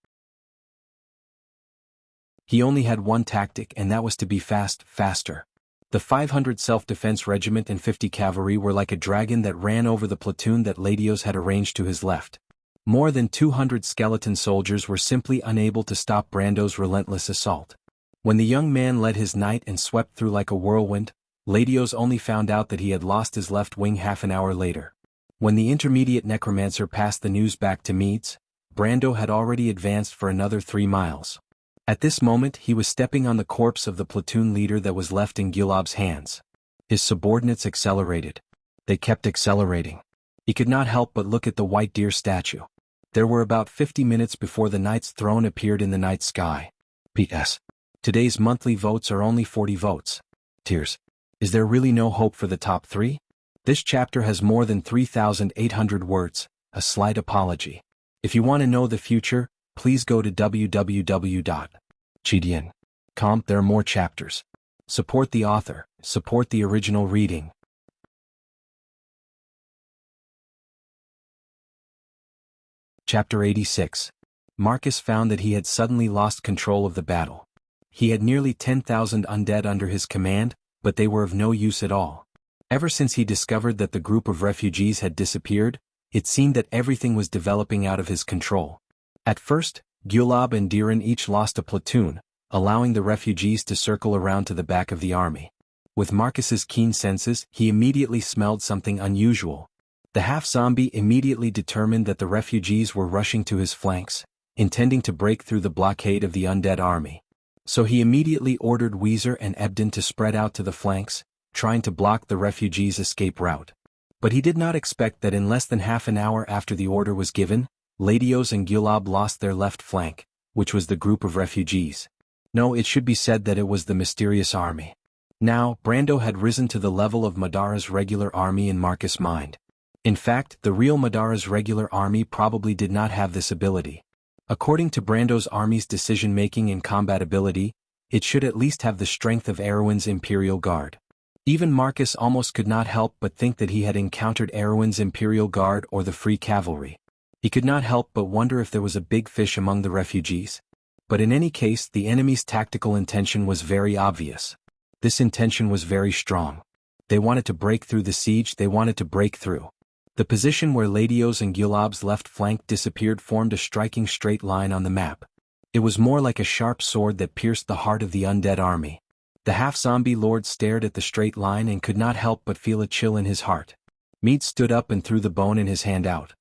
S1: He only had one tactic, and that was to be faster. The 500 self-defense regiment and 50 cavalry were like a dragon that ran over the platoon that Ladios had arranged to his left. More than 200 skeleton soldiers were simply unable to stop Brando's relentless assault. When the young man led his knight and swept through like a whirlwind, Ladios only found out that he had lost his left wing half an hour later. When the intermediate necromancer passed the news back to Meads, Brando had already advanced for another 3 miles. At this moment he was stepping on the corpse of the platoon leader that was left in Gulab's hands. His subordinates accelerated. They kept accelerating. He could not help but look at the white deer statue. There were about 50 minutes before the knight's throne appeared in the night sky. P.S. Today's monthly votes are only 40 votes. Tears. Is there really no hope for the top 3? This chapter has more than 3,800 words, a slight apology. If you want to know the future, please go to www.chidian.com. There are more chapters. Support the author, support the original reading. Chapter 86. Marcus found that he had suddenly lost control of the battle. He had nearly 10,000 undead under his command, but they were of no use at all. Ever since he discovered that the group of refugees had disappeared, it seemed that everything was developing out of his control. At first, Gulab and Diran each lost a platoon, allowing the refugees to circle around to the back of the army. With Marcus's keen senses, he immediately smelled something unusual. The half-zombie immediately determined that the refugees were rushing to his flanks, intending to break through the blockade of the undead army. So he immediately ordered Weezer and Ebden to spread out to the flanks, trying to block the refugees' escape route. But he did not expect that in less than half an hour after the order was given, Ladios and Gulab lost their left flank, which was the group of refugees. No, it should be said that it was the mysterious army. Now, Brando had risen to the level of Madara's regular army in Marcus' mind. In fact, the real Madara's regular army probably did not have this ability. According to Brando's army's decision-making and combat ability, it should at least have the strength of Erwin's Imperial Guard. Even Marcus almost could not help but think that he had encountered Erwin's Imperial Guard or the Free Cavalry. He could not help but wonder if there was a big fish among the refugees. But in any case, the enemy's tactical intention was very obvious. This intention was very strong. They wanted to break through the siege, they wanted to break through. The position where Ladios and Gulab's left flank disappeared formed a striking straight line on the map. It was more like a sharp sword that pierced the heart of the undead army. The half-zombie lord stared at the straight line and could not help but feel a chill in his heart. Meade stood up and threw the bone in his hand out.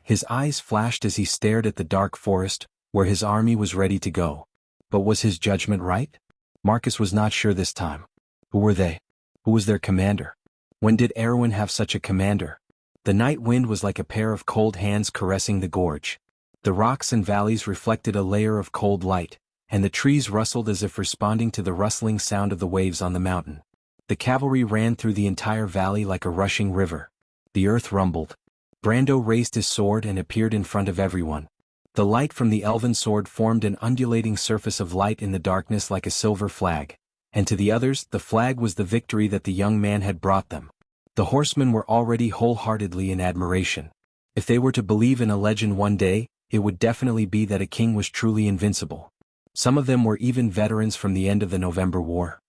S1: His eyes flashed as he stared at the dark forest, where his army was ready to go. But was his judgment right? Marcus was not sure this time. Who were they? Who was their commander? When did Erwin have such a commander? The night wind was like a pair of cold hands caressing the gorge. The rocks and valleys reflected a layer of cold light, and the trees rustled as if responding to the rustling sound of the waves on the mountain. The cavalry ran through the entire valley like a rushing river. The earth rumbled. Brando raised his sword and appeared in front of everyone. The light from the elven sword formed an undulating surface of light in the darkness like a silver flag, and to the others, the flag was the victory that the young man had brought them. The horsemen were already wholeheartedly in admiration. If they were to believe in a legend one day, it would definitely be that a king was truly invincible. Some of them were even veterans from the end of the November War.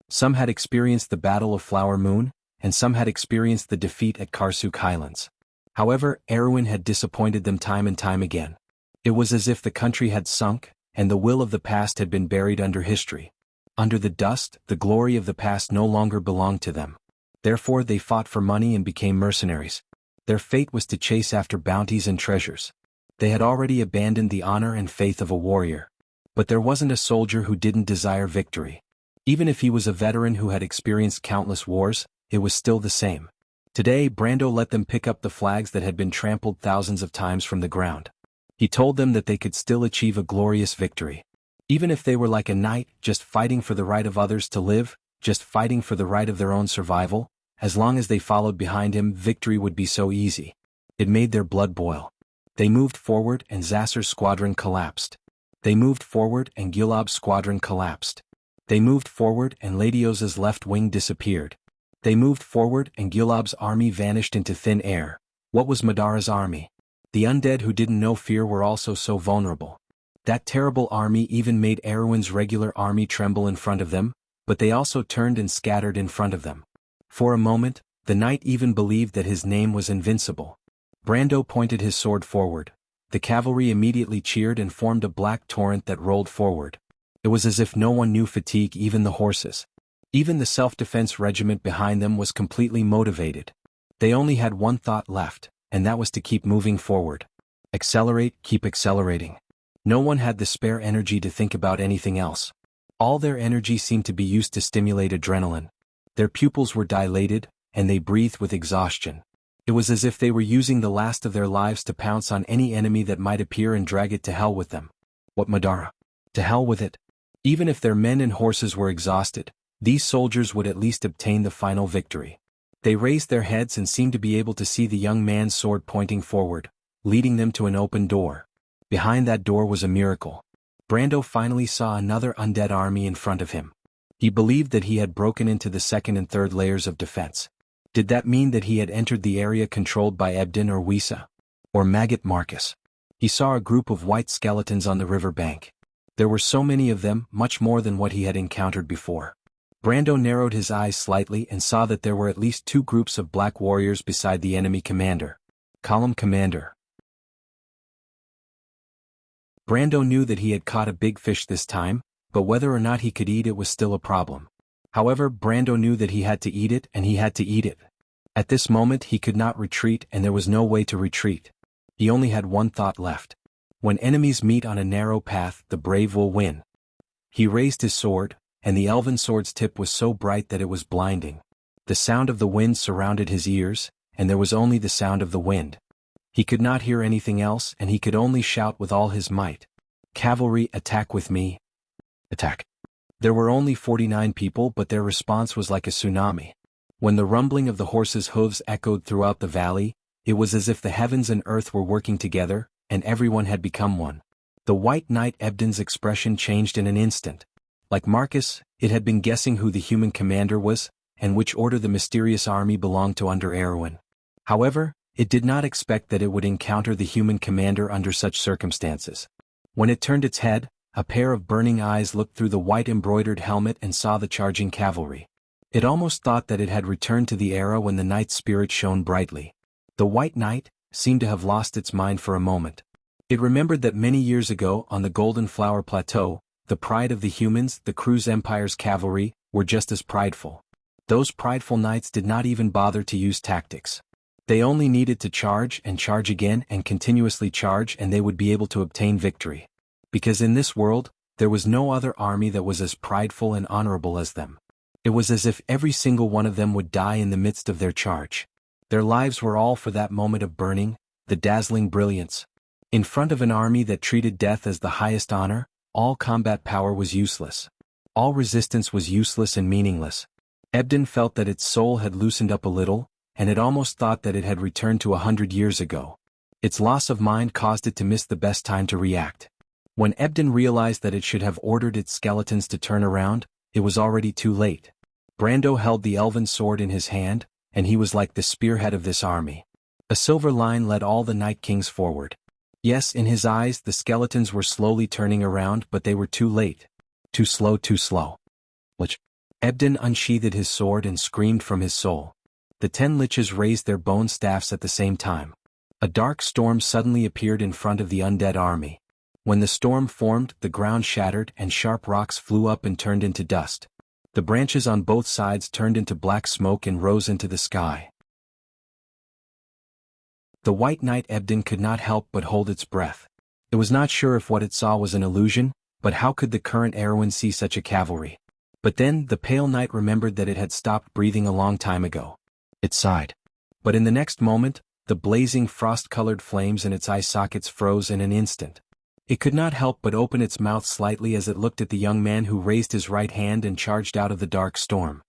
S1: Some had experienced the Battle of Flower Moon, and some had experienced the defeat at Karsuk Highlands. However, Erwin had disappointed them time and time again. It was as if the country had sunk, and the will of the past had been buried under history. Under the dust, the glory of the past no longer belonged to them. Therefore they fought for money and became mercenaries. Their fate was to chase after bounties and treasures. They had already abandoned the honor and faith of a warrior. But there wasn't a soldier who didn't desire victory. Even if he was a veteran who had experienced countless wars, it was still the same. Today Brando let them pick up the flags that had been trampled thousands of times from the ground. He told them that they could still achieve a glorious victory. Even if they were like a knight, just fighting for the right of others to live, just fighting for the right of their own survival, as long as they followed behind him, victory would be so easy. It made their blood boil. They moved forward and Zasser's squadron collapsed. They moved forward and Gulab's squadron collapsed. They moved forward and Ladios's left wing disappeared. They moved forward and Gulab's army vanished into thin air. What was Madara's army? The undead who didn't know fear were also so vulnerable. That terrible army even made Erwin's regular army tremble in front of them, but they also turned and scattered in front of them. For a moment, the knight even believed that his name was invincible. Brando pointed his sword forward. The cavalry immediately cheered and formed a black torrent that rolled forward. It was as if no one knew fatigue, even the horses. Even the self-defense regiment behind them was completely motivated. They only had one thought left, and that was to keep moving forward. Accelerate, keep accelerating. No one had the spare energy to think about anything else. All their energy seemed to be used to stimulate adrenaline. Their pupils were dilated, and they breathed with exhaustion. It was as if they were using the last of their lives to pounce on any enemy that might appear and drag it to hell with them. What Madara? To hell with it. Even if their men and horses were exhausted, these soldiers would at least obtain the final victory. They raised their heads and seemed to be able to see the young man's sword pointing forward, leading them to an open door. Behind that door was a miracle. Brando finally saw another undead army in front of him. He believed that he had broken into the second and third layers of defense. Did that mean that he had entered the area controlled by Ebden or Wuxia? Or Maggot Marcus? He saw a group of white skeletons on the river bank. There were so many of them, much more than what he had encountered before. Brando narrowed his eyes slightly and saw that there were at least two groups of black warriors beside the enemy commander. Column commander. Brando knew that he had caught a big fish this time, but whether or not he could eat it was still a problem. However, Brando knew that he had to eat it and he had to eat it. At this moment he could not retreat and there was no way to retreat. He only had one thought left. When enemies meet on a narrow path, the brave will win. He raised his sword, and the elven sword's tip was so bright that it was blinding. The sound of the wind surrounded his ears, and there was only the sound of the wind. He could not hear anything else, and he could only shout with all his might. "Cavalry, attack with me! Attack!" There were only 49 people, but their response was like a tsunami. When the rumbling of the horses' hooves echoed throughout the valley, it was as if the heavens and earth were working together, and everyone had become one. The White Knight Ebden's expression changed in an instant. Like Marcus, it had been guessing who the human commander was, and which order the mysterious army belonged to under Erwin. However, it did not expect that it would encounter the human commander under such circumstances. When it turned its head, a pair of burning eyes looked through the white embroidered helmet and saw the charging cavalry. It almost thought that it had returned to the era when the knight's spirit shone brightly. The White Knight seemed to have lost its mind for a moment. It remembered that many years ago on the Golden Flower Plateau, the pride of the humans, the Cruz Empire's cavalry, were just as prideful. Those prideful knights did not even bother to use tactics. They only needed to charge and charge again and continuously charge, and they would be able to obtain victory. Because in this world, there was no other army that was as prideful and honorable as them. It was as if every single one of them would die in the midst of their charge. Their lives were all for that moment of burning, the dazzling brilliance. In front of an army that treated death as the highest honor, all combat power was useless. All resistance was useless and meaningless. Ebden felt that its soul had loosened up a little, and it almost thought that it had returned to 100 years ago. Its loss of mind caused it to miss the best time to react. When Ebden realized that it should have ordered its skeletons to turn around, it was already too late. Brando held the elven sword in his hand, and he was like the spearhead of this army. A silver line led all the Night Kings forward. Yes, in his eyes the skeletons were slowly turning around, but they were too late. Too slow, too slow. Lich. Ebden unsheathed his sword and screamed from his soul. The 10 liches raised their bone staffs at the same time. A dark storm suddenly appeared in front of the undead army. When the storm formed, the ground shattered and sharp rocks flew up and turned into dust. The branches on both sides turned into black smoke and rose into the sky. The White Knight Ebden could not help but hold its breath. It was not sure if what it saw was an illusion, but how could the current Erwin see such a cavalry? But then, the Pale Knight remembered that it had stopped breathing a long time ago. It sighed. But in the next moment, the blazing frost-colored flames in its eye sockets froze in an instant. It could not help but open its mouth slightly as it looked at the young man who raised his right hand and charged out of the dark storm.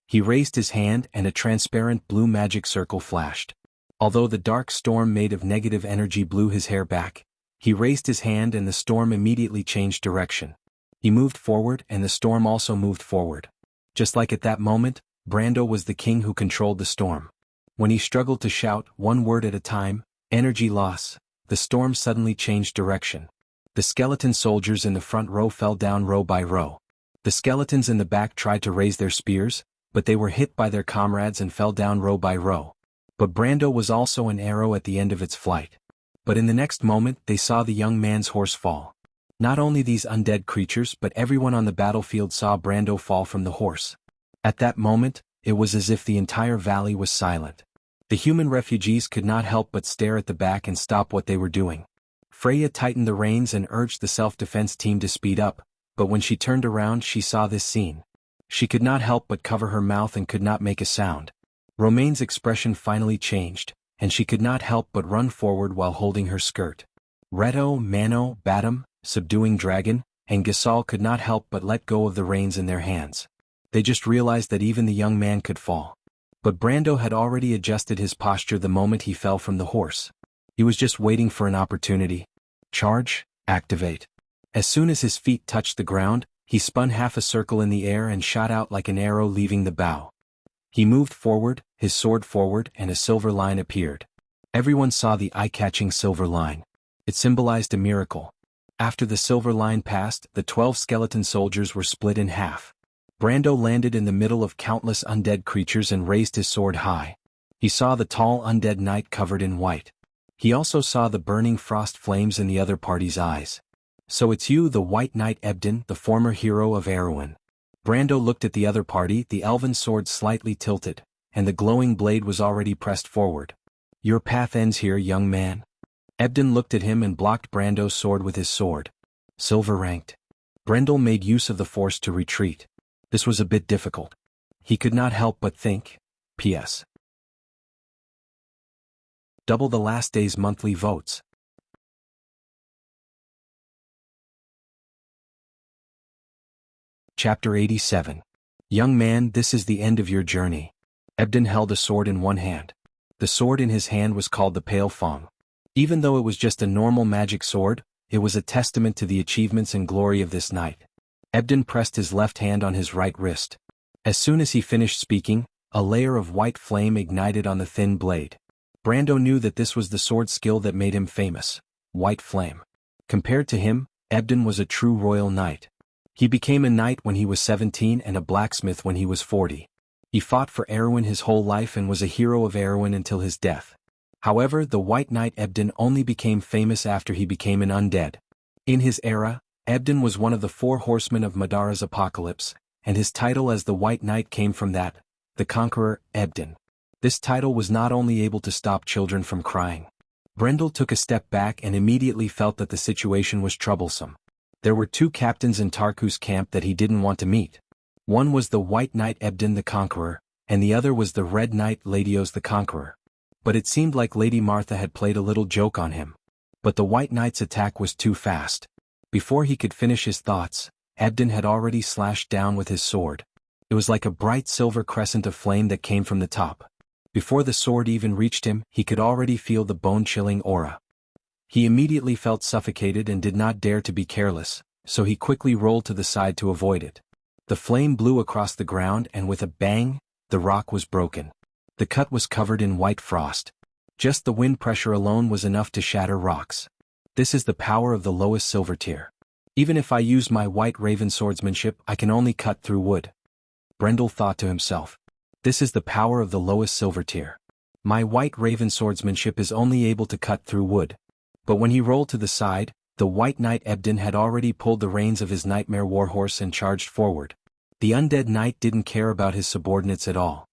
S1: He raised his hand and a transparent blue magic circle flashed. Although the dark storm made of negative energy blew his hair back, he raised his hand and the storm immediately changed direction. He moved forward and the storm also moved forward. Just like at that moment, Brando was the king who controlled the storm. When he struggled to shout, one word at a time, energy loss, the storm suddenly changed direction. The skeleton soldiers in the front row fell down row by row. The skeletons in the back tried to raise their spears, but they were hit by their comrades and fell down row by row. But Brando was also an arrow at the end of its flight. But in the next moment they saw the young man's horse fall. Not only these undead creatures but everyone on the battlefield saw Brando fall from the horse. At that moment, it was as if the entire valley was silent. The human refugees could not help but stare at the back and stop what they were doing. Freya tightened the reins and urged the self-defense team to speed up, but when she turned around she saw this scene. She could not help but cover her mouth and could not make a sound. Romaine's expression finally changed, and she could not help but run forward while holding her skirt. Reto, Mano, Badam, Subduing Dragon, and Gasol could not help but let go of the reins in their hands. They just realized that even the young man could fall. But Brando had already adjusted his posture the moment he fell from the horse. He was just waiting for an opportunity. Charge, activate. As soon as his feet touched the ground, he spun half a circle in the air and shot out like an arrow leaving the bow. He moved forward, his sword forward, and a silver line appeared. Everyone saw the eye-catching silver line. It symbolized a miracle. After the silver line passed, the 12 skeleton soldiers were split in half. Brando landed in the middle of countless undead creatures and raised his sword high. He saw the tall undead knight covered in white. He also saw the burning frost flames in the other party's eyes. So it's you, the White Knight Ebden, the former hero of Erwin. Brando looked at the other party, the elven sword slightly tilted, and the glowing blade was already pressed forward. Your path ends here, young man. Ebden looked at him and blocked Brando's sword with his sword. Silver ranked. Brendel made use of the force to retreat. This was a bit difficult. He could not help but think. P.S. Double the last day's monthly votes. Chapter 87. Young man, this is the end of your journey. Ebden held a sword in one hand. The sword in his hand was called the Pale Fong. Even though it was just a normal magic sword, it was a testament to the achievements and glory of this knight. Ebden pressed his left hand on his right wrist. As soon as he finished speaking, a layer of white flame ignited on the thin blade. Brando knew that this was the sword skill that made him famous. White flame. Compared to him, Ebden was a true royal knight. He became a knight when he was 17 and a blacksmith when he was 40. He fought for Erwin his whole life and was a hero of Erwin until his death. However, the White Knight Ebden only became famous after he became an undead. In his era, Ebden was one of the 4 horsemen of Madara's apocalypse, and his title as the White Knight came from that, the Conqueror, Ebden. This title was not only able to stop children from crying. Brendel took a step back and immediately felt that the situation was troublesome. There were 2 captains in Tarku's camp that he didn't want to meet. One was the White Knight Ebden the Conqueror, and the other was the Red Knight Ladios the Conqueror. But it seemed like Lady Martha had played a little joke on him. But the White Knight's attack was too fast. Before he could finish his thoughts, Ebden had already slashed down with his sword. It was like a bright silver crescent of flame that came from the top. Before the sword even reached him, he could already feel the bone-chilling aura. He immediately felt suffocated and did not dare to be careless, so he quickly rolled to the side to avoid it. The flame blew across the ground and with a bang, the rock was broken. The cut was covered in white frost. Just the wind pressure alone was enough to shatter rocks. This is the power of the lowest silver tier. Even if I use my white raven swordsmanship, I can only cut through wood. Brendel thought to himself. This is the power of the lowest silver tier. My white raven swordsmanship is only able to cut through wood. But when he rolled to the side, the White Knight Ebden had already pulled the reins of his nightmare warhorse and charged forward. The undead knight didn't care about his subordinates at all.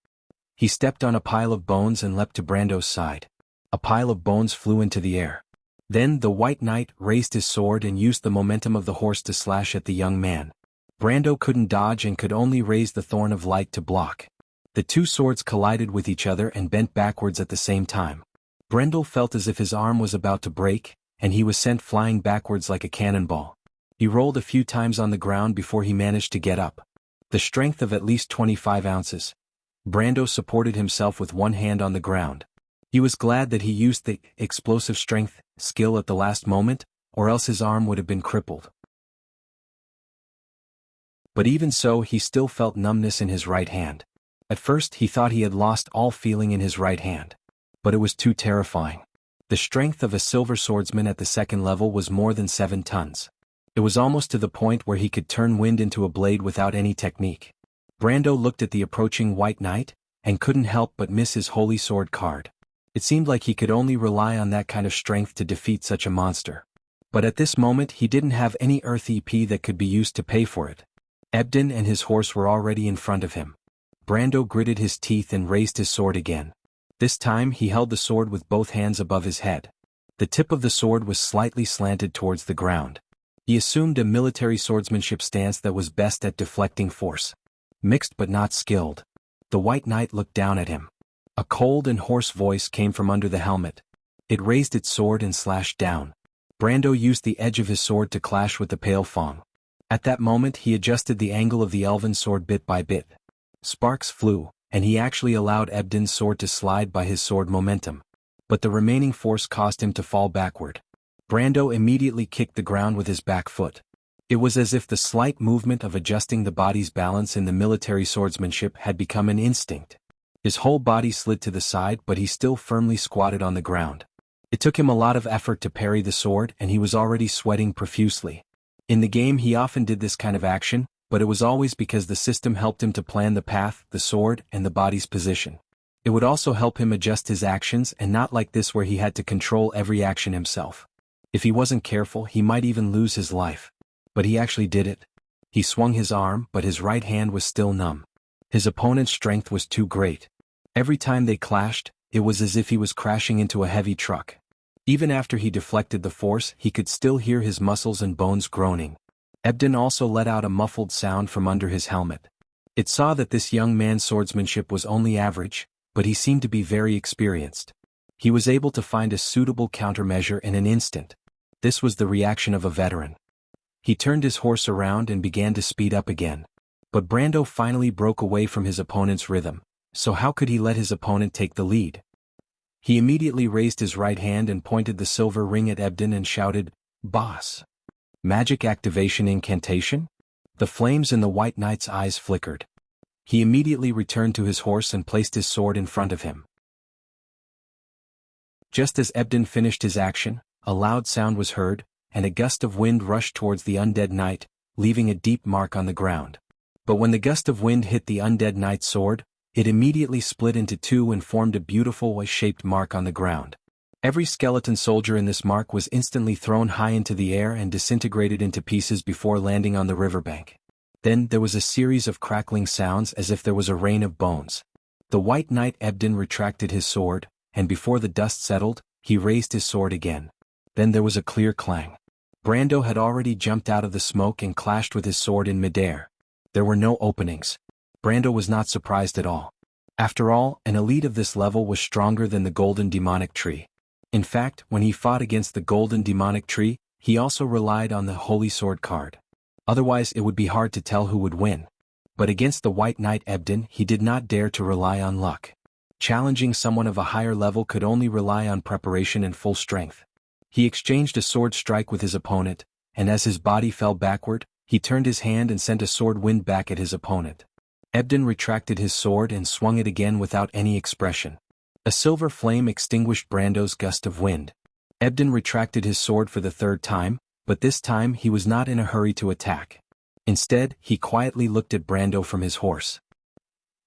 S1: He stepped on a pile of bones and leapt to Brando's side. A pile of bones flew into the air. Then the White Knight raised his sword and used the momentum of the horse to slash at the young man. Brando couldn't dodge and could only raise the Thorn of Light to block. The 2 swords collided with each other and bent backwards at the same time. Brendel felt as if his arm was about to break, and he was sent flying backwards like a cannonball. He rolled a few times on the ground before he managed to get up. The strength of at least 25 ounces. Brando supported himself with one hand on the ground. He was glad that he used the explosive strength skill at the last moment, or else his arm would have been crippled. But even so, he still felt numbness in his right hand. At first he thought he had lost all feeling in his right hand. But it was too terrifying. The strength of a silver swordsman at the 2nd level was more than 7 tons. It was almost to the point where he could turn wind into a blade without any technique. Brando looked at the approaching White Knight, and couldn't help but miss his holy sword card. It seemed like he could only rely on that kind of strength to defeat such a monster. But at this moment he didn't have any earth EP that could be used to pay for it. Ebden and his horse were already in front of him. Brando gritted his teeth and raised his sword again. This time he held the sword with both hands above his head. The tip of the sword was slightly slanted towards the ground. He assumed a military swordsmanship stance that was best at deflecting force. Mixed but not skilled. The White Knight looked down at him. A cold and hoarse voice came from under the helmet. It raised its sword and slashed down. Brando used the edge of his sword to clash with the Pale Fong. At that moment he adjusted the angle of the elven sword bit by bit. Sparks flew, and he actually allowed Ebden's sword to slide by his sword momentum. But the remaining force caused him to fall backward. Brando immediately kicked the ground with his back foot. It was as if the slight movement of adjusting the body's balance in the military swordsmanship had become an instinct. His whole body slid to the side, but he still firmly squatted on the ground. It took him a lot of effort to parry the sword, and he was already sweating profusely. In the game he often did this kind of action, but it was always because the system helped him to plan the path, the sword, and the body's position. It would also help him adjust his actions, and not like this where he had to control every action himself. If he wasn't careful, he might even lose his life. But he actually did it. He swung his arm, but his right hand was still numb. His opponent's strength was too great. Every time they clashed, it was as if he was crashing into a heavy truck. Even after he deflected the force, he could still hear his muscles and bones groaning. Ebden also let out a muffled sound from under his helmet. It saw that this young man's swordsmanship was only average, but he seemed to be very experienced. He was able to find a suitable countermeasure in an instant. This was the reaction of a veteran. He turned his horse around and began to speed up again. But Brando finally broke away from his opponent's rhythm, so how could he let his opponent take the lead? He immediately raised his right hand and pointed the silver ring at Ebden and shouted, "Boss! Magic activation incantation?" The flames in the White Knight's eyes flickered. He immediately returned to his horse and placed his sword in front of him. Just as Ebden finished his action, a loud sound was heard, and a gust of wind rushed towards the undead knight, leaving a deep mark on the ground. But when the gust of wind hit the undead knight's sword, it immediately split into two and formed a beautiful Y-shaped mark on the ground. Every skeleton soldier in this mark was instantly thrown high into the air and disintegrated into pieces before landing on the riverbank. Then there was a series of crackling sounds as if there was a rain of bones. The White Knight Ebden retracted his sword, and before the dust settled, he raised his sword again. Then there was a clear clang. Brando had already jumped out of the smoke and clashed with his sword in midair. There were no openings. Brando was not surprised at all. After all, an elite of this level was stronger than the Golden Demonic Tree. In fact, when he fought against the Golden Demonic Tree, he also relied on the Holy Sword card. Otherwise it would be hard to tell who would win. But against the White Knight Ebden, he did not dare to rely on luck. Challenging someone of a higher level could only rely on preparation and full strength. He exchanged a sword strike with his opponent, and as his body fell backward, he turned his hand and sent a sword wind back at his opponent. Ebden retracted his sword and swung it again without any expression. A silver flame extinguished Brando's gust of wind. Ebden retracted his sword for the third time, but this time he was not in a hurry to attack. Instead, he quietly looked at Brando from his horse.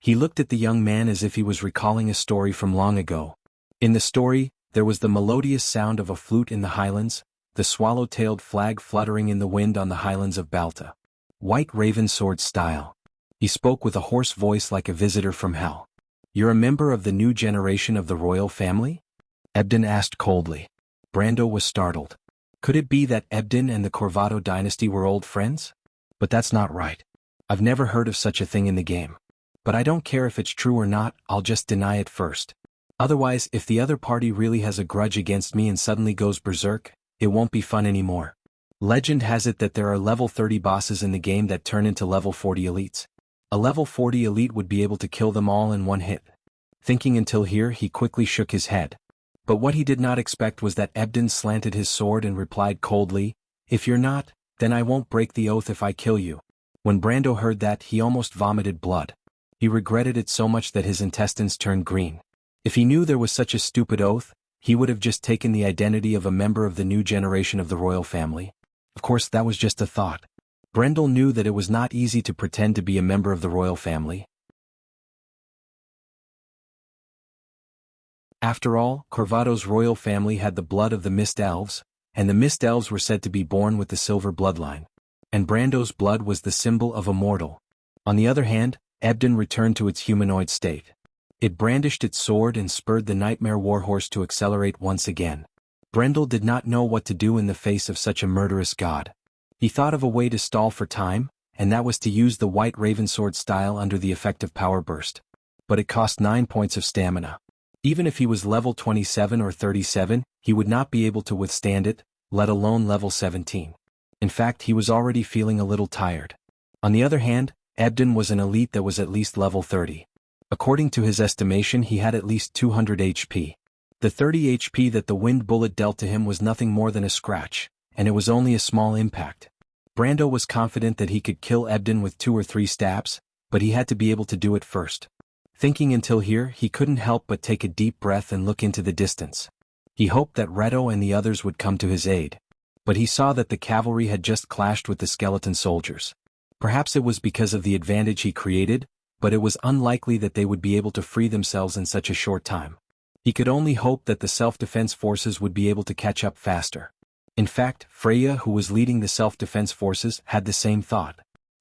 S1: He looked at the young man as if he was recalling a story from long ago. In the story, there was the melodious sound of a flute in the highlands, the swallow-tailed flag fluttering in the wind on the highlands of Balta. White Raven Sword style. He spoke with a hoarse voice like a visitor from hell. "You're a member of the new generation of the royal family?" Ebden asked coldly. Brando was startled. Could it be that Ebden and the Corvado dynasty were old friends? But that's not right. I've never heard of such a thing in the game. But I don't care if it's true or not, I'll just deny it first. Otherwise, if the other party really has a grudge against me and suddenly goes berserk, it won't be fun anymore. Legend has it that there are level 30 bosses in the game that turn into level 40 elites. A level 40 elite would be able to kill them all in one hit. Thinking until here, he quickly shook his head. But what he did not expect was that Ebden slanted his sword and replied coldly, "If you're not, then I won't break the oath if I kill you." When Brando heard that, he almost vomited blood. He regretted it so much that his intestines turned green. If he knew there was such a stupid oath, he would have just taken the identity of a member of the new generation of the royal family. Of course, that was just a thought. Brendel knew that it was not easy to pretend to be a member of the royal family. After all, Corvado's royal family had the blood of the Mist Elves, and the Mist Elves were said to be born with the silver bloodline. And Brando's blood was the symbol of a mortal. On the other hand, Ebden returned to its humanoid state. It brandished its sword and spurred the Nightmare Warhorse to accelerate once again. Brendel did not know what to do in the face of such a murderous god. He thought of a way to stall for time, and that was to use the White Raven Sword style under the effect of Power Burst. But it cost 9 points of stamina. Even if he was level 27 or 37, he would not be able to withstand it, let alone level 17. In fact, he was already feeling a little tired. On the other hand, Ebden was an elite that was at least level 30. According to his estimation, he had at least 200 HP. The 30 HP that the wind bullet dealt to him was nothing more than a scratch, and it was only a small impact. Brando was confident that he could kill Ebden with 2 or 3 stabs, but he had to be able to do it first. Thinking until here, he couldn't help but take a deep breath and look into the distance. He hoped that Reto and the others would come to his aid. But he saw that the cavalry had just clashed with the skeleton soldiers. Perhaps it was because of the advantage he created, but it was unlikely that they would be able to free themselves in such a short time. He could only hope that the self-defense forces would be able to catch up faster. In fact, Freya, who was leading the self-defense forces, had the same thought.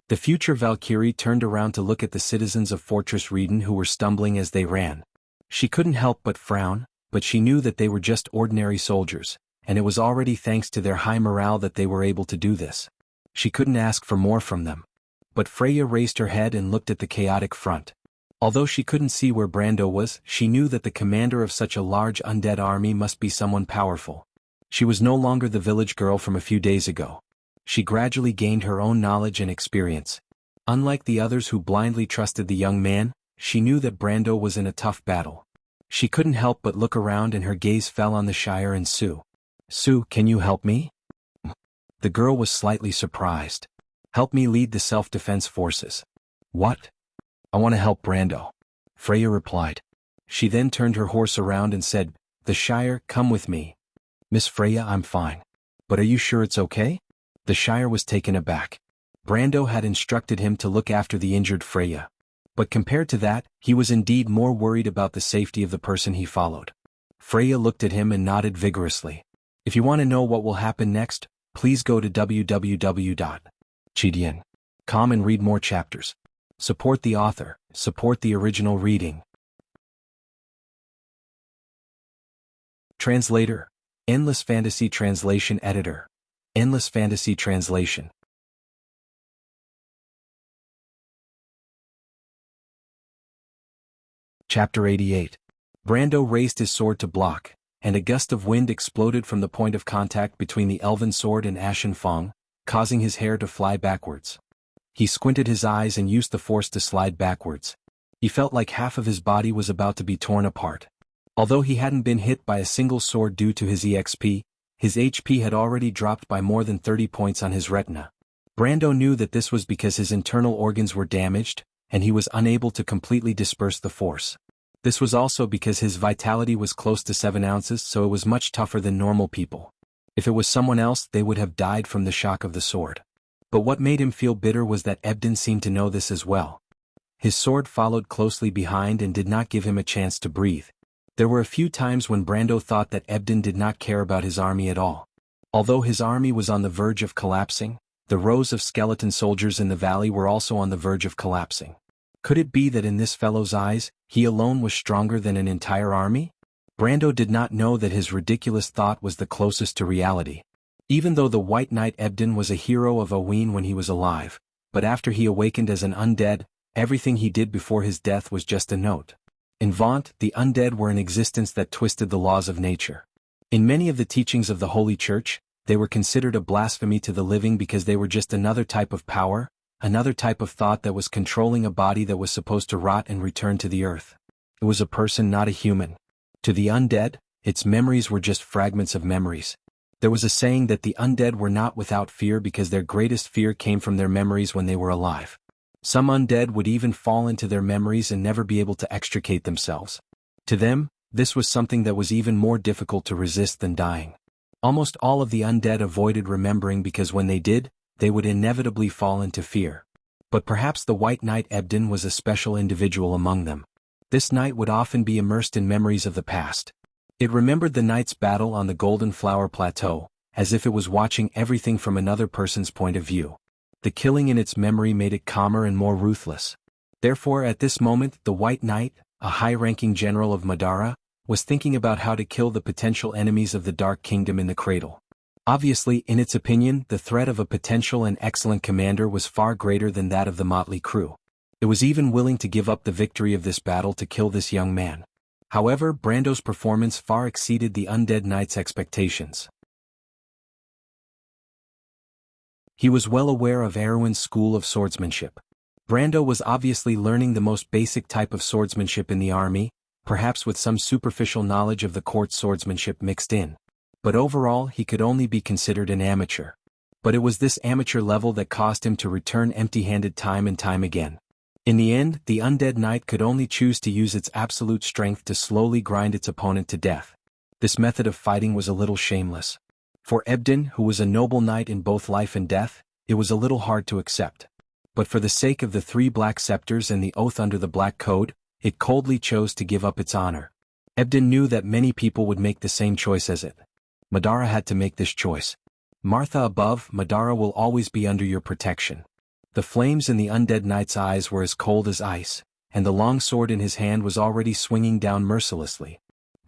S1: The future Valkyrie turned around to look at the citizens of Fortress Reden who were stumbling as they ran. She couldn't help but frown, but she knew that they were just ordinary soldiers, and it was already thanks to their high morale that they were able to do this. She couldn't ask for more from them. But Freya raised her head and looked at the chaotic front. Although she couldn't see where Brando was, she knew that the commander of such a large undead army must be someone powerful. She was no longer the village girl from a few days ago. She gradually gained her own knowledge and experience. Unlike the others who blindly trusted the young man, she knew that Brando was in a tough battle. She couldn't help but look around, and her gaze fell on the Shire and Sue. "Sue, can you help me?" The girl was slightly surprised. "Help me lead the self-defense forces." "What?" "I want to help Brando," Freya replied. She then turned her horse around and said, "The Shire, come with me." "Miss Freya, I'm fine. But are you sure it's okay?" The Shire was taken aback. Brando had instructed him to look after the injured Freya. But compared to that, he was indeed more worried about the safety of the person he followed. Freya looked at him and nodded vigorously. "If you want to know what will happen next, please go to www.chidian.com and read more chapters. Support the author, support the original reading. Translator, Endless Fantasy Translation Editor, Endless Fantasy Translation. Chapter 88. Brando raised his sword to block, and a gust of wind exploded from the point of contact between the elven sword and Ashen Fong, causing his hair to fly backwards. He squinted his eyes and used the force to slide backwards. He felt like half of his body was about to be torn apart. Although he hadn't been hit by a single sword due to his EXP, his HP had already dropped by more than 30 points on his retina. Brando knew that this was because his internal organs were damaged, and he was unable to completely disperse the force. This was also because his vitality was close to 7 ounces, so it was much tougher than normal people. If it was someone else, they would have died from the shock of the sword. But what made him feel bitter was that Ebden seemed to know this as well. His sword followed closely behind and did not give him a chance to breathe. There were a few times when Brando thought that Ebden did not care about his army at all. Although his army was on the verge of collapsing, the rows of skeleton soldiers in the valley were also on the verge of collapsing. Could it be that in this fellow's eyes, he alone was stronger than an entire army? Brando did not know that his ridiculous thought was the closest to reality. Even though the White Knight Ebden was a hero of Owen when he was alive, but after he awakened as an undead, everything he did before his death was just a note. In Vaunt, the undead were an existence that twisted the laws of nature. In many of the teachings of the Holy Church, they were considered a blasphemy to the living because they were just another type of power, another type of thought that was controlling a body that was supposed to rot and return to the earth. It was a person, not a human. To the undead, its memories were just fragments of memories. There was a saying that the undead were not without fear because their greatest fear came from their memories when they were alive. Some undead would even fall into their memories and never be able to extricate themselves. To them, this was something that was even more difficult to resist than dying. Almost all of the undead avoided remembering because when they did, they would inevitably fall into fear. But perhaps the White Knight Ebden was a special individual among them. This knight would often be immersed in memories of the past. It remembered the knight's battle on the Golden Flower Plateau, as if it was watching everything from another person's point of view. The killing in its memory made it calmer and more ruthless. Therefore, at this moment, the White Knight, a high-ranking general of Madara, was thinking about how to kill the potential enemies of the Dark Kingdom in the cradle. Obviously, in its opinion, the threat of a potential and excellent commander was far greater than that of the motley crew. It was even willing to give up the victory of this battle to kill this young man. However, Brando's performance far exceeded the undead knight's expectations. He was well aware of Erwin's school of swordsmanship. Brando was obviously learning the most basic type of swordsmanship in the army, perhaps with some superficial knowledge of the court swordsmanship mixed in. But overall, he could only be considered an amateur. But it was this amateur level that caused him to return empty-handed time and time again. In the end, the undead knight could only choose to use its absolute strength to slowly grind its opponent to death. This method of fighting was a little shameless. For Ebden, who was a noble knight in both life and death, it was a little hard to accept. But for the sake of the 3 black scepters and the oath under the Black Code, it coldly chose to give up its honor. Ebden knew that many people would make the same choice as it. Madara had to make this choice. Martha above, Madara will always be under your protection. The flames in the undead knight's eyes were as cold as ice, and the long sword in his hand was already swinging down mercilessly.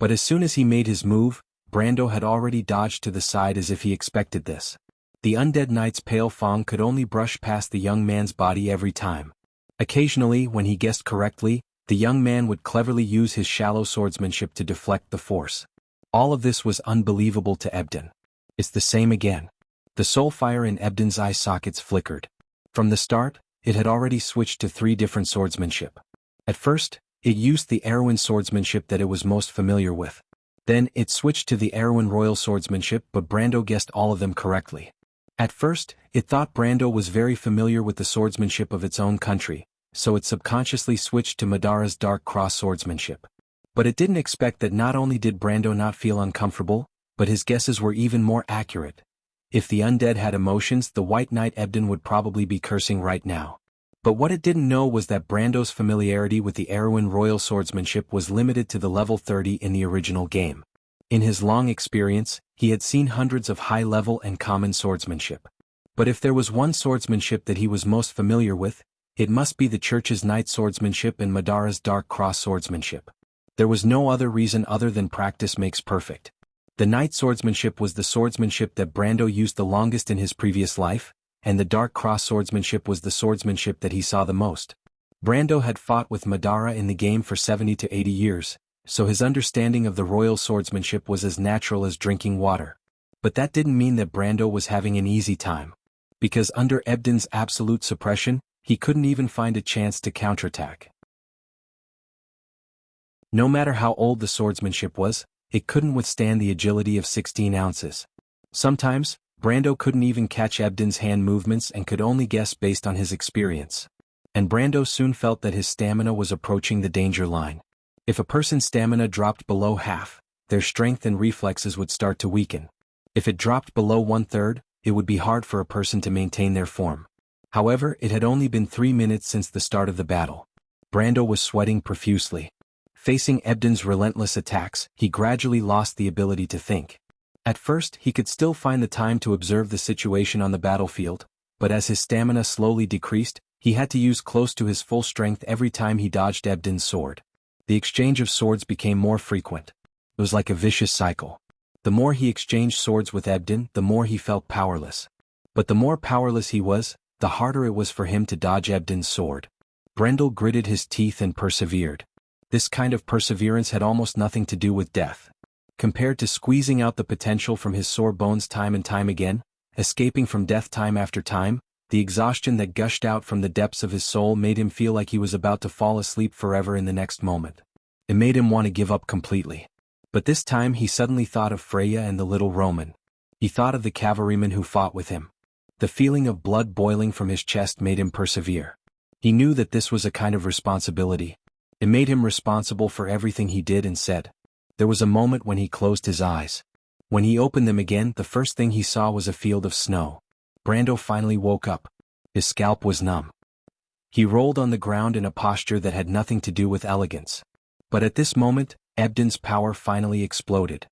S1: But as soon as he made his move, Brando had already dodged to the side as if he expected this. The undead knight's pale fang could only brush past the young man's body every time. Occasionally, when he guessed correctly, the young man would cleverly use his shallow swordsmanship to deflect the force. All of this was unbelievable to Ebden. It's the same again. The soul fire in Ebden's eye sockets flickered. From the start, it had already switched to 3 different swordsmanship. At first, it used the Erewhon swordsmanship that it was most familiar with. Then, it switched to the Erewhon royal swordsmanship, but Brando guessed all of them correctly. At first, it thought Brando was very familiar with the swordsmanship of its own country, so it subconsciously switched to Madara's dark cross swordsmanship. But it didn't expect that not only did Brando not feel uncomfortable, but his guesses were even more accurate. If the undead had emotions, the White Knight Ebden would probably be cursing right now. But what it didn't know was that Brando's familiarity with the Erewhon royal swordsmanship was limited to the level 30 in the original game. In his long experience, he had seen hundreds of high-level and common swordsmanship. But if there was one swordsmanship that he was most familiar with, it must be the Church's Knight swordsmanship and Madara's dark cross swordsmanship. There was no other reason other than practice makes perfect. The Knight swordsmanship was the swordsmanship that Brando used the longest in his previous life, and the dark cross swordsmanship was the swordsmanship that he saw the most. Brando had fought with Madara in the game for 70 to 80 years, so his understanding of the royal swordsmanship was as natural as drinking water. But that didn't mean that Brando was having an easy time. Because under Ebden's absolute suppression, he couldn't even find a chance to counterattack. No matter how old the swordsmanship was, it couldn't withstand the agility of 16 ounces. Sometimes, Brando couldn't even catch Ebden's hand movements and could only guess based on his experience. And Brando soon felt that his stamina was approaching the danger line. If a person's stamina dropped below half, their strength and reflexes would start to weaken. If it dropped below 1/3, it would be hard for a person to maintain their form. However, it had only been 3 minutes since the start of the battle. Brando was sweating profusely. Facing Ebden's relentless attacks, he gradually lost the ability to think. At first, he could still find the time to observe the situation on the battlefield, but as his stamina slowly decreased, he had to use close to his full strength every time he dodged Ebden's sword. The exchange of swords became more frequent. It was like a vicious cycle. The more he exchanged swords with Ebden, the more he felt powerless. But the more powerless he was, the harder it was for him to dodge Ebden's sword. Brendel gritted his teeth and persevered. This kind of perseverance had almost nothing to do with death. Compared to squeezing out the potential from his sore bones time and time again, escaping from death time after time, the exhaustion that gushed out from the depths of his soul made him feel like he was about to fall asleep forever in the next moment. It made him want to give up completely. But this time he suddenly thought of Freya and the little Roman. He thought of the cavalryman who fought with him. The feeling of blood boiling from his chest made him persevere. He knew that this was a kind of responsibility. It made him responsible for everything he did and said. There was a moment when he closed his eyes. When he opened them again, the first thing he saw was a field of snow. Brando finally woke up. His scalp was numb. He rolled on the ground in a posture that had nothing to do with elegance. But at this moment, Ebden's power finally exploded.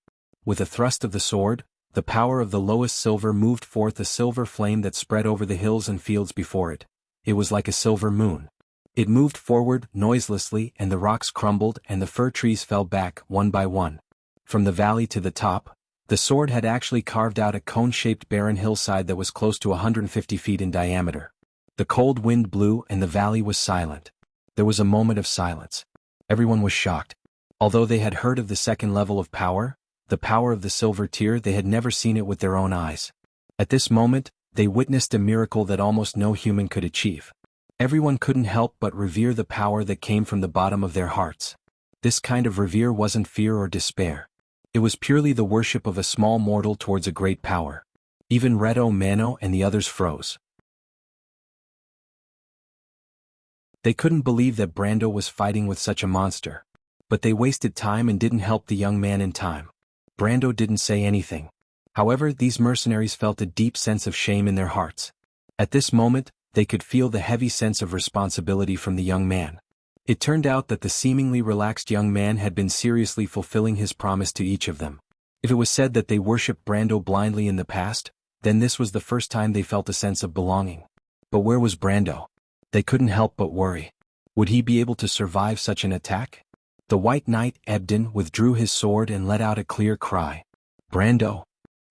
S1: With a thrust of the sword, the power of the lowest silver moved forth a silver flame that spread over the hills and fields before it. It was like a silver moon. It moved forward noiselessly, and the rocks crumbled and the fir trees fell back one by one. From the valley to the top, the sword had actually carved out a cone-shaped barren hillside that was close to 150 feet in diameter. The cold wind blew and the valley was silent. There was a moment of silence. Everyone was shocked. Although they had heard of the second level of power, the power of the silver tier, they had never seen it with their own eyes. At this moment, they witnessed a miracle that almost no human could achieve. Everyone couldn't help but revere the power that came from the bottom of their hearts. This kind of revere wasn't fear or despair. It was purely the worship of a small mortal towards a great power. Even Reto, Mano, and the others froze. They couldn't believe that Brando was fighting with such a monster. But they wasted time and didn't help the young man in time. Brando didn't say anything. However, these mercenaries felt a deep sense of shame in their hearts. At this moment, they could feel the heavy sense of responsibility from the young man. It turned out that the seemingly relaxed young man had been seriously fulfilling his promise to each of them. If it was said that they worshipped Brando blindly in the past, then this was the first time they felt a sense of belonging. But where was Brando? They couldn't help but worry. Would he be able to survive such an attack? The White Knight, Ebden, withdrew his sword and let out a clear cry. Brando.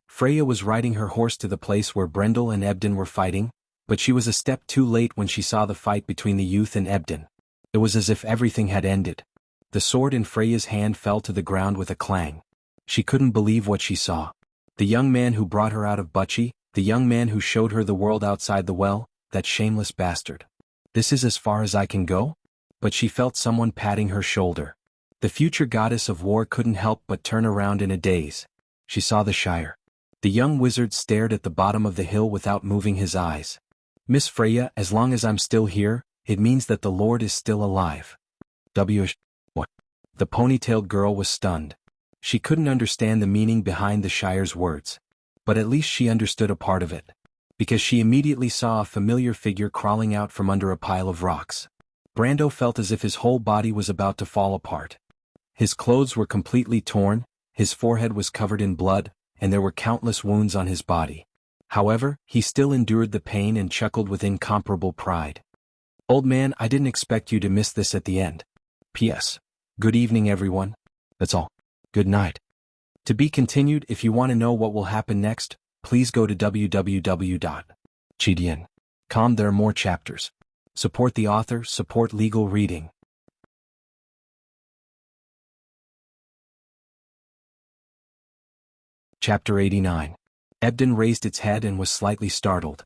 S1: Freya was riding her horse to the place where Brendel and Ebden were fighting, but she was a step too late when she saw the fight between the youth and Ebden. It was as if everything had ended. The sword in Freya's hand fell to the ground with a clang. She couldn't believe what she saw. The young man who brought her out of Butchie, the young man who showed her the world outside the well, that shameless bastard. This is as far as I can go? But she felt someone patting her shoulder. The future goddess of war couldn't help but turn around in a daze. She saw the Shire. The young wizard stared at the bottom of the hill without moving his eyes. Miss Freya, as long as I'm still here, it means that the Lord is still alive. What? The ponytailed girl was stunned. She couldn't understand the meaning behind the Shire's words. But at least she understood a part of it. Because she immediately saw a familiar figure crawling out from under a pile of rocks. Brando felt as if his whole body was about to fall apart. His clothes were completely torn, his forehead was covered in blood, and there were countless wounds on his body. However, he still endured the pain and chuckled with incomparable pride. Old man, I didn't expect you to miss this at the end. P.S. Good evening everyone. That's all. Good night. To be continued. If you want to know what will happen next, please go to www.chidian.com. There are more chapters. Support the author, support legal reading. Chapter 89. Ebden raised its head and was slightly startled.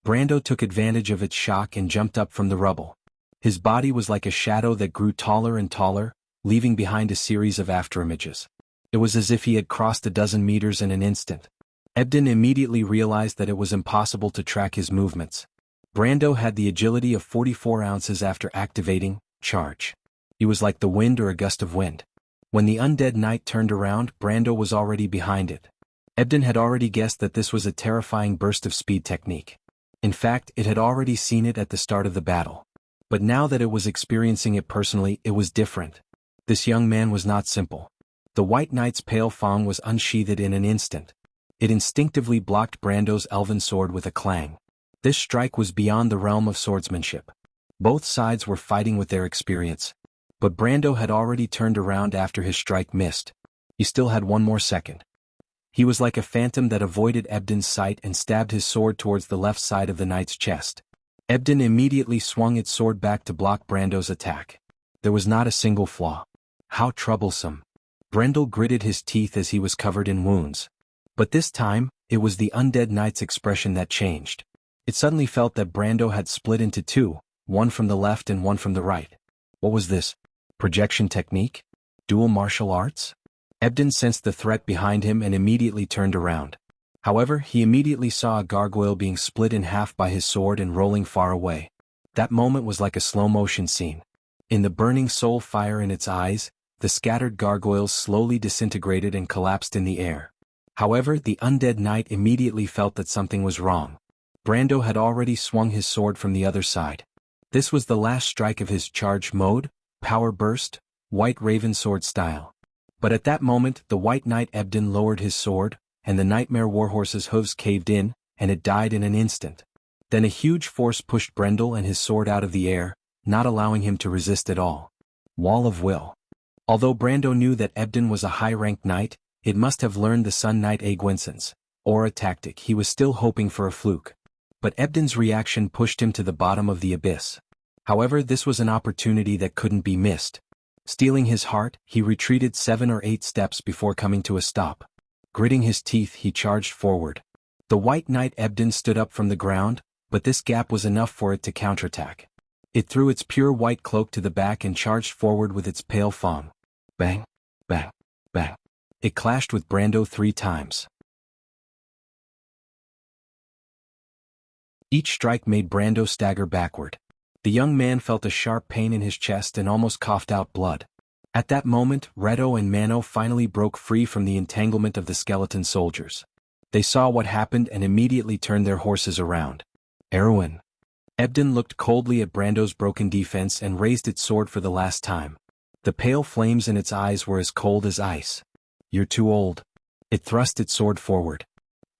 S1: Brando took advantage of its shock and jumped up from the rubble. His body was like a shadow that grew taller and taller, leaving behind a series of afterimages. It was as if he had crossed a dozen meters in an instant. Ebden immediately realized that it was impossible to track his movements. Brando had the agility of 44 ounces after activating Charge. He was like the wind or a gust of wind. When the undead knight turned around, Brando was already behind it. Ebden had already guessed that this was a terrifying burst of speed technique. In fact, it had already seen it at the start of the battle. But now that it was experiencing it personally, it was different. This young man was not simple. The White Knight's pale fang was unsheathed in an instant. It instinctively blocked Brando's elven sword with a clang. This strike was beyond the realm of swordsmanship. Both sides were fighting with their experience. But Brando had already turned around after his strike missed. He still had one more second. He was like a phantom that avoided Ebden's sight and stabbed his sword towards the left side of the knight's chest. Ebden immediately swung its sword back to block Brando's attack. There was not a single flaw. How troublesome. Brendel gritted his teeth as he was covered in wounds. But this time, it was the undead knight's expression that changed. It suddenly felt that Brando had split into two, one from the left and one from the right. What was this? Projection technique? Dual martial arts? Ebden sensed the threat behind him and immediately turned around. However, he immediately saw a gargoyle being split in half by his sword and rolling far away. That moment was like a slow-motion scene. In the burning soul fire in its eyes, the scattered gargoyles slowly disintegrated and collapsed in the air. However, the undead knight immediately felt that something was wrong. Brando had already swung his sword from the other side. This was the last strike of his charge mode, power burst, White Raven sword style. But at that moment, the White Knight Ebden lowered his sword, and the Nightmare Warhorse's hooves caved in, and it died in an instant. Then a huge force pushed Brendel and his sword out of the air, not allowing him to resist at all. Wall of Will. Although Brando knew that Ebden was a high-ranked knight, it must have learned the Sun Knight Aegwinson's aura tactic. He was still hoping for a fluke. But Ebden's reaction pushed him to the bottom of the abyss. However, this was an opportunity that couldn't be missed. Steeling his heart, he retreated 7 or 8 steps before coming to a stop. Gritting his teeth, he charged forward. The White Knight Ebden stood up from the ground, but this gap was enough for it to counterattack. It threw its pure white cloak to the back and charged forward with its pale fang. Bang, bang, bang. It clashed with Brando 3 times. Each strike made Brando stagger backward. The young man felt a sharp pain in his chest and almost coughed out blood. At that moment, Reto and Mano finally broke free from the entanglement of the skeleton soldiers. They saw what happened and immediately turned their horses around. Erwin. Ebden looked coldly at Brando's broken defense and raised its sword for the last time. The pale flames in its eyes were as cold as ice. You're too old. It thrust its sword forward.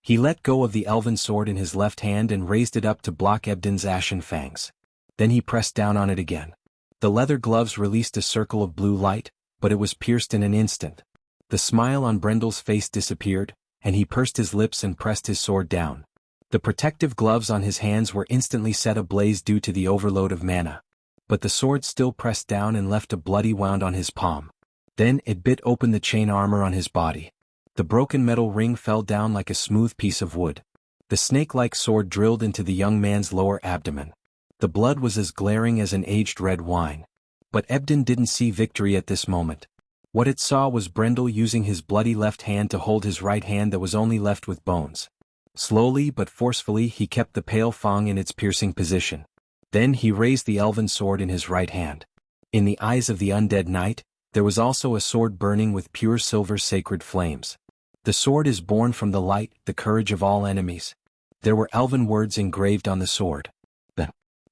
S1: He let go of the elven sword in his left hand and raised it up to block Ebden's ashen fangs. Then he pressed down on it again. The leather gloves released a circle of blue light, but it was pierced in an instant. The smile on Brendel's face disappeared, and he pursed his lips and pressed his sword down. The protective gloves on his hands were instantly set ablaze due to the overload of mana. But the sword still pressed down and left a bloody wound on his palm. Then it bit open the chain armor on his body. The broken metal ring fell down like a smooth piece of wood. The snake-like sword drilled into the young man's lower abdomen. The blood was as glaring as an aged red wine. But Ebden didn't see victory at this moment. What it saw was Brendel using his bloody left hand to hold his right hand that was only left with bones. Slowly but forcefully he kept the pale fang in its piercing position. Then he raised the elven sword in his right hand. In the eyes of the undead knight, there was also a sword burning with pure silver sacred flames. The sword is born from the light, the courage of all enemies. There were elven words engraved on the sword.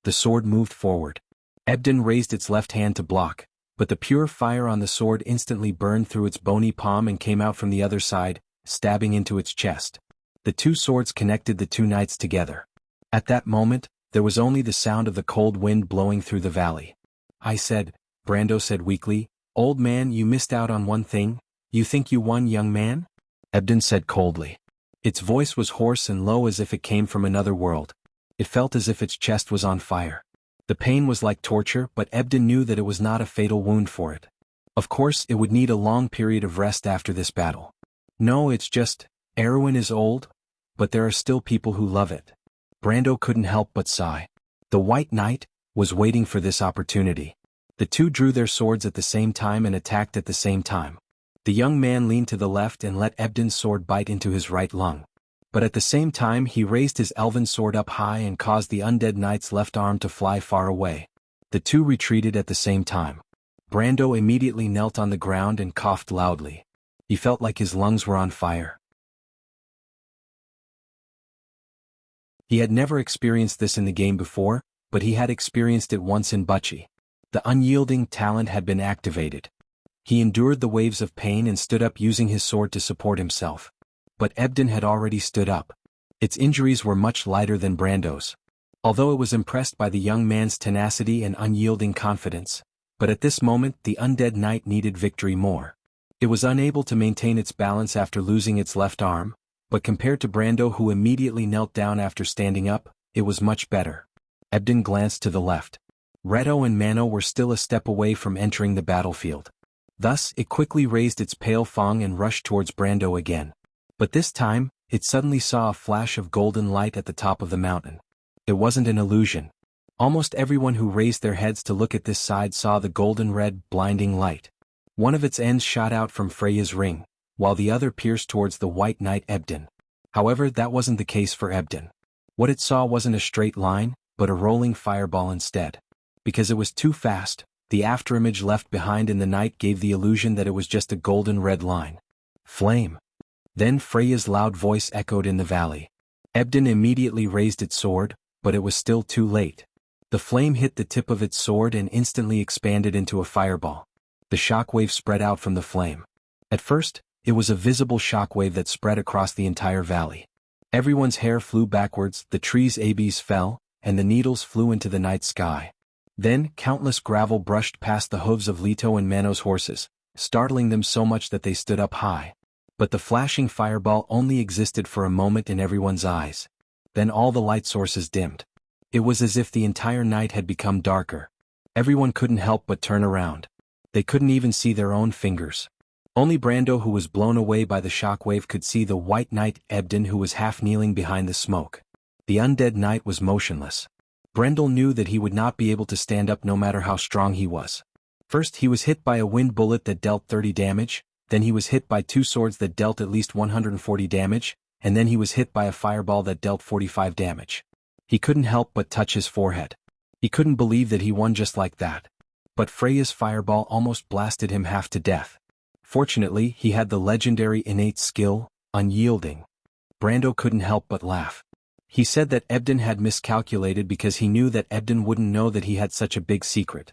S1: The sword moved forward. Ebden raised its left hand to block, but the pure fire on the sword instantly burned through its bony palm and came out from the other side, stabbing into its chest. The two swords connected the two knights together. At that moment, there was only the sound of the cold wind blowing through the valley. Brando said weakly, "Old man, you missed out on one thing. You think you won, young man?" Ebden said coldly. Its voice was hoarse and low as if it came from another world. It felt as if its chest was on fire. The pain was like torture, but Ebden knew that it was not a fatal wound for it. Of course, it would need a long period of rest after this battle. No, it's just, Erwin is old, but there are still people who love it. Brando couldn't help but sigh. The White Knight was waiting for this opportunity. The two drew their swords at the same time and attacked at the same time. The young man leaned to the left and let Ebden's sword bite into his right lung. But at the same time he raised his elven sword up high and caused the undead knight's left arm to fly far away. The two retreated at the same time. Brando immediately knelt on the ground and coughed loudly. He felt like his lungs were on fire. He had never experienced this in the game before, but he had experienced it once in Bucci. The unyielding talent had been activated. He endured the waves of pain and stood up using his sword to support himself. But Ebden had already stood up. Its injuries were much lighter than Brando's. Although it was impressed by the young man's tenacity and unyielding confidence, but at this moment the undead knight needed victory more. It was unable to maintain its balance after losing its left arm, but compared to Brando, who immediately knelt down after standing up, it was much better. Ebden glanced to the left. Reto and Mano were still a step away from entering the battlefield. Thus, it quickly raised its pale fang and rushed towards Brando again. But this time, it suddenly saw a flash of golden light at the top of the mountain. It wasn't an illusion. Almost everyone who raised their heads to look at this side saw the golden-red, blinding light. One of its ends shot out from Freya's ring, while the other pierced towards the White Knight Ebden. However, that wasn't the case for Ebden. What it saw wasn't a straight line, but a rolling fireball instead. Because it was too fast, the afterimage left behind in the night gave the illusion that it was just a golden red line. Flame. Then Freya's loud voice echoed in the valley. Ebden immediately raised its sword, but it was still too late. The flame hit the tip of its sword and instantly expanded into a fireball. The shockwave spread out from the flame. At first, it was a visible shockwave that spread across the entire valley. Everyone's hair flew backwards, the trees' ABs fell, and the needles flew into the night sky. Then, countless gravel brushed past the hooves of Leto and Mano's horses, startling them so much that they stood up high. But the flashing fireball only existed for a moment in everyone's eyes. Then all the light sources dimmed. It was as if the entire night had become darker. Everyone couldn't help but turn around. They couldn't even see their own fingers. Only Brando, who was blown away by the shockwave, could see the White Knight Ebden, who was half kneeling behind the smoke. The undead knight was motionless. Brendel knew that he would not be able to stand up no matter how strong he was. First he was hit by a wind bullet that dealt 30 damage, then he was hit by two swords that dealt at least 140 damage, and then he was hit by a fireball that dealt 45 damage. He couldn't help but touch his forehead. He couldn't believe that he won just like that. But Freya's fireball almost blasted him half to death. Fortunately, he had the legendary innate skill, Unyielding. Brando couldn't help but laugh. He said that Ebden had miscalculated because he knew that Ebden wouldn't know that he had such a big secret.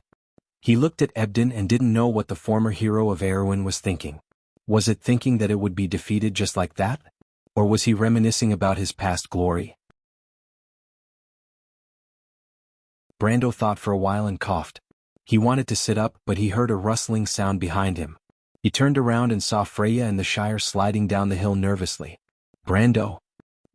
S1: He looked at Ebden and didn't know what the former hero of Erwin was thinking. Was it thinking that it would be defeated just like that? Or was he reminiscing about his past glory? Brando thought for a while and coughed. He wanted to sit up, but he heard a rustling sound behind him. He turned around and saw Freya and the Shire sliding down the hill nervously. Brando.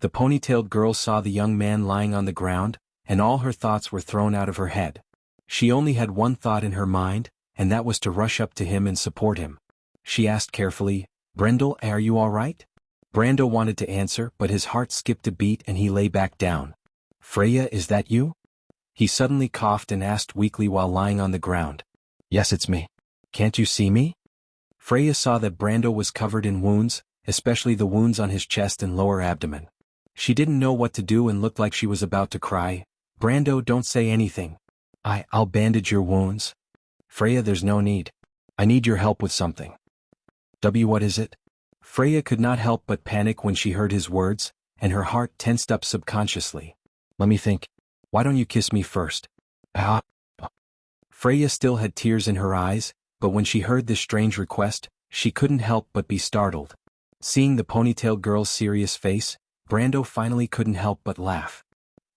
S1: The ponytailed girl saw the young man lying on the ground, and all her thoughts were thrown out of her head. She only had one thought in her mind, and that was to rush up to him and support him. She asked carefully, Brendel, are you all right? Brando wanted to answer, but his heart skipped a beat and he lay back down. Freya, is that you? He suddenly coughed and asked weakly while lying on the ground. Yes, it's me. Can't you see me? Freya saw that Brando was covered in wounds, especially the wounds on his chest and lower abdomen. She didn't know what to do and looked like she was about to cry. Brando, don't say anything. I'll bandage your wounds. Freya, there's no need. I need your help with something. What is it? Freya could not help but panic when she heard his words, and her heart tensed up subconsciously. Let me think. Why don't you kiss me first? Ah. Freya still had tears in her eyes, but when she heard this strange request, she couldn't help but be startled. Seeing the ponytailed girl's serious face, Brando finally couldn't help but laugh.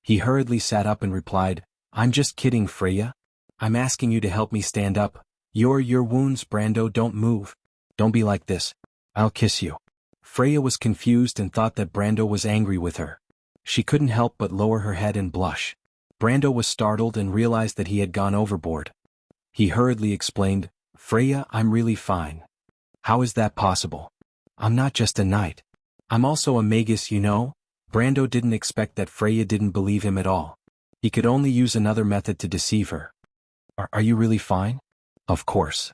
S1: He hurriedly sat up and replied, I'm just kidding, Freya. I'm asking you to help me stand up. Your wounds, Brando, don't move. Don't be like this. I'll kiss you. Freya was confused and thought that Brando was angry with her. She couldn't help but lower her head and blush. Brando was startled and realized that he had gone overboard. He hurriedly explained, Freya, I'm really fine. How is that possible? I'm not just a knight. I'm also a magus, you know? Brando didn't expect that Freya didn't believe him at all. He could only use another method to deceive her. Are you really fine? Of course.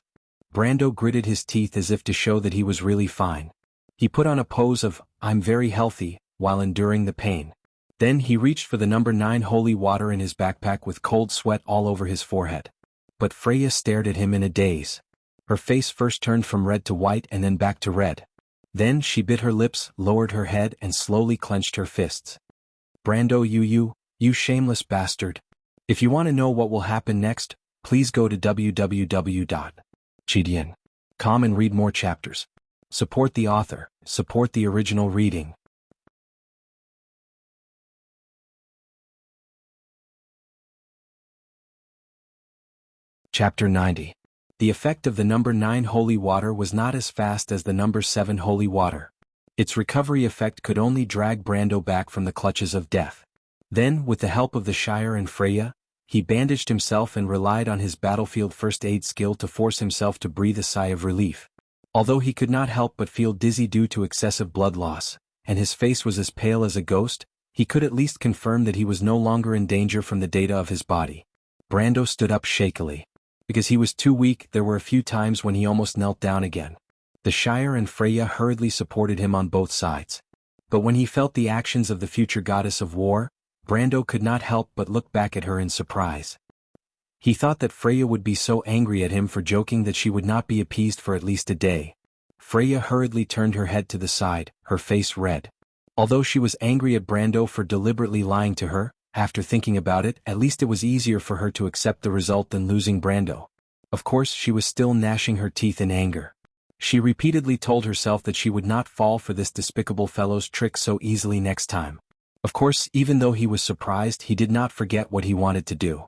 S1: Brando gritted his teeth as if to show that he was really fine. He put on a pose of, I'm very healthy, while enduring the pain. Then he reached for the number 9 holy water in his backpack with cold sweat all over his forehead. But Freya stared at him in a daze. Her face first turned from red to white and then back to red. Then she bit her lips, lowered her head and slowly clenched her fists. Brando, you shameless bastard. If you want to know what will happen next, please go to www.chidian.com and read more chapters. Support the author, support the original reading. Chapter 90. The effect of the number 9 holy water was not as fast as the number 7 holy water. Its recovery effect could only drag Brando back from the clutches of death. Then, with the help of the Shire and Freya, he bandaged himself and relied on his battlefield first aid skill to force himself to breathe a sigh of relief. Although he could not help but feel dizzy due to excessive blood loss, and his face was as pale as a ghost, he could at least confirm that he was no longer in danger from the data of his body. Brando stood up shakily. Because he was too weak, there were a few times when he almost knelt down again. The Shire and Freya hurriedly supported him on both sides. But when he felt the actions of the future goddess of war, Brando could not help but look back at her in surprise. He thought that Freya would be so angry at him for joking that she would not be appeased for at least a day. Freya hurriedly turned her head to the side, her face red. Although she was angry at Brando for deliberately lying to her, after thinking about it, at least it was easier for her to accept the result than losing Brando. Of course, she was still gnashing her teeth in anger. She repeatedly told herself that she would not fall for this despicable fellow's trick so easily next time. Of course, even though he was surprised, he did not forget what he wanted to do.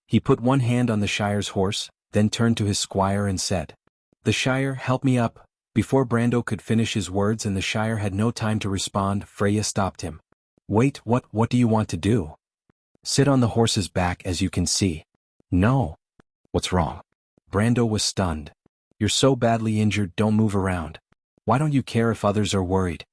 S1: He put one hand on the Shire's horse, then turned to his squire and said, The Shire, help me up. Before Brando could finish his words and the Shire had no time to respond, Freya stopped him. Wait, what do you want to do? Sit on the horse's back as you can see. No. What's wrong? Brando was stunned. You're so badly injured, don't move around. Why don't you care if others are worried?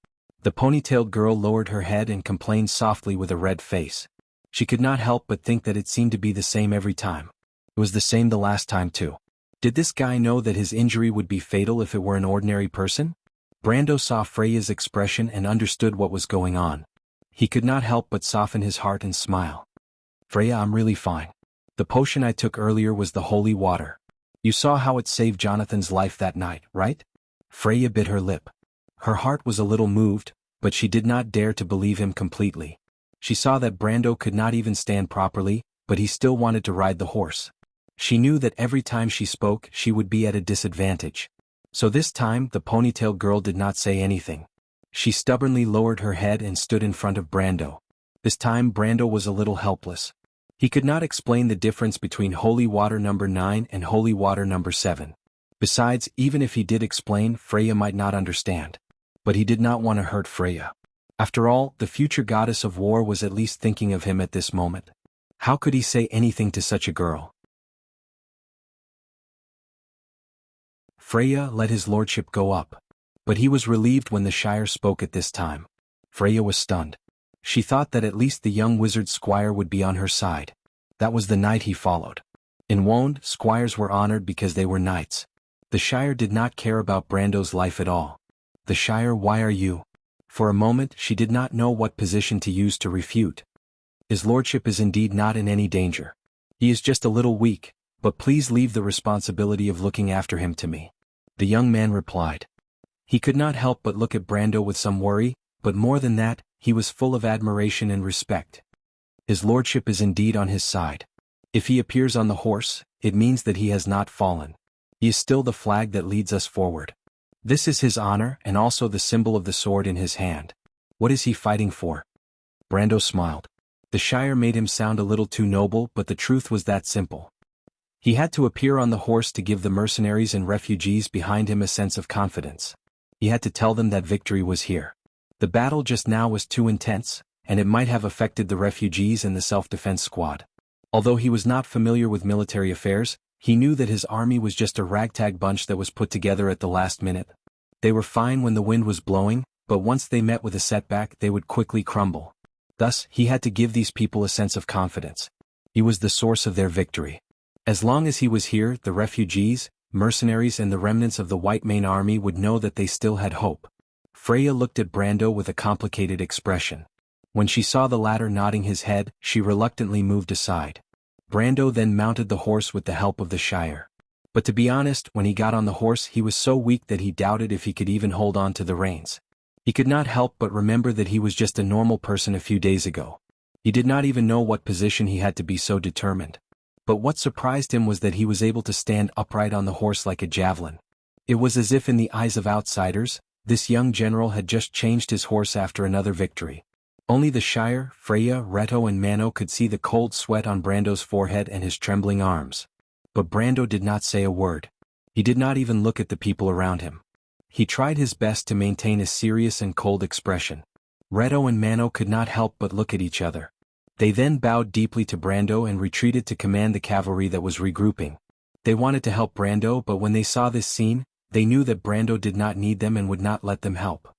S1: The ponytailed girl lowered her head and complained softly with a red face. She could not help but think that it seemed to be the same every time. It was the same the last time too. Did this guy know that his injury would be fatal if it were an ordinary person? Brando saw Freya's expression and understood what was going on. He could not help but soften his heart and smile. Freya, I'm really fine. The potion I took earlier was the holy water. You saw how it saved Jonathan's life that night, right? Freya bit her lip. Her heart was a little moved, but she did not dare to believe him completely. She saw that Brando could not even stand properly, but he still wanted to ride the horse. She knew that every time she spoke, she would be at a disadvantage. So this time, the ponytailed girl did not say anything. She stubbornly lowered her head and stood in front of Brando. This time Brando was a little helpless. He could not explain the difference between holy water number 9 and holy water number 7. Besides, even if he did explain, Freya might not understand. But he did not want to hurt Freya. After all, the future goddess of war was at least thinking of him at this moment. How could he say anything to such a girl? Freya let his lordship go up. But he was relieved when the Shire spoke at this time. Freya was stunned. She thought that at least the young wizard squire would be on her side. That was the knight he followed. In Wonde, squires were honored because they were knights. The Shire did not care about Brando's life at all. The Shire, why are you? For a moment she did not know what position to use to refute. His lordship is indeed not in any danger. He is just a little weak, but please leave the responsibility of looking after him to me. The young man replied. He could not help but look at Brando with some worry, but more than that, he was full of admiration and respect. His lordship is indeed on his side. If he appears on the horse, it means that he has not fallen. He is still the flag that leads us forward. This is his honor and also the symbol of the sword in his hand. What is he fighting for? Brando smiled. The Shire made him sound a little too noble, but the truth was that simple. He had to appear on the horse to give the mercenaries and refugees behind him a sense of confidence. He had to tell them that victory was here. The battle just now was too intense, and it might have affected the refugees and the self-defense squad. Although he was not familiar with military affairs, he knew that his army was just a ragtag bunch that was put together at the last minute. They were fine when the wind was blowing, but once they met with a setback they would quickly crumble. Thus, he had to give these people a sense of confidence. He was the source of their victory. As long as he was here, the refugees, mercenaries and the remnants of the White Mane army would know that they still had hope. Freya looked at Brando with a complicated expression. When she saw the latter nodding his head, she reluctantly moved aside. Brando then mounted the horse with the help of the Shire. But to be honest, when he got on the horse he was so weak that he doubted if he could even hold on to the reins. He could not help but remember that he was just a normal person a few days ago. He did not even know what position he had to be so determined. But what surprised him was that he was able to stand upright on the horse like a javelin. It was as if in the eyes of outsiders, this young general had just changed his horse after another victory. Only the Shire, Freya, Reto and Mano could see the cold sweat on Brando's forehead and his trembling arms. But Brando did not say a word. He did not even look at the people around him. He tried his best to maintain a serious and cold expression. Reto and Mano could not help but look at each other. They then bowed deeply to Brando and retreated to command the cavalry that was regrouping. They wanted to help Brando, but when they saw this scene, they knew that Brando did not need them and would not let them help.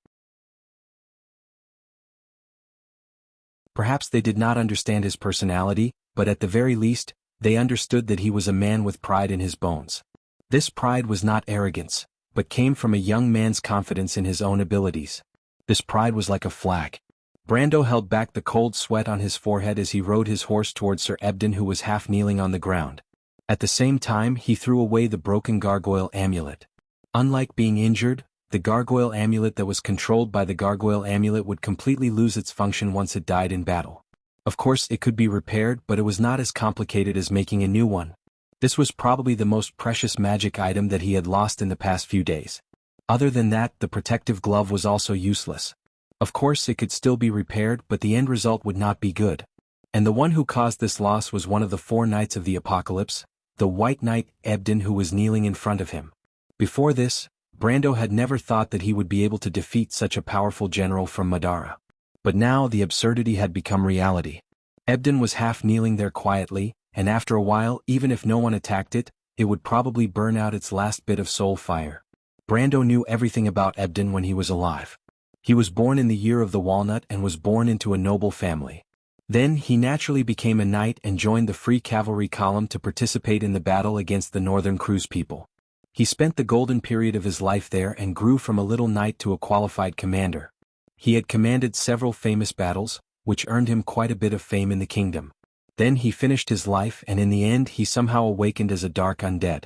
S1: Perhaps they did not understand his personality, but at the very least, they understood that he was a man with pride in his bones. This pride was not arrogance, but came from a young man's confidence in his own abilities. This pride was like a flag. Brando held back the cold sweat on his forehead as he rode his horse towards Sir Ebden, who was half kneeling on the ground. At the same time he threw away the broken gargoyle amulet. Unlike being injured, the gargoyle amulet that was controlled by the gargoyle amulet would completely lose its function once it died in battle. Of course it could be repaired, but it was not as complicated as making a new one. This was probably the most precious magic item that he had lost in the past few days. Other than that, the protective glove was also useless. Of course it could still be repaired, but the end result would not be good. And the one who caused this loss was one of the 4 knights of the Apocalypse, the White Knight Ebden, who was kneeling in front of him. Before this, Brando had never thought that he would be able to defeat such a powerful general from Madara. But now the absurdity had become reality. Ebden was half kneeling there quietly, and after a while, even if no one attacked it, it would probably burn out its last bit of soul fire. Brando knew everything about Ebden when he was alive. He was born in the year of the walnut and was born into a noble family. Then he naturally became a knight and joined the Free Cavalry column to participate in the battle against the Northern Cruz people. He spent the golden period of his life there and grew from a little knight to a qualified commander. He had commanded several famous battles, which earned him quite a bit of fame in the kingdom. Then he finished his life, and in the end he somehow awakened as a dark undead.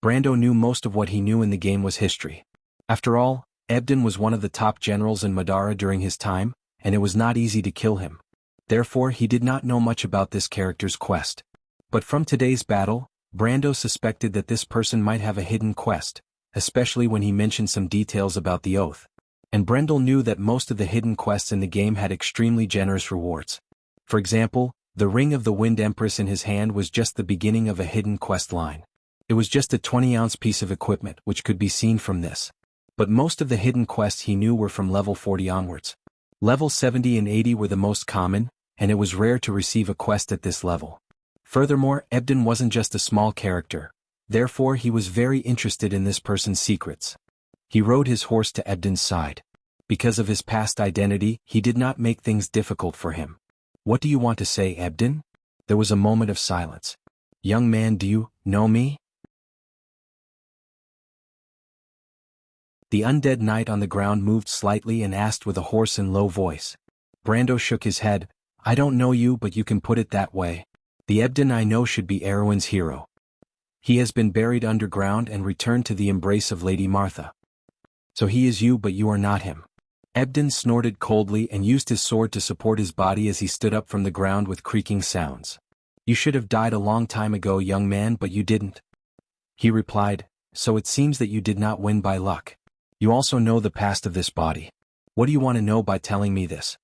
S1: Brando knew most of what he knew in the game was history. After all, Ebden was one of the top generals in Madara during his time, and it was not easy to kill him. Therefore he did not know much about this character's quest. But from today's battle, Brando suspected that this person might have a hidden quest, especially when he mentioned some details about the oath. And Brendel knew that most of the hidden quests in the game had extremely generous rewards. For example, The ring of the Wind Empress in his hand was just the beginning of a hidden quest line. It was just a 20-ounce piece of equipment which could be seen from this. But most of the hidden quests he knew were from level 40 onwards. Level 70 and 80 were the most common, and it was rare to receive a quest at this level. Furthermore, Ebden wasn't just a small character, therefore he was very interested in this person's secrets. He rode his horse to Ebden's side. Because of his past identity, he did not make things difficult for him. "What do you want to say, Ebden?" There was a moment of silence. "Young man, do you know me?" The undead knight on the ground moved slightly and asked with a hoarse and low voice. Brando shook his head. "I don't know you, but you can put it that way. The Ebden I know should be Erwin's hero. He has been buried underground and returned to the embrace of Lady Martha. So he is you, but you are not him." Ebden snorted coldly and used his sword to support his body as he stood up from the ground with creaking sounds. "You should have died a long time ago, young man, but you didn't." He replied, "So it seems that you did not win by luck. You also know the past of this body. What do you want to know by telling me this?"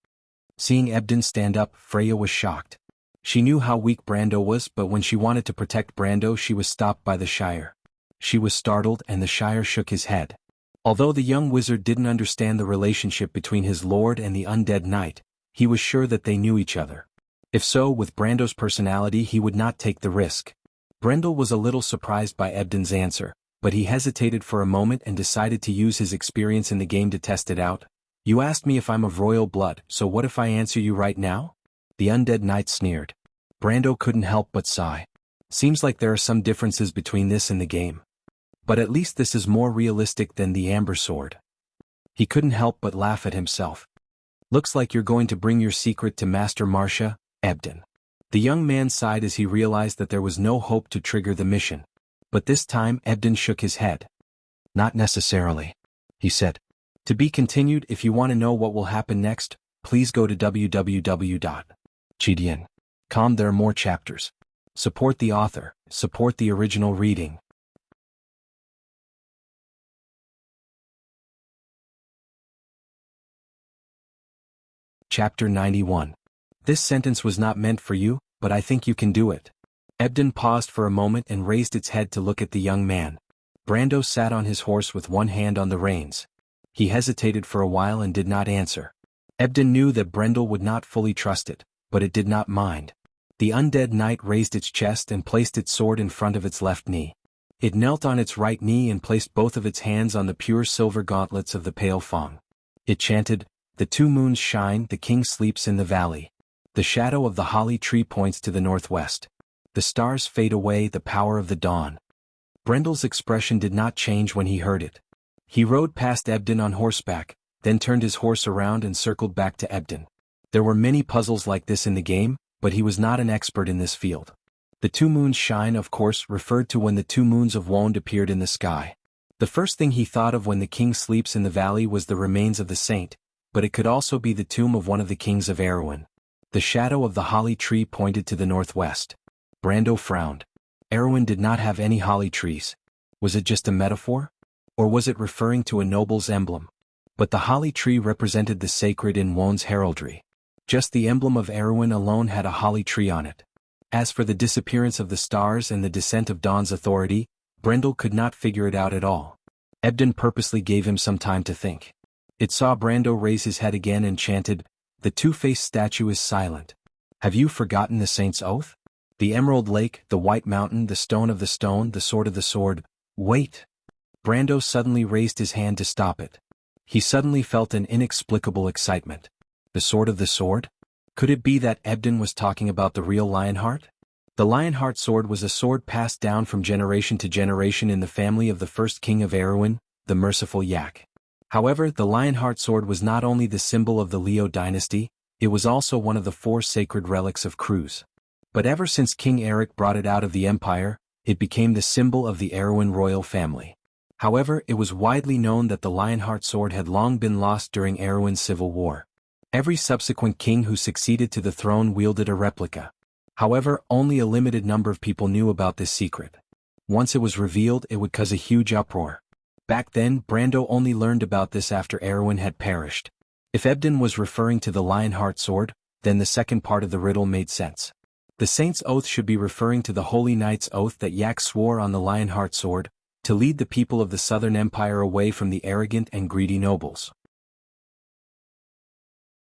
S1: Seeing Ebden stand up, Freya was shocked. She knew how weak Brando was, but when she wanted to protect Brando, she was stopped by the Shire. She was startled, and the Shire shook his head. Although the young wizard didn't understand the relationship between his lord and the undead knight, he was sure that they knew each other. If so, with Brando's personality he would not take the risk. Brendel was a little surprised by Ebden's answer, but he hesitated for a moment and decided to use his experience in the game to test it out. "You asked me if I'm of royal blood, so what if I answer you right now?" The undead knight sneered. Brando couldn't help but sigh. Seems like there are some differences between this and the game. But at least this is more realistic than the Amber Sword. He couldn't help but laugh at himself. "Looks like you're going to bring your secret to Master Marcia, Ebden." The young man sighed as he realized that there was no hope to trigger the mission. But this time Ebden shook his head. "Not necessarily," he said. "To be continued. If you want to know what will happen next, please go to www.chidian.com. There are more chapters. Support the author, support the original reading. Chapter 91. This sentence was not meant for you, but I think you can do it. Ebden paused for a moment and raised its head to look at the young man. Brando sat on his horse with one hand on the reins. He hesitated for a while and did not answer. Ebden knew that Brendel would not fully trust it, but it did not mind. The undead knight raised its chest and placed its sword in front of its left knee. It knelt on its right knee and placed both of its hands on the pure silver gauntlets of the pale Fong. It chanted, "The 2 moons shine, the king sleeps in the valley. The shadow of the holly tree points to the northwest. The stars fade away, the power of the dawn." Brendel's expression did not change when he heard it. He rode past Ebden on horseback, then turned his horse around and circled back to Ebden. There were many puzzles like this in the game, but he was not an expert in this field. The 2 moons shine, of course, referred to when the 2 moons of Wond appeared in the sky. The first thing he thought of when the king sleeps in the valley was the remains of the saint, but it could also be the tomb of one of the kings of Erwin. The shadow of the holly tree pointed to the northwest. Brando frowned. Erwin did not have any holly trees. Was it just a metaphor? Or was it referring to a noble's emblem? But the holly tree represented the sacred in Wond's heraldry. Just the emblem of Erwin alone had a holly tree on it. As for the disappearance of the stars and the descent of Dawn's authority, Brendel could not figure it out at all. Ebden purposely gave him some time to think. It saw Brando raise his head again and chanted, "The two-faced statue is silent. Have you forgotten the saint's oath? The emerald lake, the white mountain, the stone of the stone, the sword of the sword." Wait! Brando suddenly raised his hand to stop it. He suddenly felt an inexplicable excitement. The sword of the sword? Could it be that Ebden was talking about the real Lionheart? The Lionheart sword was a sword passed down from generation to generation in the family of the first king of Erwin, the merciful Yak. However, the Lionheart sword was not only the symbol of the Liu dynasty, it was also one of the 4 sacred relics of Cruz. But ever since King Eric brought it out of the Empire, it became the symbol of the Erwin royal family. However, it was widely known that the Lionheart sword had long been lost during Erwin's civil war. Every subsequent king who succeeded to the throne wielded a replica. However, only a limited number of people knew about this secret. Once it was revealed, it would cause a huge uproar. Back then, Brando only learned about this after Erwin had perished. If Ebden was referring to the Lionheart sword, then the second part of the riddle made sense. The saint's oath should be referring to the holy knight's oath that Yak swore on the Lionheart sword, to lead the people of the Southern Empire away from the arrogant and greedy nobles.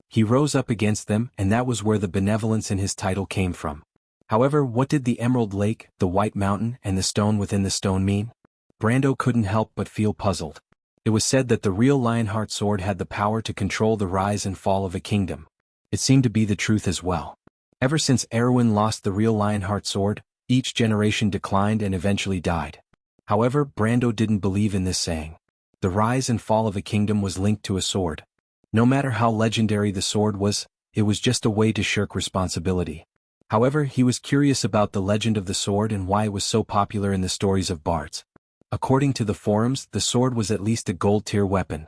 S1: He rose up against them, and that was where the benevolence in his title came from. However, what did the Emerald Lake, the White Mountain, and the stone within the stone mean? Brando couldn't help but feel puzzled. It was said that the real Lionheart sword had the power to control the rise and fall of a kingdom. It seemed to be the truth as well. Ever since Erwin lost the real Lionheart sword, each generation declined and eventually died. However, Brando didn't believe in this saying. The rise and fall of a kingdom was linked to a sword. No matter how legendary the sword was, it was just a way to shirk responsibility. However, he was curious about the legend of the sword and why it was so popular in the stories of bards. According to the forums, the sword was at least a gold-tier weapon.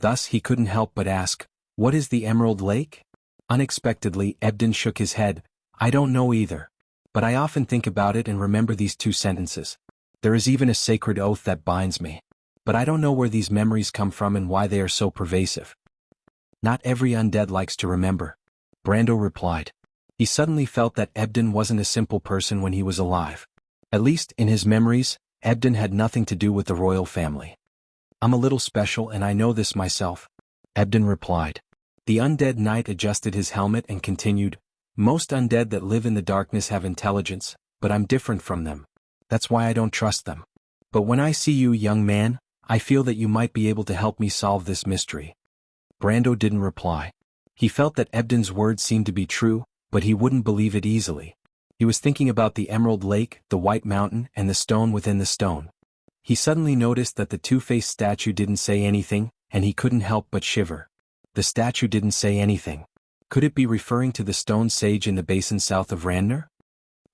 S1: Thus, he couldn't help but ask, "What is the Emerald Lake?" Unexpectedly, Ebden shook his head. "I don't know either. But I often think about it and remember these two sentences. There is even a sacred oath that binds me. But I don't know where these memories come from and why they are so pervasive." "Not every undead likes to remember," Brando replied. He suddenly felt that Ebden wasn't a simple person when he was alive. At least, in his memories, Ebden had nothing to do with the royal family. "I'm a little special and I know this myself," Ebden replied. The undead knight adjusted his helmet and continued, "Most undead that live in the darkness have intelligence, but I'm different from them. That's why I don't trust them. But when I see you, young man, I feel that you might be able to help me solve this mystery." Brando didn't reply. He felt that Ebden's words seemed to be true, but he wouldn't believe it easily. He was thinking about the Emerald Lake, the White Mountain, and the stone within the stone. He suddenly noticed that the two-faced statue didn't say anything, and he couldn't help but shiver. The statue didn't say anything. Could it be referring to the stone sage in the basin south of Randner?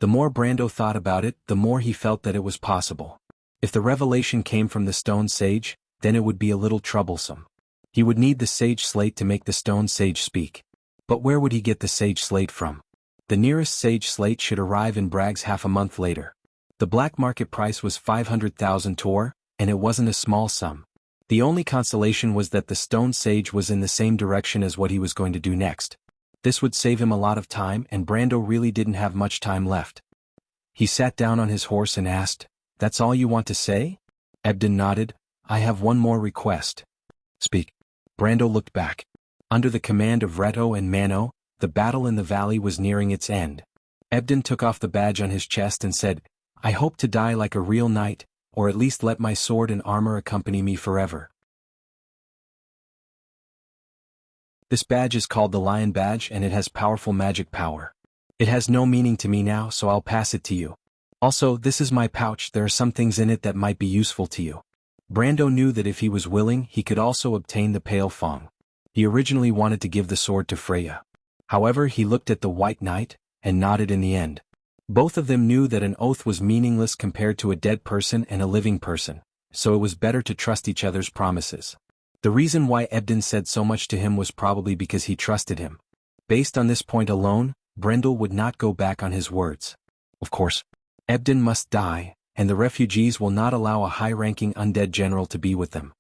S1: The more Brando thought about it, the more he felt that it was possible. If the revelation came from the stone sage, then it would be a little troublesome. He would need the sage slate to make the stone sage speak. But where would he get the sage slate from? The nearest sage slate should arrive in Bragg's half a month later. The black market price was 500,000 tor, and it wasn't a small sum. The only consolation was that the stone sage was in the same direction as what he was going to do next. This would save him a lot of time, and Brando really didn't have much time left. He sat down on his horse and asked, "That's all you want to say?" Ebden nodded. "I have one more request." "Speak." Brando looked back. Under the command of Reto and Mano, the battle in the valley was nearing its end. Ebden took off the badge on his chest and said, "I hope to die like a real knight, or at least let my sword and armor accompany me forever." This badge is called the Lion Badge and it has powerful magic power. It has no meaning to me now, so I'll pass it to you. Also, this is my pouch, there are some things in it that might be useful to you. Brando knew that if he was willing, he could also obtain the Pale Fong. He originally wanted to give the sword to Freya. However, he looked at the White Knight, and nodded in the end. Both of them knew that an oath was meaningless compared to a dead person and a living person, so it was better to trust each other's promises. The reason why Ebden said so much to him was probably because he trusted him. Based on this point alone, Brendel would not go back on his words. Of course, Ebden must die, and the refugees will not allow a high-ranking undead general to be with them.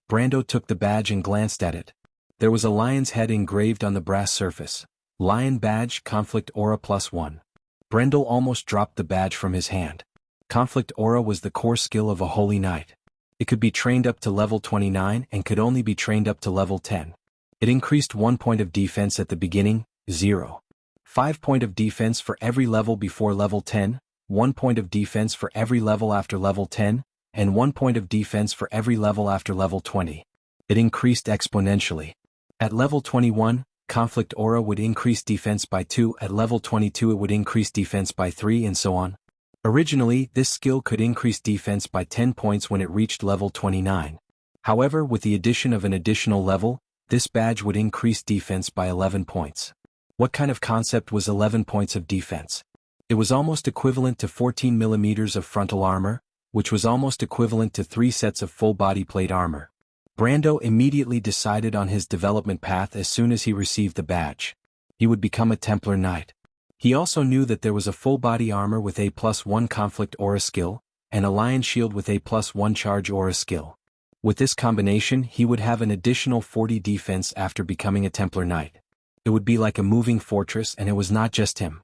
S1: Brando took the badge and glanced at it. There was a lion's head engraved on the brass surface. Lion Badge, Conflict Aura +1. Brendel almost dropped the badge from his hand. Conflict Aura was the core skill of a holy knight. It could be trained up to level 29 and could only be trained up to level 10. It increased 1 point of defense at the beginning, 0. 5 point of defense for every level before level 10, 1 point of defense for every level after level 10, and 1 point of defense for every level after level 20. It increased exponentially. At level 21, Conflict Aura would increase defense by 2, at level 22 it would increase defense by 3 and so on. Originally, this skill could increase defense by 10 points when it reached level 29. However, with the addition of an additional level, this badge would increase defense by 11 points. What kind of concept was 11 points of defense? It was almost equivalent to 14 millimeters of frontal armor, which was almost equivalent to 3 sets of full body plate armor. Brando immediately decided on his development path as soon as he received the badge. He would become a Templar Knight. He also knew that there was a full body armor with a +1 Conflict Aura skill, and a Lion Shield with a +1 Charge Aura skill. With this combination, he would have an additional 40 defense after becoming a Templar Knight. It would be like a moving fortress, and it was not just him.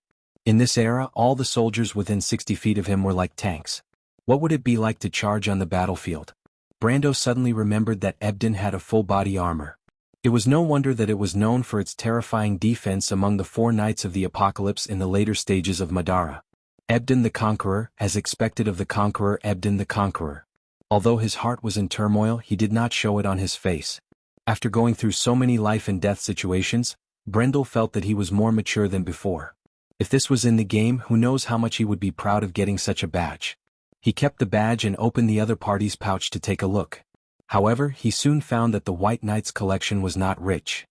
S1: In this era, all the soldiers within 60 feet of him were like tanks. What would it be like to charge on the battlefield? Brando suddenly remembered that Ebden had a full-body armor. It was no wonder that it was known for its terrifying defense among the four knights of the apocalypse in the later stages of Madara. Ebden the Conqueror, as expected of the Conqueror, Ebden the Conqueror. Although his heart was in turmoil, he did not show it on his face. After going through so many life-and-death situations, Brendel felt that he was more mature than before. If this was in the game, who knows how much he would be proud of getting such a badge. He kept the badge and opened the other party's pouch to take a look. However, he soon found that the White Knight's collection was not rich.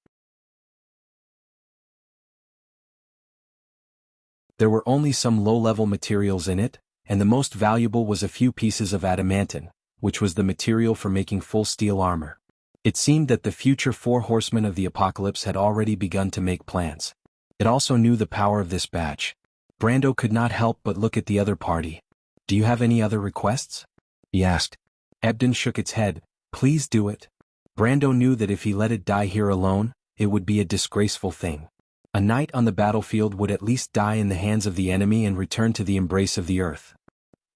S1: There were only some low-level materials in it, and the most valuable was a few pieces of adamantine, which was the material for making full steel armor. It seemed that the future four horsemen of the apocalypse had already begun to make plans. It also knew the power of this badge. Brando could not help but look at the other party. "Do you have any other requests?" he asked. Ebden shook its head. "Please do it." Brando knew that if he let it die here alone, it would be a disgraceful thing. A knight on the battlefield would at least die in the hands of the enemy and return to the embrace of the earth.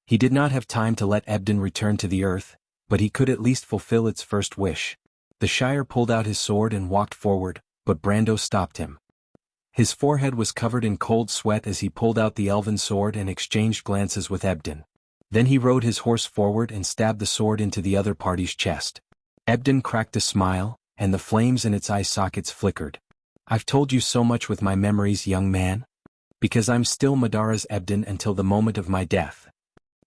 S1: He did not have time to let Ebden return to the earth, but he could at least fulfill its first wish. The Shire pulled out his sword and walked forward, but Brando stopped him. His forehead was covered in cold sweat as he pulled out the elven sword and exchanged glances with Ebden. Then he rode his horse forward and stabbed the sword into the other party's chest. Ebden cracked a smile, and the flames in its eye sockets flickered. "I've told you so much with my memories, young man. Because I'm still Madara's Ebden until the moment of my death.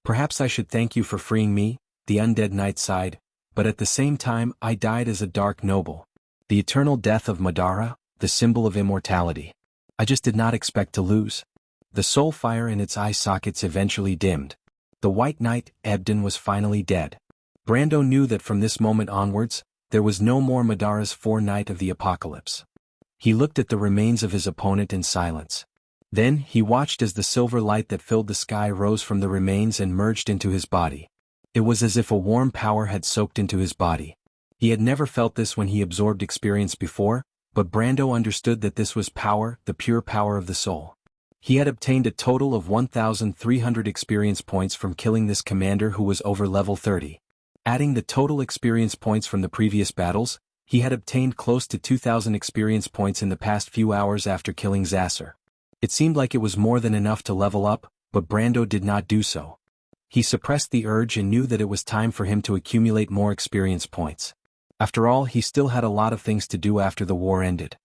S1: Perhaps I should thank you for freeing me," the undead knight sighed, "but at the same time I died as a dark noble. The eternal death of Madara, the symbol of immortality. I just did not expect to lose." The soul fire in its eye sockets eventually dimmed. The White Knight, Ebden, was finally dead. Brando knew that from this moment onwards, there was no more Madara's four Knight of the Apocalypse. He looked at the remains of his opponent in silence. Then he watched as the silver light that filled the sky rose from the remains and merged into his body. It was as if a warm power had soaked into his body. He had never felt this when he absorbed experience before, but Brando understood that this was power, the pure power of the soul. He had obtained a total of 1,300 experience points from killing this commander who was over level 30. Adding the total experience points from the previous battles, he had obtained close to 2,000 experience points in the past few hours after killing Zasser. It seemed like it was more than enough to level up, but Brando did not do so. He suppressed the urge and knew that it was time for him to accumulate more experience points. After all, he still had a lot of things to do after the war ended.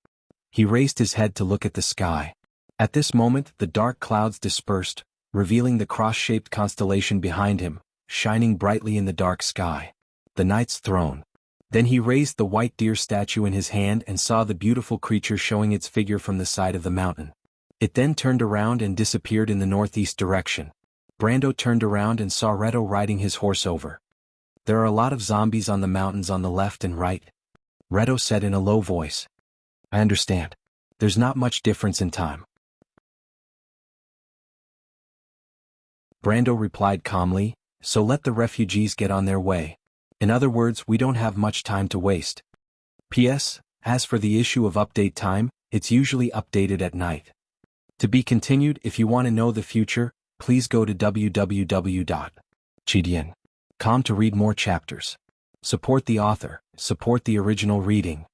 S1: He raised his head to look at the sky. At this moment, the dark clouds dispersed, revealing the cross-shaped constellation behind him, shining brightly in the dark sky. The knight's throne. Then he raised the white deer statue in his hand and saw the beautiful creature showing its figure from the side of the mountain. It then turned around and disappeared in the northeast direction. Brando turned around and saw Reto riding his horse over. "There are a lot of zombies on the mountains on the left and right," Reto said in a low voice. "I understand. There's not much difference in time," Brando replied calmly, "so let the refugees get on their way. In other words, we don't have much time to waste. P.S. As for the issue of update time, it's usually updated at night. To be continued. If you want to know the future, please go to www.chidian.com to read more chapters. Support the author, support the original reading.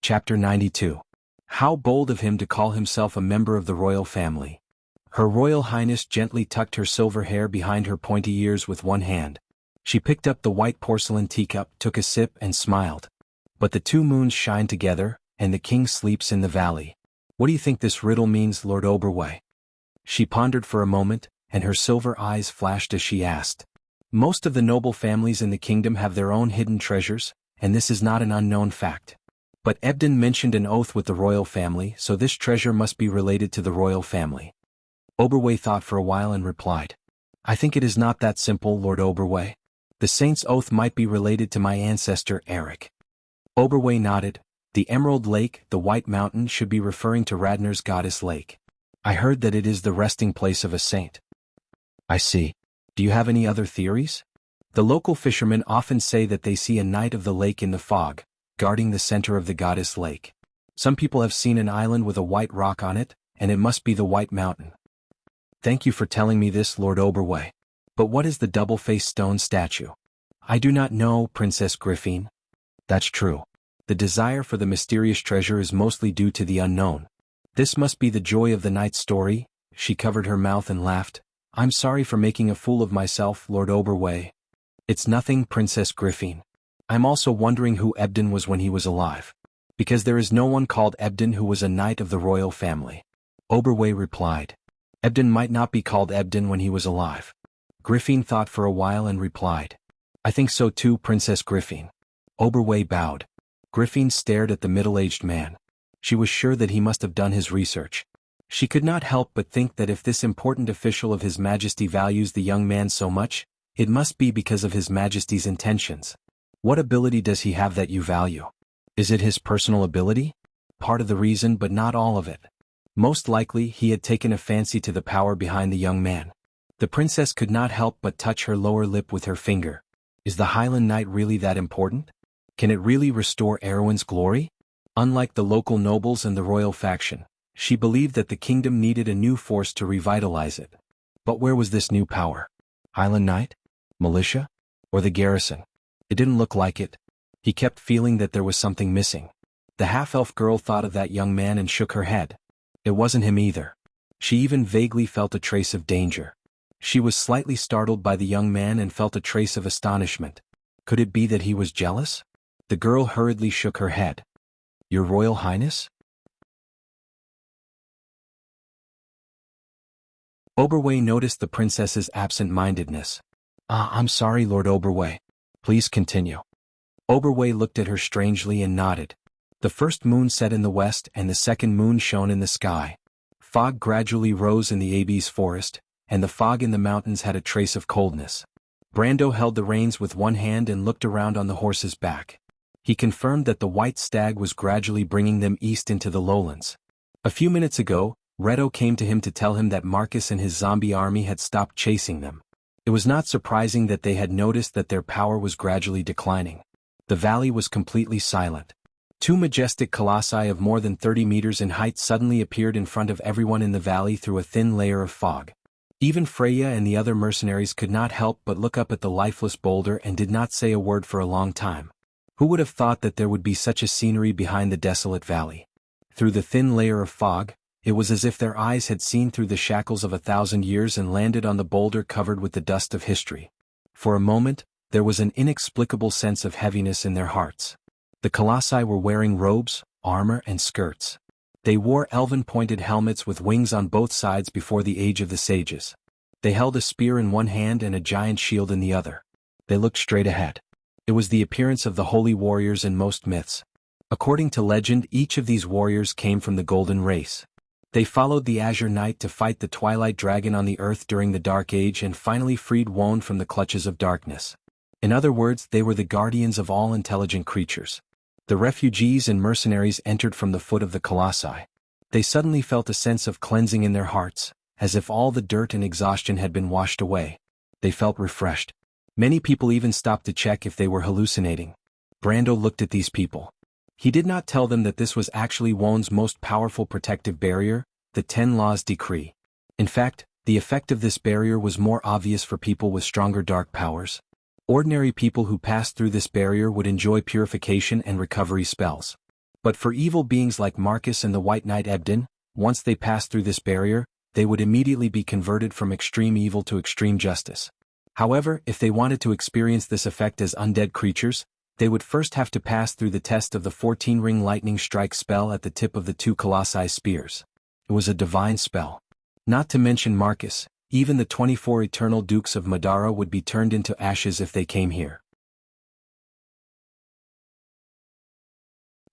S1: Chapter 92. How bold of him to call himself a member of the royal family. Her Royal Highness gently tucked her silver hair behind her pointy ears with one hand. She picked up the white porcelain teacup, took a sip and smiled. "But the two moons shine together, and the king sleeps in the valley. What do you think this riddle means, Lord Oberway?" She pondered for a moment, and her silver eyes flashed as she asked. Most of the noble families in the kingdom have their own hidden treasures, and this is not an unknown fact. But Ebden mentioned an oath with the royal family, so this treasure must be related to the royal family. Oberway thought for a while and replied, "I think it is not that simple, Lord Oberway. The saint's oath might be related to my ancestor Eric." Oberway nodded. "The Emerald Lake, the White Mountain, should be referring to Radner's goddess lake. I heard that it is the resting place of a saint." "I see. Do you have any other theories?" The local fishermen often say that they see a knight of the lake in the fog, guarding the center of the goddess lake. Some people have seen an island with a white rock on it, and it must be the White Mountain. Thank you for telling me this, Lord Oberway. But what is the double-faced stone statue? I do not know, Princess Griffin. That's true. The desire for the mysterious treasure is mostly due to the unknown. This must be the joy of the knight's story. She covered her mouth and laughed. I'm sorry for making a fool of myself, Lord Oberway. It's nothing, Princess Griffin. I'm also wondering who Ebden was when he was alive. Because there is no one called Ebden who was a knight of the royal family. Oberway replied. Ebden might not be called Ebden when he was alive. Griffin thought for a while and replied. I think so too, Princess Griffin. Oberway bowed. Griffin stared at the middle-aged man. She was sure that he must have done his research. She could not help but think that if this important official of His Majesty values the young man so much, it must be because of His Majesty's intentions. What ability does he have that you value? Is it his personal ability? Part of the reason, but not all of it. Most likely he had taken a fancy to the power behind the young man. The princess could not help but touch her lower lip with her finger. Is the Highland Knight really that important? Can it really restore Erwin's glory? Unlike the local nobles and the royal faction, she believed that the kingdom needed a new force to revitalize it. But where was this new power? Highland Knight? Militia? Or the garrison? It didn't look like it. He kept feeling that there was something missing. The half-elf girl thought of that young man and shook her head. It wasn't him either. She even vaguely felt a trace of danger. She was slightly startled by the young man and felt a trace of astonishment. Could it be that he was jealous? The girl hurriedly shook her head. Your Royal Highness? Oberway noticed the princess's absent-mindedness. I'm sorry, Lord Oberway. Please continue. Oberway looked at her strangely and nodded. The first moon set in the west and the second moon shone in the sky. Fog gradually rose in the Abyss forest, and the fog in the mountains had a trace of coldness. Brando held the reins with one hand and looked around on the horse's back. He confirmed that the white stag was gradually bringing them east into the lowlands. A few minutes ago, Reto came to him to tell him that Marcus and his zombie army had stopped chasing them. It was not surprising that they had noticed that their power was gradually declining. The valley was completely silent. Two majestic colossi of more than 30 meters in height suddenly appeared in front of everyone in the valley through a thin layer of fog. Even Freya and the other mercenaries could not help but look up at the lifeless boulder and did not say a word for a long time. Who would have thought that there would be such a scenery behind the desolate valley? Through the thin layer of fog, it was as if their eyes had seen through the shackles of 1,000 years and landed on the boulder covered with the dust of history. For a moment, there was an inexplicable sense of heaviness in their hearts. The colossi were wearing robes, armor, and skirts. They wore elven-pointed helmets with wings on both sides before the age of the sages. They held a spear in one hand and a giant shield in the other. They looked straight ahead. It was the appearance of the holy warriors in most myths. According to legend, each of these warriors came from the Golden Race. They followed the Azure Knight to fight the Twilight Dragon on the earth during the Dark Age and finally freed Wone from the clutches of darkness. In other words, they were the guardians of all intelligent creatures. The refugees and mercenaries entered from the foot of the colossi. They suddenly felt a sense of cleansing in their hearts, as if all the dirt and exhaustion had been washed away. They felt refreshed. Many people even stopped to check if they were hallucinating. Brando looked at these people. He did not tell them that this was actually Wone's most powerful protective barrier, the 10 Laws Decree. In fact, the effect of this barrier was more obvious for people with stronger dark powers. Ordinary people who passed through this barrier would enjoy purification and recovery spells. But for evil beings like Marcus and the White Knight Ebden, once they passed through this barrier, they would immediately be converted from extreme evil to extreme justice. However, if they wanted to experience this effect as undead creatures, they would first have to pass through the test of the 14-ring lightning strike spell at the tip of the two colossi spears. It was a divine spell. Not to mention Marcus, even the 24 eternal dukes of Madara would be turned into ashes if they came here.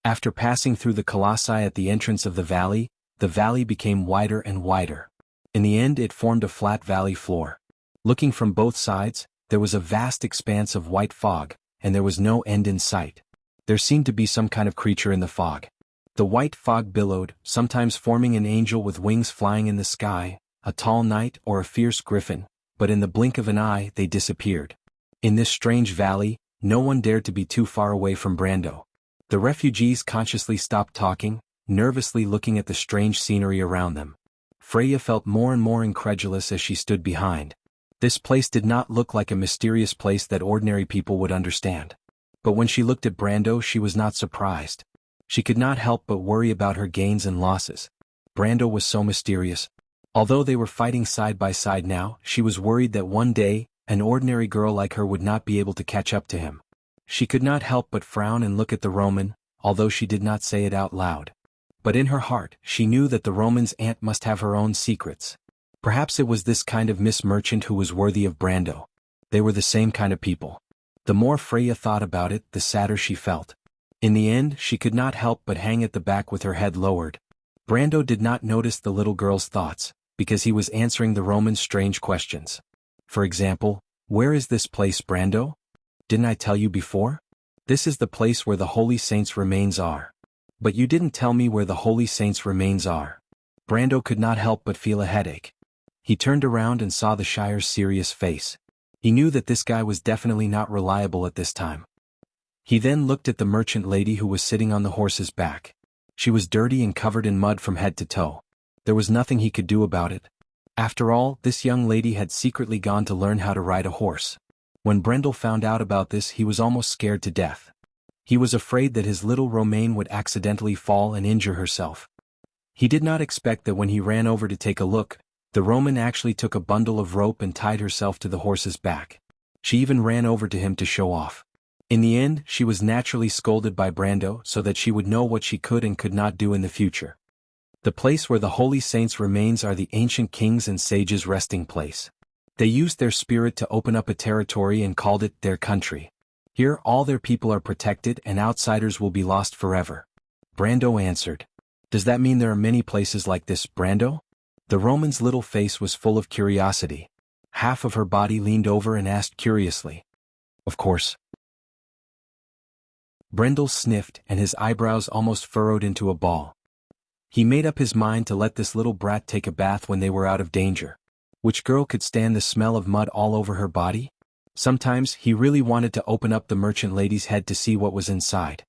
S1: After passing through the colossi at the entrance of the valley became wider and wider. In the end, it formed a flat valley floor. Looking from both sides, there was a vast expanse of white fog, and there was no end in sight. There seemed to be some kind of creature in the fog. The white fog billowed, sometimes forming an angel with wings flying in the sky, a tall knight or a fierce griffin, but in the blink of an eye they disappeared. In this strange valley, no one dared to be too far away from Brando. The refugees consciously stopped talking, nervously looking at the strange scenery around them. Freya felt more and more incredulous as she stood behind. This place did not look like a mysterious place that ordinary people would understand. But when she looked at Brando, she was not surprised. She could not help but worry about her gains and losses. Brando was so mysterious. Although they were fighting side by side now, she was worried that one day, an ordinary girl like her would not be able to catch up to him. She could not help but frown and look at the Roman, although she did not say it out loud. But in her heart, she knew that the Roman's aunt must have her own secrets. Perhaps it was this kind of Miss Merchant who was worthy of Brando. They were the same kind of people. The more Freya thought about it, the sadder she felt. In the end, she could not help but hang at the back with her head lowered. Brando did not notice the little girl's thoughts, because he was answering the Roman's strange questions. For example, "Where is this place, Brando? Didn't I tell you before? This is the place where the holy saints' remains are. But you didn't tell me where the holy saints' remains are." Brando could not help but feel a headache. He turned around and saw the Shire's serious face. He knew that this guy was definitely not reliable at this time. He then looked at the merchant lady who was sitting on the horse's back. She was dirty and covered in mud from head to toe. There was nothing he could do about it. After all, this young lady had secretly gone to learn how to ride a horse. When Brendel found out about this, he was almost scared to death. He was afraid that his little Romaine would accidentally fall and injure herself. He did not expect that when he ran over to take a look, the Roman actually took a bundle of rope and tied herself to the horse's back. She even ran over to him to show off. In the end, she was naturally scolded by Brando so that she would know what she could and could not do in the future. The place where the holy saints' remains are the ancient kings and sages' resting place. They used their spirit to open up a territory and called it their country. Here all their people are protected and outsiders will be lost forever. Brando answered. "Does that mean there are many places like this, Brando?" The Roman's little face was full of curiosity. Half of her body leaned over and asked curiously. "Of course." Brendel sniffed and his eyebrows almost furrowed into a ball. He made up his mind to let this little brat take a bath when they were out of danger. Which girl could stand the smell of mud all over her body? Sometimes he really wanted to open up the merchant lady's head to see what was inside.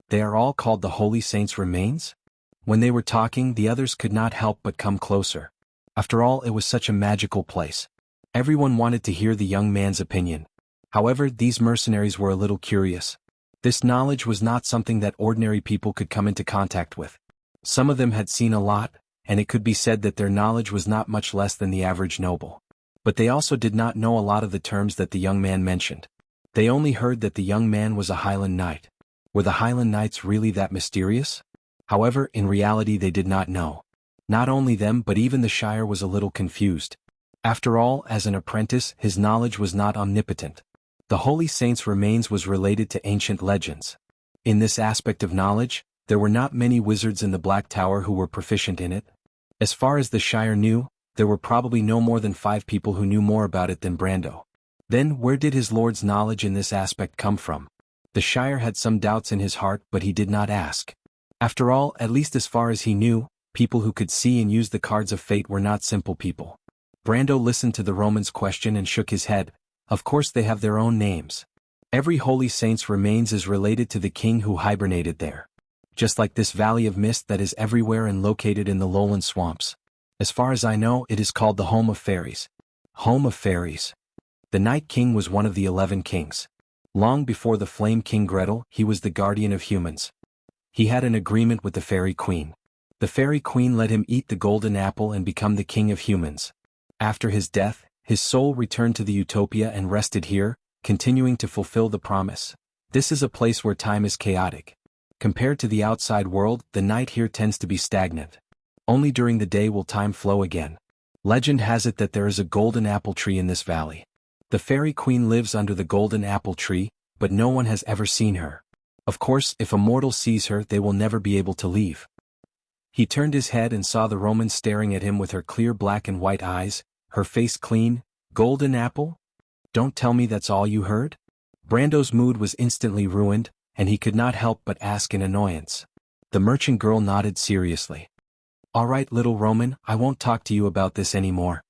S1: They are all called the holy saints' remains? When they were talking, the others could not help but come closer. After all, it was such a magical place. Everyone wanted to hear the young man's opinion. However, these mercenaries were a little curious. This knowledge was not something that ordinary people could come into contact with. Some of them had seen a lot, and it could be said that their knowledge was not much less than the average noble. But they also did not know a lot of the terms that the young man mentioned. They only heard that the young man was a Highland knight. Were the Highland knights really that mysterious? However, in reality they did not know. Not only them but even the Shire was a little confused. After all, as an apprentice, his knowledge was not omnipotent. The Holy Saint's remains was related to ancient legends. In this aspect of knowledge, there were not many wizards in the Black Tower who were proficient in it. As far as the Shire knew, there were probably no more than 5 people who knew more about it than Brando. Then where did his lord's knowledge in this aspect come from? The Shire had some doubts in his heart, but he did not ask. After all, at least as far as he knew, people who could see and use the cards of fate were not simple people. Brando listened to the Roman's question and shook his head. Of course they have their own names. Every Holy Saint's remains is related to the king who hibernated there. Just like this valley of mist that is everywhere and located in the lowland swamps. As far as I know, it is called the Home of Fairies. Home of Fairies. The Night King was one of the 11 kings. Long before the Flame King Gretel, he was the guardian of humans. He had an agreement with the Fairy Queen. The Fairy Queen let him eat the golden apple and become the king of humans. After his death, his soul returned to the Utopia and rested here, continuing to fulfill the promise. This is a place where time is chaotic. Compared to the outside world, the night here tends to be stagnant. Only during the day will time flow again. Legend has it that there is a golden apple tree in this valley. The Fairy Queen lives under the golden apple tree, but no one has ever seen her. Of course, if a mortal sees her, they will never be able to leave. He turned his head and saw the Roman staring at him with her clear black and white eyes, her face clean. Golden apple? Don't tell me that's all you heard? Brando's mood was instantly ruined, and he could not help but ask in annoyance. The merchant girl nodded seriously. All right, little Roman, I won't talk to you about this anymore.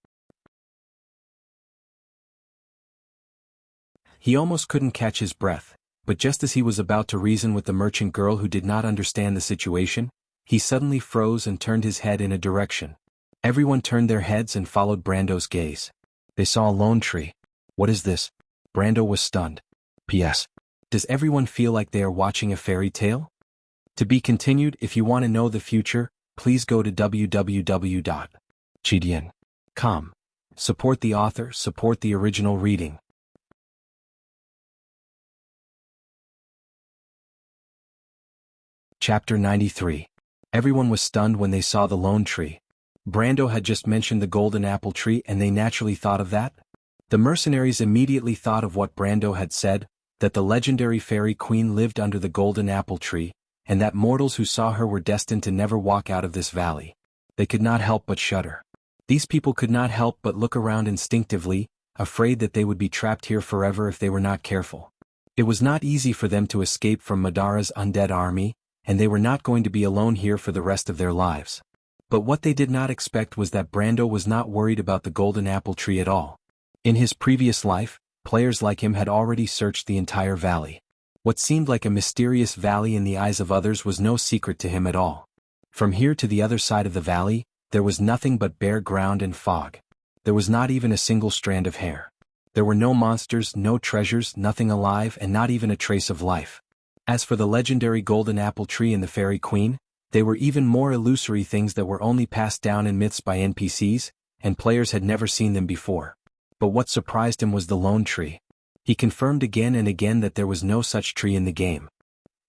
S1: He almost couldn't catch his breath, but just as he was about to reason with the merchant girl who did not understand the situation, he suddenly froze and turned his head in a direction. Everyone turned their heads and followed Brando's gaze. They saw a lone tree. What is this? Brando was stunned. P.S. Does everyone feel like they are watching a fairy tale? To be continued. If you want to know the future, please go to www.gdian.com. Support the author, support the original reading. Chapter 93. Everyone was stunned when they saw the lone tree. Brando had just mentioned the golden apple tree and they naturally thought of that. The mercenaries immediately thought of what Brando had said, that the legendary fairy queen lived under the golden apple tree, and that mortals who saw her were destined to never walk out of this valley. They could not help but shudder. These people could not help but look around instinctively, afraid that they would be trapped here forever if they were not careful. It was not easy for them to escape from Madara's undead army, and they were not going to be alone here for the rest of their lives. But what they did not expect was that Brando was not worried about the golden apple tree at all. In his previous life, players like him had already searched the entire valley. What seemed like a mysterious valley in the eyes of others was no secret to him at all. From here to the other side of the valley, there was nothing but bare ground and fog. There was not even a single strand of hair. There were no monsters, no treasures, nothing alive, and not even a trace of life. As for the legendary golden apple tree and the fairy queen, they were even more illusory things that were only passed down in myths by NPCs, and players had never seen them before. But what surprised him was the lone tree. He confirmed again and again that there was no such tree in the game.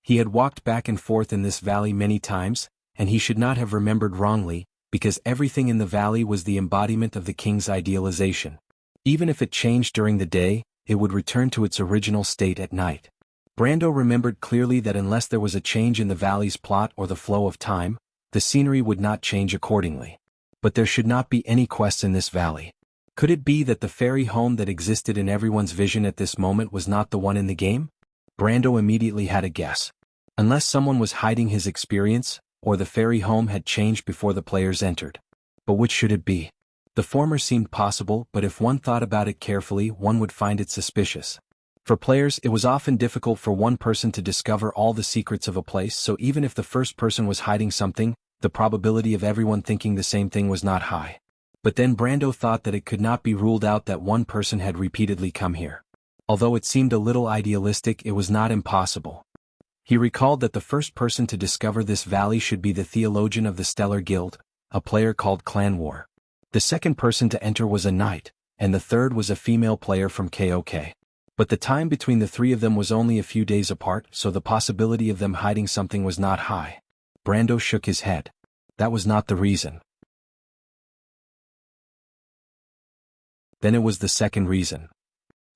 S1: He had walked back and forth in this valley many times, and he should not have remembered wrongly, because everything in the valley was the embodiment of the king's idealization. Even if it changed during the day, it would return to its original state at night. Brando remembered clearly that unless there was a change in the valley's plot or the flow of time, the scenery would not change accordingly. But there should not be any quests in this valley. Could it be that the fairy home that existed in everyone's vision at this moment was not the one in the game? Brando immediately had a guess. Unless someone was hiding his experience, or the fairy home had changed before the players entered. But which should it be? The former seemed possible, but if one thought about it carefully, one would find it suspicious. For players, it was often difficult for one person to discover all the secrets of a place, so even if the first person was hiding something, the probability of everyone thinking the same thing was not high. But then Brando thought that it could not be ruled out that one person had repeatedly come here. Although it seemed a little idealistic, it was not impossible. He recalled that the first person to discover this valley should be the theologian of the Stellar Guild, a player called Clan War. The second person to enter was a knight, and the third was a female player from KOK. But the time between the three of them was only a few days apart, so the possibility of them hiding something was not high. Brando shook his head. That was not the reason. Then it was the second reason.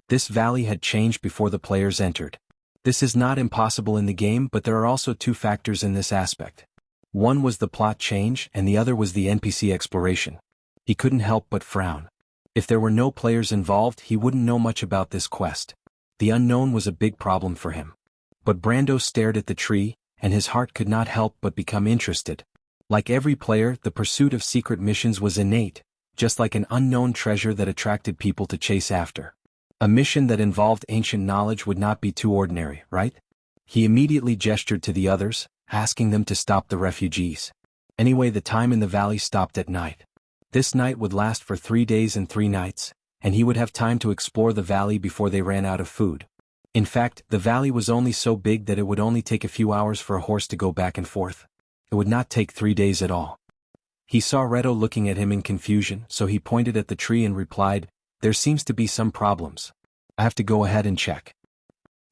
S1: This valley had changed before the players entered. This is not impossible in the game, but there are also two factors in this aspect. One was the plot change, and the other was the NPC exploration. He couldn't help but frown. If there were no players involved, he wouldn't know much about this quest. The unknown was a big problem for him. But Brando stared at the tree, and his heart could not help but become interested. Like every player, the pursuit of secret missions was innate, just like an unknown treasure that attracted people to chase after. A mission that involved ancient knowledge would not be too ordinary, right? He immediately gestured to the others, asking them to stop the refugees. Anyway, the time in the valley stopped at night. This night would last for 3 days and 3 nights, and he would have time to explore the valley before they ran out of food. In fact, the valley was only so big that it would only take a few hours for a horse to go back and forth. It would not take 3 days at all. He saw Reto looking at him in confusion, so he pointed at the tree and replied, "There seems to be some problems. I have to go ahead and check.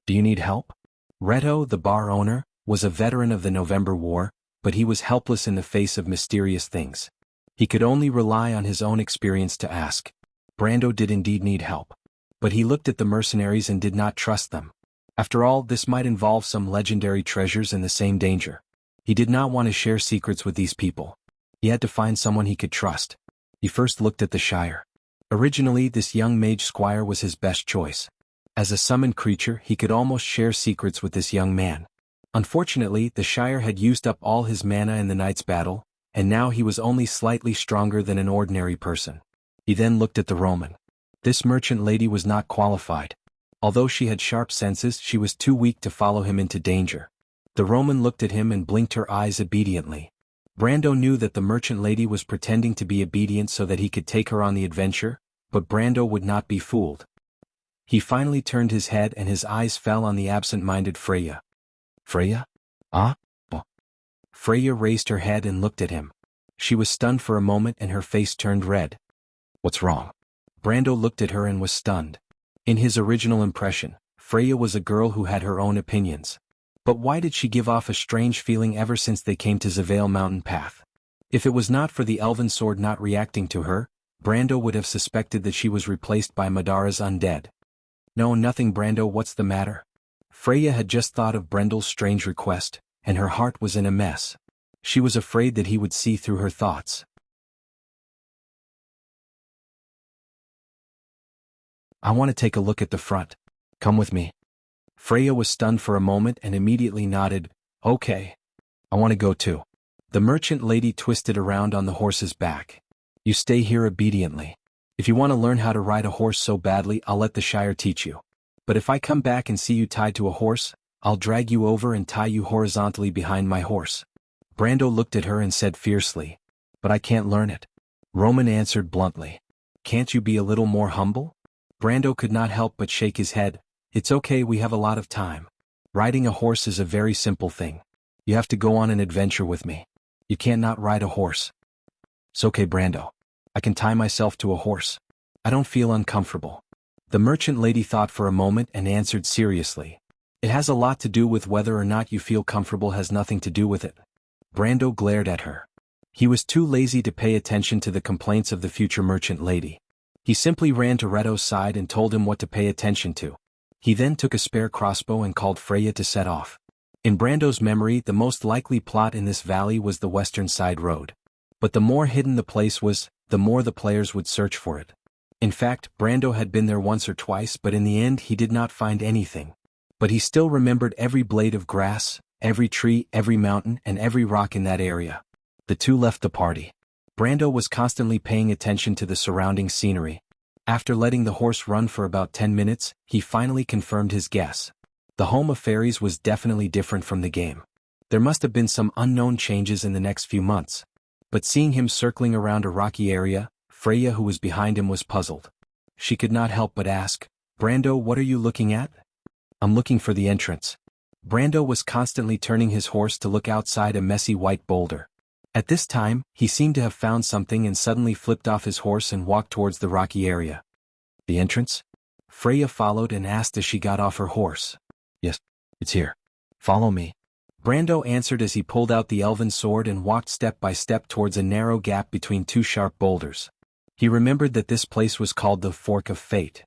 S1: Do you need help?" Reto, the bar owner, was a veteran of the November War, but he was helpless in the face of mysterious things. He could only rely on his own experience to ask. Brando did indeed need help. But he looked at the mercenaries and did not trust them. After all, this might involve some legendary treasures and the same danger. He did not want to share secrets with these people. He had to find someone he could trust. He first looked at the Shire. Originally, this young mage squire was his best choice. As a summoned creature, he could almost share secrets with this young man. Unfortunately, the Shire had used up all his mana in the night's battle, and now he was only slightly stronger than an ordinary person. He then looked at the Roman. This merchant lady was not qualified. Although she had sharp senses, she was too weak to follow him into danger. The Roman looked at him and blinked her eyes obediently. Brando knew that the merchant lady was pretending to be obedient so that he could take her on the adventure, but Brando would not be fooled. He finally turned his head and his eyes fell on the absent-minded Freya. Freya? Ah? Oh. Freya raised her head and looked at him. She was stunned for a moment and her face turned red. What's wrong? Brando looked at her and was stunned. In his original impression, Freya was a girl who had her own opinions. But why did she give off a strange feeling ever since they came to Zavale Mountain Path? If it was not for the elven sword not reacting to her, Brando would have suspected that she was replaced by Madara's undead. No, nothing, Brando, what's the matter? Freya had just thought of Brendel's strange request, and her heart was in a mess. She was afraid that he would see through her thoughts. I want to take a look at the front. Come with me. Freya was stunned for a moment and immediately nodded, okay. I want to go too. The merchant lady twisted around on the horse's back. You stay here obediently. If you want to learn how to ride a horse so badly, I'll let the Shire teach you. But if I come back and see you tied to a horse, I'll drag you over and tie you horizontally behind my horse. Brando looked at her and said fiercely, but I can't learn it. Roman answered bluntly. Can't you be a little more humble? Brando could not help but shake his head. It's okay, we have a lot of time. Riding a horse is a very simple thing. You have to go on an adventure with me. You can't not ride a horse. It's okay, Brando. I can tie myself to a horse. I don't feel uncomfortable. The merchant lady thought for a moment and answered seriously. It has a lot to do with whether or not you feel comfortable, has nothing to do with it. Brando glared at her. He was too lazy to pay attention to the complaints of the future merchant lady. He simply ran to Reto's side and told him what to pay attention to. He then took a spare crossbow and called Freya to set off. In Brando's memory, the most likely plot in this valley was the western side road. But the more hidden the place was, the more the players would search for it. In fact, Brando had been there once or twice, but in the end he did not find anything. But he still remembered every blade of grass, every tree, every mountain, and every rock in that area. The two left the party. Brando was constantly paying attention to the surrounding scenery. After letting the horse run for about 10 minutes, he finally confirmed his guess. The home of fairies was definitely different from the game. There must have been some unknown changes in the next few months. But seeing him circling around a rocky area, Freya, who was behind him, was puzzled. She could not help but ask, Brando, what are you looking at? I'm looking for the entrance. Brando was constantly turning his horse to look outside a messy white boulder. At this time, he seemed to have found something and suddenly flipped off his horse and walked towards the rocky area. The entrance? Freya followed and asked as she got off her horse. Yes, it's here. Follow me. Brando answered as he pulled out the elven sword and walked step by step towards a narrow gap between two sharp boulders. He remembered that this place was called the Fork of Fate.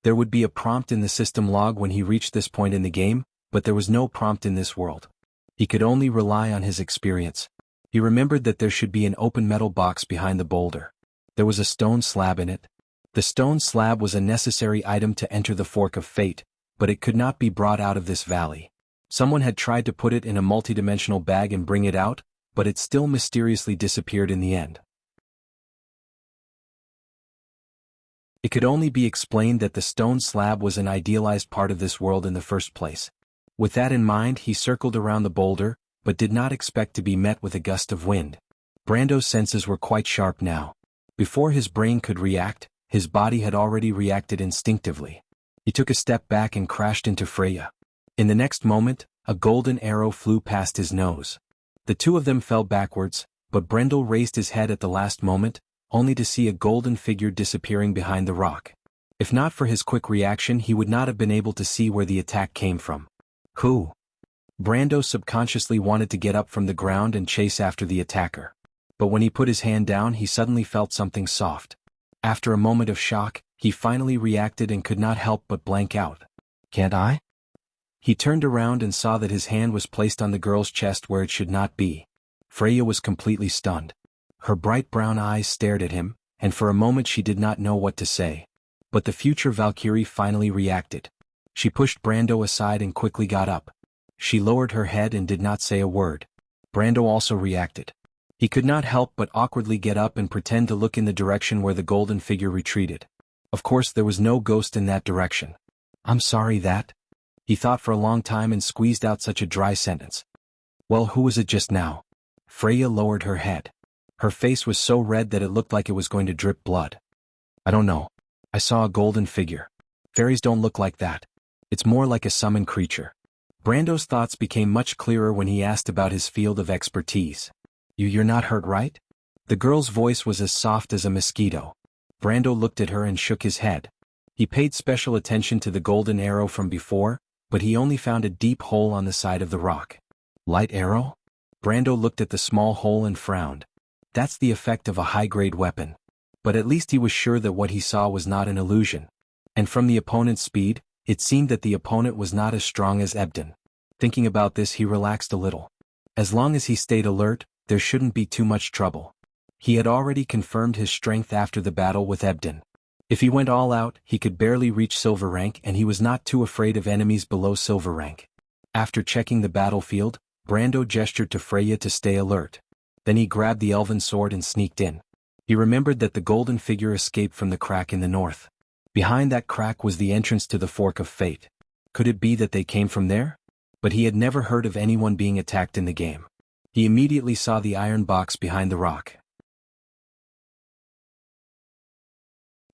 S1: There would be a prompt in the system log when he reached this point in the game, but there was no prompt in this world. He could only rely on his experience. He remembered that there should be an open metal box behind the boulder. There was a stone slab in it. The stone slab was a necessary item to enter the Fork of Fate, but it could not be brought out of this valley. Someone had tried to put it in a multidimensional bag and bring it out, but it still mysteriously disappeared in the end. It could only be explained that the stone slab was an idealized part of this world in the first place. With that in mind, he circled around the boulder, but did not expect to be met with a gust of wind. Brando's senses were quite sharp now. Before his brain could react, his body had already reacted instinctively. He took a step back and crashed into Freya. In the next moment, a golden arrow flew past his nose. The two of them fell backwards, but Brendel raised his head at the last moment, only to see a golden figure disappearing behind the rock. If not for his quick reaction, he would not have been able to see where the attack came from. Who? Brando subconsciously wanted to get up from the ground and chase after the attacker. But when he put his hand down, he suddenly felt something soft. After a moment of shock, he finally reacted and could not help but blank out. Can't I? He turned around and saw that his hand was placed on the girl's chest where it should not be. Freya was completely stunned. Her bright brown eyes stared at him, and for a moment she did not know what to say. But the future Valkyrie finally reacted. She pushed Brando aside and quickly got up. She lowered her head and did not say a word. Brando also reacted. He could not help but awkwardly get up and pretend to look in the direction where the golden figure retreated. Of course there was no ghost in that direction. I'm sorry that? He thought for a long time and squeezed out such a dry sentence. Well, who was it just now? Freya lowered her head. Her face was so red that it looked like it was going to drip blood. I don't know. I saw a golden figure. Fairies don't look like that. It's more like a summoned creature. Brando's thoughts became much clearer when he asked about his field of expertise. You're not hurt, right? The girl's voice was as soft as a mosquito. Brando looked at her and shook his head. He paid special attention to the golden arrow from before, but he only found a deep hole on the side of the rock. Light arrow? Brando looked at the small hole and frowned. That's the effect of a high-grade weapon. But at least he was sure that what he saw was not an illusion. And from the opponent's speed, it seemed that the opponent was not as strong as Ebden. Thinking about this, he relaxed a little. As long as he stayed alert, there shouldn't be too much trouble. He had already confirmed his strength after the battle with Ebden. If he went all out, he could barely reach silver rank, and he was not too afraid of enemies below silver rank. After checking the battlefield, Brando gestured to Freya to stay alert. Then he grabbed the elven sword and sneaked in. He remembered that the golden figure escaped from the crack in the north. Behind that crack was the entrance to the Fork of Fate. Could it be that they came from there? But he had never heard of anyone being attacked in the game. He immediately saw the iron box behind the rock.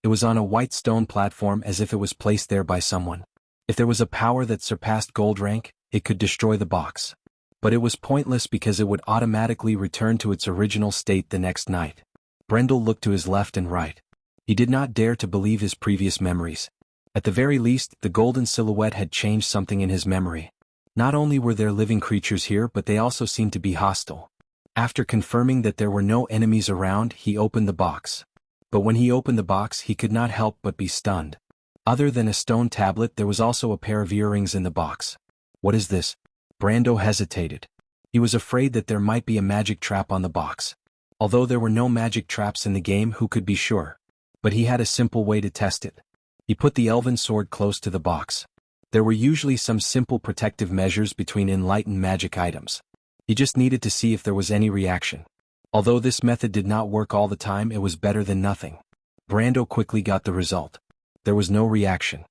S1: It was on a white stone platform, as if it was placed there by someone. If there was a power that surpassed gold rank, it could destroy the box. But it was pointless because it would automatically return to its original state the next night. Brendel looked to his left and right. He did not dare to believe his previous memories. At the very least, the golden silhouette had changed something in his memory. Not only were there living creatures here, but they also seemed to be hostile. After confirming that there were no enemies around, he opened the box. But when he opened the box, he could not help but be stunned. Other than a stone tablet, there was also a pair of earrings in the box. What is this? Brando hesitated. He was afraid that there might be a magic trap on the box. Although there were no magic traps in the game, who could be sure? But he had a simple way to test it. He put the elven sword close to the box. There were usually some simple protective measures between enlightened magic items. He just needed to see if there was any reaction. Although this method did not work all the time, it was better than nothing. Brando quickly got the result. There was no reaction.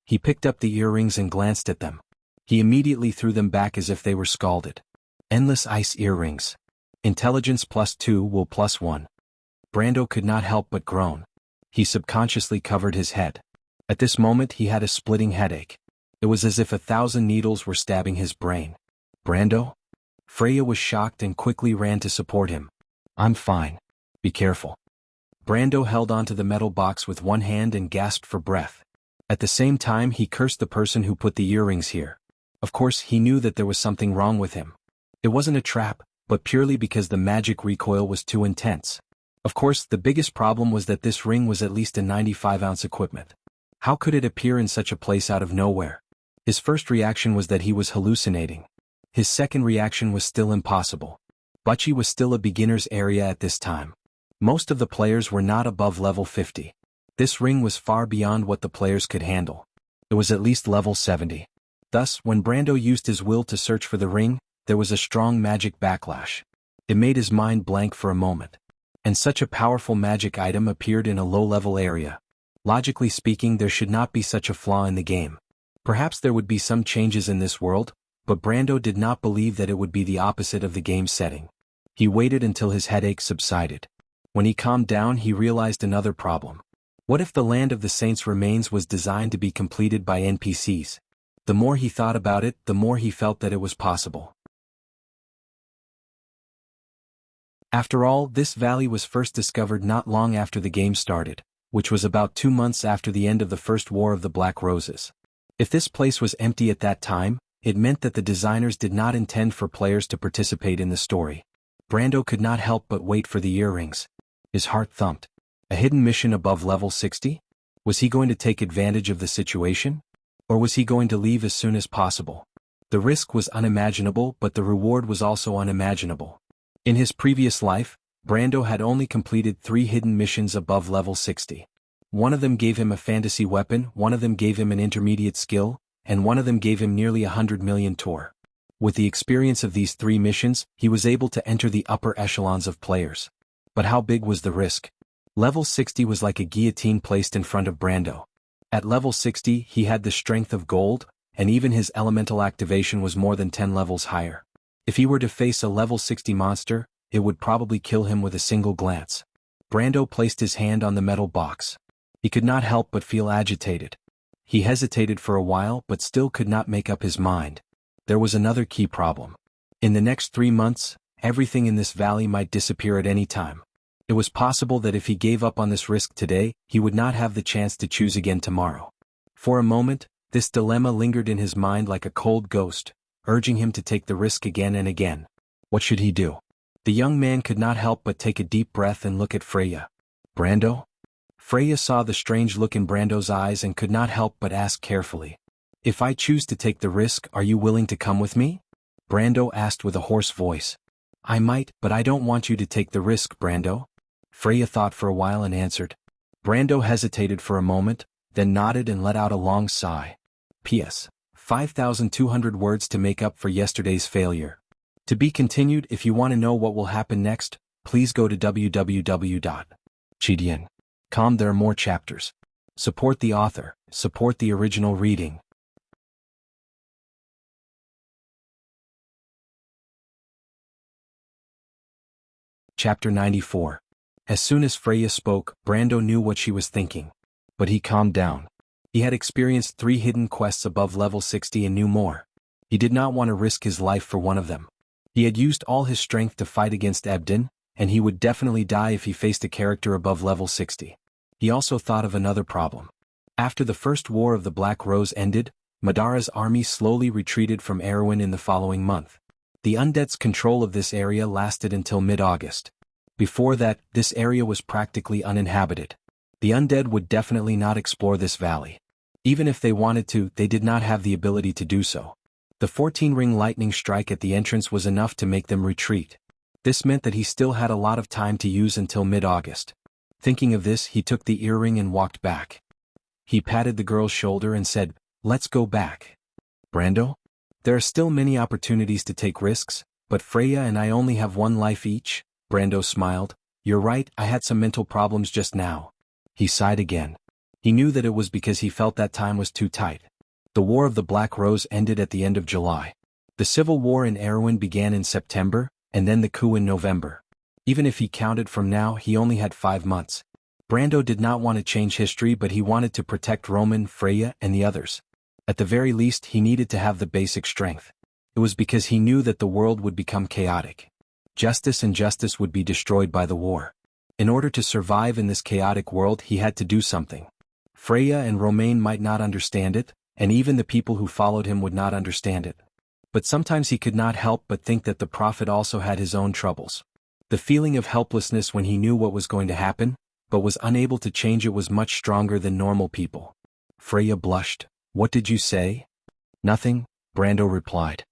S1: He picked up the earrings and glanced at them. He immediately threw them back as if they were scalded. Endless ice earrings. Intelligence +2 will +1. Brando could not help but groan. He subconsciously covered his head. At this moment he had a splitting headache. It was as if 1,000 needles were stabbing his brain. Brando? Freya was shocked and quickly ran to support him. I'm fine. Be careful. Brando held onto the metal box with one hand and gasped for breath. At the same time he cursed the person who put the earrings here. Of course he knew that there was something wrong with him. It wasn't a trap, but purely because the magic recoil was too intense. Of course, the biggest problem was that this ring was at least a 95-ounce equipment. How could it appear in such a place out of nowhere? His first reaction was that he was hallucinating. His second reaction was still impossible. Bocce was still a beginner's area at this time. Most of the players were not above level 50. This ring was far beyond what the players could handle. It was at least level 70. Thus, when Brando used his will to search for the ring, there was a strong magic backlash. It made his mind blank for a moment. And such a powerful magic item appeared in a low-level area. Logically speaking, there should not be such a flaw in the game. Perhaps there would be some changes in this world, but Brando did not believe that it would be the opposite of the game setting. He waited until his headache subsided. When he calmed down, he realized another problem. What if the Land of the Saints' remains was designed to be completed by NPCs? The more he thought about it, the more he felt that it was possible. After all, this valley was first discovered not long after the game started, which was about 2 months after the end of the First War of the Black Roses. If this place was empty at that time, it meant that the designers did not intend for players to participate in the story. Brando could not help but wait for the earrings. His heart thumped. A hidden mission above level 60? Was he going to take advantage of the situation? Or was he going to leave as soon as possible? The risk was unimaginable, but the reward was also unimaginable. In his previous life, Brando had only completed 3 hidden missions above level 60. One of them gave him a fantasy weapon, one of them gave him an intermediate skill, and one of them gave him nearly 100 million tor. With the experience of these 3 missions, he was able to enter the upper echelons of players. But how big was the risk? Level 60 was like a guillotine placed in front of Brando. At level 60 he had the strength of gold, and even his elemental activation was more than 10 levels higher. If he were to face a level 60 monster, it would probably kill him with a single glance. Brando placed his hand on the metal box. He could not help but feel agitated. He hesitated for a while but still could not make up his mind. There was another key problem. In the next 3 months, everything in this valley might disappear at any time. It was possible that if he gave up on this risk today, he would not have the chance to choose again tomorrow. For a moment, this dilemma lingered in his mind like a cold ghost, urging him to take the risk again and again. What should he do? The young man could not help but take a deep breath and look at Freya. Brando? Freya saw the strange look in Brando's eyes and could not help but ask carefully. If I choose to take the risk, are you willing to come with me? Brando asked with a hoarse voice. I might, but I don't want you to take the risk, Brando. Freya thought for a while and answered. Brando hesitated for a moment, then nodded and let out a long sigh. P.S. 5,200 words to make up for yesterday's failure. To be continued. If you want to know what will happen next, please go to www.chidian.com. There are more chapters. Support the author, support the original reading. Chapter 94. As soon as Freya spoke, Brando knew what she was thinking. But he calmed down. He had experienced 3 hidden quests above level 60 and knew more. He did not want to risk his life for one of them. He had used all his strength to fight against Ebden, and he would definitely die if he faced a character above level 60. He also thought of another problem. After the first War of the Black Rose ended, Madara's army slowly retreated from Erewhon in the following month. The undead's control of this area lasted until mid-August. Before that, this area was practically uninhabited. The undead would definitely not explore this valley. Even if they wanted to, they did not have the ability to do so. The 14-ring lightning strike at the entrance was enough to make them retreat. This meant that he still had a lot of time to use until mid-August. Thinking of this, he took the earring and walked back. He patted the girl's shoulder and said, "Let's go back." Brando? There are still many opportunities to take risks, but Freya and I only have 1 life each. Brando smiled. You're right, I had some mental problems just now. He sighed again. He knew that it was because he felt that time was too tight. The War of the Black Rose ended at the end of July. The civil war in Erewhon began in September, and then the coup in November. Even if he counted from now, he only had 5 months. Brando did not want to change history, but he wanted to protect Roman, Freya, and the others. At the very least, he needed to have the basic strength. It was because he knew that the world would become chaotic. Justice and justice would be destroyed by the war. In order to survive in this chaotic world, he had to do something. Freya and Romain might not understand it, and even the people who followed him would not understand it. But sometimes he could not help but think that the prophet also had his own troubles. The feeling of helplessness when he knew what was going to happen, but was unable to change it, was much stronger than normal people. Freya blushed. What did you say? Nothing, Brando replied.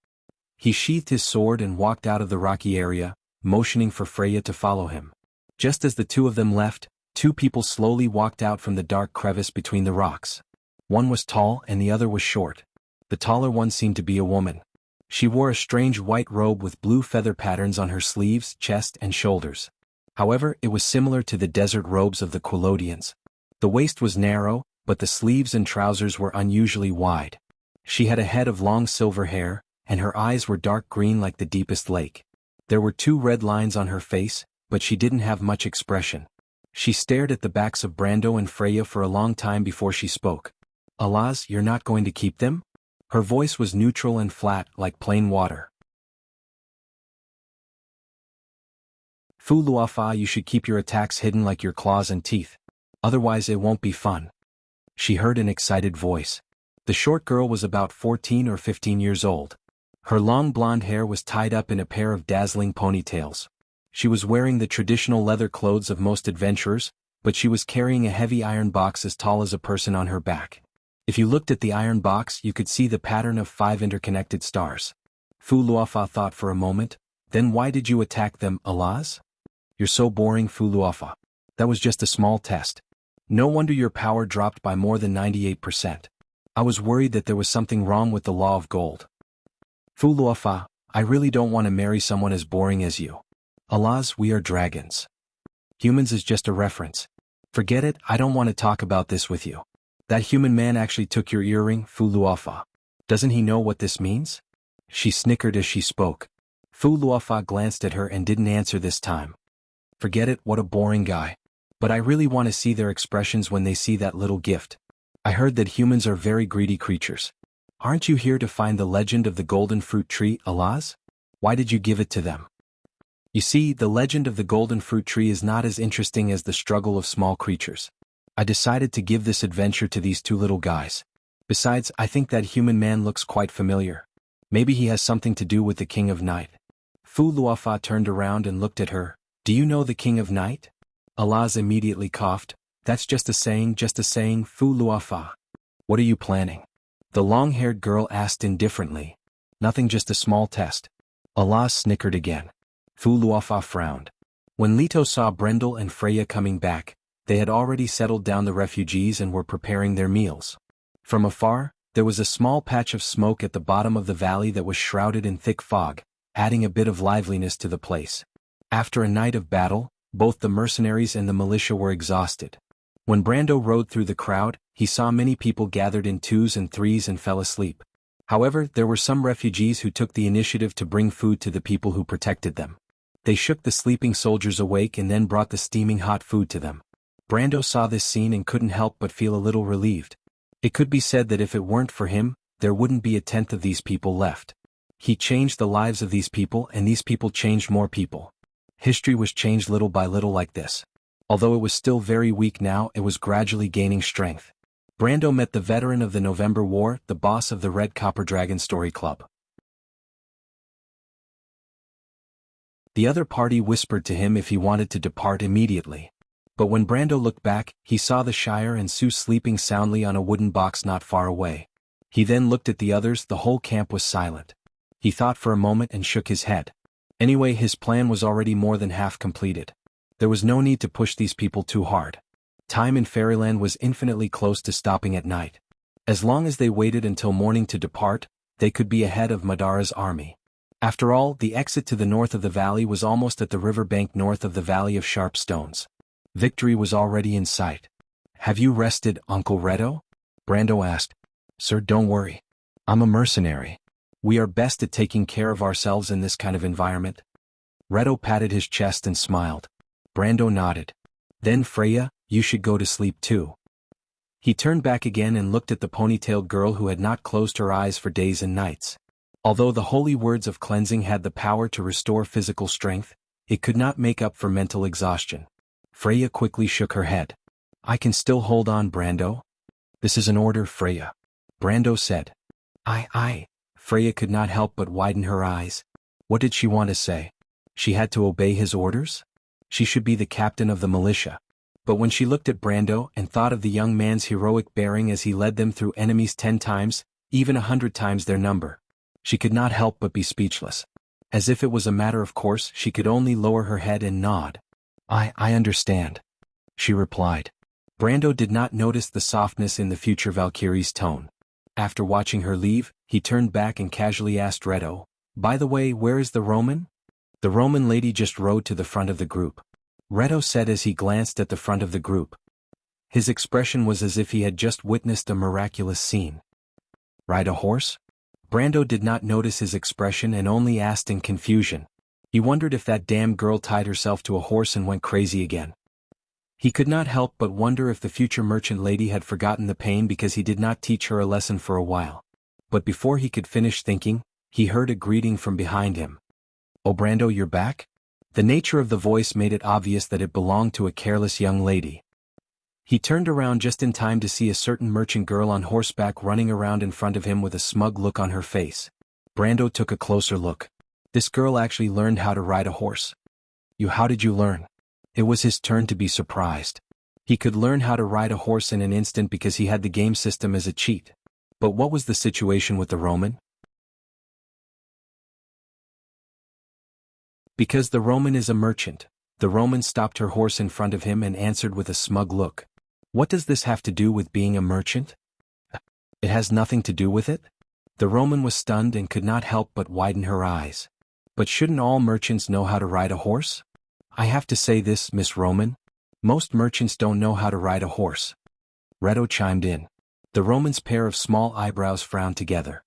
S1: He sheathed his sword and walked out of the rocky area, motioning for Freya to follow him. Just as the 2 of them left, 2 people slowly walked out from the dark crevice between the rocks. One was tall and the other was short. The taller one seemed to be a woman. She wore a strange white robe with blue feather patterns on her sleeves, chest, and shoulders. However, it was similar to the desert robes of the Quilodians. The waist was narrow, but the sleeves and trousers were unusually wide. She had a head of long silver hair, and her eyes were dark green like the deepest lake. There were 2 red lines on her face, but she didn't have much expression. She stared at the backs of Brando and Freya for a long time before she spoke. Alas, you're not going to keep them? Her voice was neutral and flat, like plain water. Fu Luofa, you should keep your attacks hidden like your claws and teeth. Otherwise it won't be fun. She heard an excited voice. The short girl was about 14 or 15 years old. Her long blonde hair was tied up in a pair of dazzling ponytails. She was wearing the traditional leather clothes of most adventurers, but she was carrying a heavy iron box as tall as a person on her back. If you looked at the iron box, you could see the pattern of 5 interconnected stars. Fu Luofa thought for a moment. Then why did you attack them, Alas? You're so boring, Fu Luofa. That was just a small test. No wonder your power dropped by more than 98%. I was worried that there was something wrong with the law of gold. Fu Luofa, I really don't want to marry someone as boring as you. Alas, we are dragons. Humans is just a reference. Forget it, I don't want to talk about this with you. That human man actually took your earring, Fu Luofa. Doesn't he know what this means? She snickered as she spoke. Fu Luofa glanced at her and didn't answer this time. Forget it, what a boring guy. But I really want to see their expressions when they see that little gift. I heard that humans are very greedy creatures. Aren't you here to find the legend of the golden fruit tree, Alaz? Why did you give it to them? You see, the legend of the golden fruit tree is not as interesting as the struggle of small creatures. I decided to give this adventure to these two little guys. Besides, I think that human man looks quite familiar. Maybe he has something to do with the King of Night. Fu Luofa turned around and looked at her. Do you know the King of Night? Alaz immediately coughed. That's just a saying, Fu Luofa. What are you planning? The long-haired girl asked indifferently. Nothing, just a small test. Alaz snickered again. Fu Luofa frowned. When Leto saw Brendel and Freya coming back, they had already settled down the refugees and were preparing their meals. From afar, there was a small patch of smoke at the bottom of the valley that was shrouded in thick fog, adding a bit of liveliness to the place. After a night of battle, both the mercenaries and the militia were exhausted. When Brando rode through the crowd, he saw many people gathered in twos and threes and fell asleep. However, there were some refugees who took the initiative to bring food to the people who protected them. They shook the sleeping soldiers awake and then brought the steaming hot food to them. Brando saw this scene and couldn't help but feel a little relieved. It could be said that if it weren't for him, there wouldn't be a tenth of these people left. He changed the lives of these people and these people changed more people. History was changed little by little like this. Although it was still very weak now, it was gradually gaining strength. Brando met the veteran of the November War, the boss of the Red Copper Dragon Story Club. The other party whispered to him if he wanted to depart immediately. But when Brando looked back, he saw the Shire and Sue sleeping soundly on a wooden box not far away. He then looked at the others. The whole camp was silent. He thought for a moment and shook his head. Anyway, his plan was already more than half completed. There was no need to push these people too hard. Time in Fairyland was infinitely close to stopping at night. As long as they waited until morning to depart, they could be ahead of Madara's army. After all, the exit to the north of the valley was almost at the river bank north of the Valley of Sharp Stones. Victory was already in sight. Have you rested, Uncle Redo? Brando asked. Sir, don't worry. I'm a mercenary. We are best at taking care of ourselves in this kind of environment. Redo patted his chest and smiled. Brando nodded. Then Freya, you should go to sleep too. He turned back again and looked at the ponytailed girl who had not closed her eyes for days and nights. Although the holy words of cleansing had the power to restore physical strength, it could not make up for mental exhaustion. Freya quickly shook her head. I can still hold on, Brando. This is an order, Freya. Brando said. Aye. Freya could not help but widen her eyes. What did she want to say? She had to obey his orders? She should be the captain of the militia. But when she looked at Brando and thought of the young man's heroic bearing as he led them through enemies 10 times, even 100 times their number, she could not help but be speechless. As if it was a matter of course, she could only lower her head and nod. I understand, she replied. Brando did not notice the softness in the future Valkyrie's tone. After watching her leave, he turned back and casually asked Redo, by the way, where is the Roman? The Roman lady just rode to the front of the group. Redo said as he glanced at the front of the group. His expression was as if he had just witnessed a miraculous scene. Ride a horse? Brando did not notice his expression and only asked in confusion. He wondered if that damn girl tied herself to a horse and went crazy again. He could not help but wonder if the future merchant lady had forgotten the pain because he did not teach her a lesson for a while. But before he could finish thinking, he heard a greeting from behind him. Oh, Brando, you're back? The nature of the voice made it obvious that it belonged to a careless young lady. He turned around just in time to see a certain merchant girl on horseback running around in front of him with a smug look on her face. Brando took a closer look. This girl actually learned how to ride a horse. How did you learn? It was his turn to be surprised. He could learn how to ride a horse in an instant because he had the game system as a cheat. But what was the situation with the Roman? Because the Roman is a merchant. The Roman stopped her horse in front of him and answered with a smug look. What does this have to do with being a merchant? It has nothing to do with it? The Roman was stunned and could not help but widen her eyes. But shouldn't all merchants know how to ride a horse? I have to say this, Miss Roman. Most merchants don't know how to ride a horse. Redo chimed in. The Roman's pair of small eyebrows frowned together.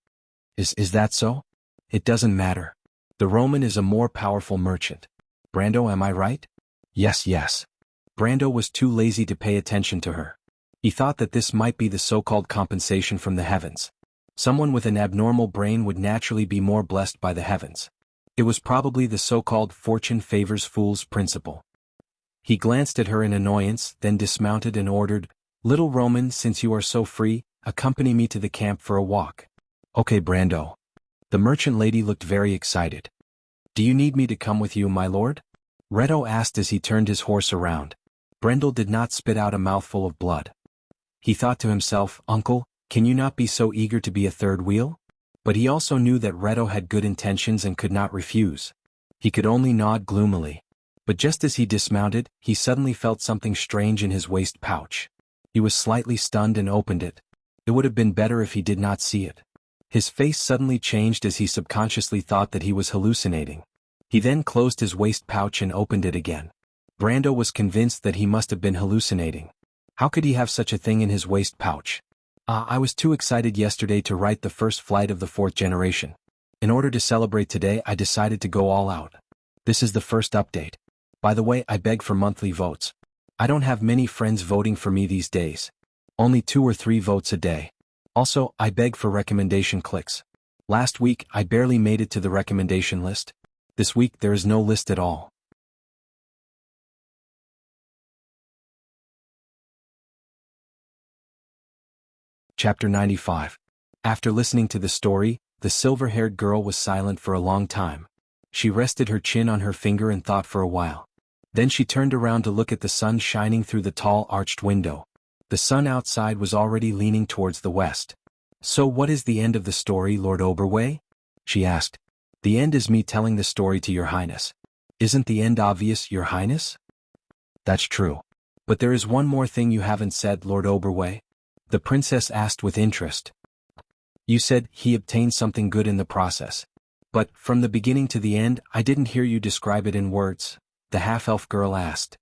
S1: Is that so? It doesn't matter. The Roman is a more powerful merchant. Brando, am I right? Yes. Brando was too lazy to pay attention to her. He thought that this might be the so-called compensation from the heavens. Someone with an abnormal brain would naturally be more blessed by the heavens. It was probably the so-called fortune favors fools principle. He glanced at her in annoyance, then dismounted and ordered, "Little Roman, since you are so free, accompany me to the camp for a walk." "Okay, Brando." The merchant lady looked very excited. "Do you need me to come with you, my lord?" Reto asked as he turned his horse around. Brendel did not spit out a mouthful of blood. He thought to himself, "Uncle, can you not be so eager to be a third wheel?" But he also knew that Reto had good intentions and could not refuse. He could only nod gloomily. But just as he dismounted, he suddenly felt something strange in his waist pouch. He was slightly stunned and opened it. It would have been better if he did not see it. His face suddenly changed as he subconsciously thought that he was hallucinating. He then closed his waist pouch and opened it again. Brando was convinced that he must have been hallucinating. How could he have such a thing in his waist pouch? I was too excited yesterday to write the first flight of the 4th generation. In order to celebrate today, I decided to go all out. This is the first update. By the way, I beg for monthly votes. I don't have many friends voting for me these days. Only 2 or 3 votes a day. Also, I beg for recommendation clicks. Last week, I barely made it to the recommendation list. This week, there is no list at all. Chapter 95. After listening to the story, the silver-haired girl was silent for a long time. She rested her chin on her finger and thought for a while. Then she turned around to look at the sun shining through the tall arched window. The sun outside was already leaning towards the west. "So what is the end of the story, Lord Oberway?" she asked. "The end is me telling the story to your highness." "Isn't the end obvious, your highness?" "That's true. But there is one more thing you haven't said, Lord Oberway," the princess asked with interest. "You said he obtained something good in the process. But, from the beginning to the end, I didn't hear you describe it in words," the half-elf girl asked.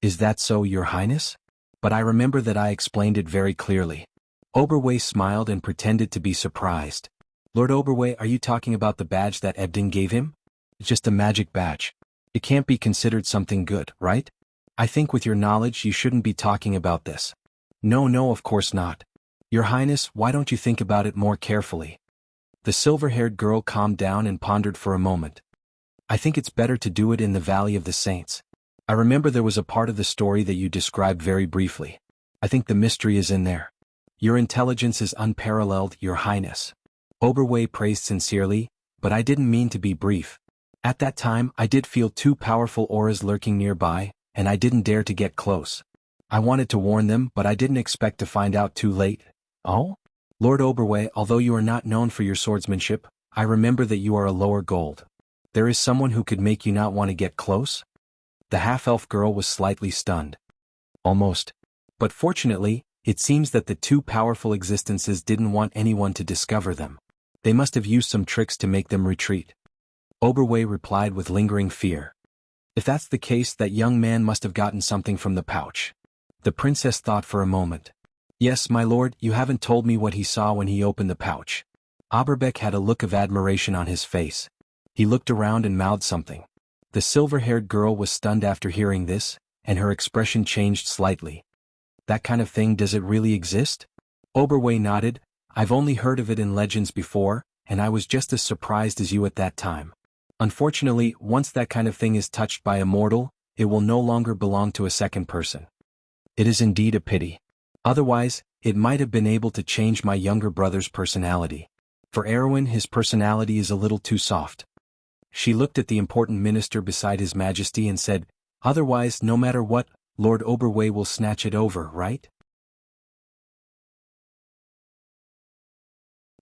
S1: "Is that so, your highness? But I remember that I explained it very clearly." Oberway smiled and pretended to be surprised. "Lord Oberway, are you talking about the badge that Ebden gave him?" "It's just a magic badge. It can't be considered something good, right? I think with your knowledge you shouldn't be talking about this." No, of course not. Your highness, why don't you think about it more carefully?" The silver-haired girl calmed down and pondered for a moment. "I think it's better to do it in the Valley of the Saints. I remember there was a part of the story that you described very briefly. I think the mystery is in there. Your intelligence is unparalleled, your highness." Oberway praised sincerely, "But I didn't mean to be brief. At that time I did feel 2 powerful auras lurking nearby, and I didn't dare to get close. I wanted to warn them, but I didn't expect to find out too late." "Oh? Lord Oberway, although you are not known for your swordsmanship, I remember that you are a lower gold. There is someone who could make you not want to get close?" The half-elf girl was slightly stunned. "Almost. But fortunately, it seems that the 2 powerful existences didn't want anyone to discover them. They must have used some tricks to make them retreat." Oberway replied with lingering fear. "If that's the case, that young man must have gotten something from the pouch." The princess thought for a moment. "Yes, my lord, you haven't told me what he saw when he opened the pouch." Oberbeck had a look of admiration on his face. He looked around and mouthed something. The silver-haired girl was stunned after hearing this, and her expression changed slightly. "That kind of thing, does it really exist?" Oberway nodded. "I've only heard of it in legends before, and I was just as surprised as you at that time. Unfortunately, once that kind of thing is touched by a mortal, it will no longer belong to a second person. It is indeed a pity. Otherwise, it might have been able to change my younger brother's personality. For Erwin, his personality is a little too soft." She looked at the important minister beside His Majesty and said, "Otherwise, no matter what, Lord Oberway will snatch it over, right?"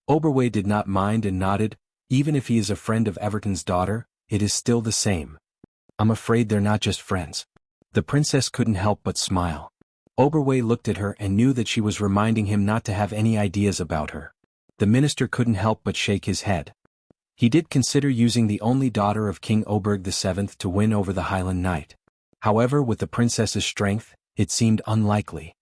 S1: Oberway did not mind and nodded. "Even if he is a friend of Everton's daughter, it is still the same. I'm afraid they're not just friends." The princess couldn't help but smile. Oberway looked at her and knew that she was reminding him not to have any ideas about her. The minister couldn't help but shake his head. He did consider using the only daughter of King Oberg VII to win over the Highland Knight. However, with the princess's strength, it seemed unlikely.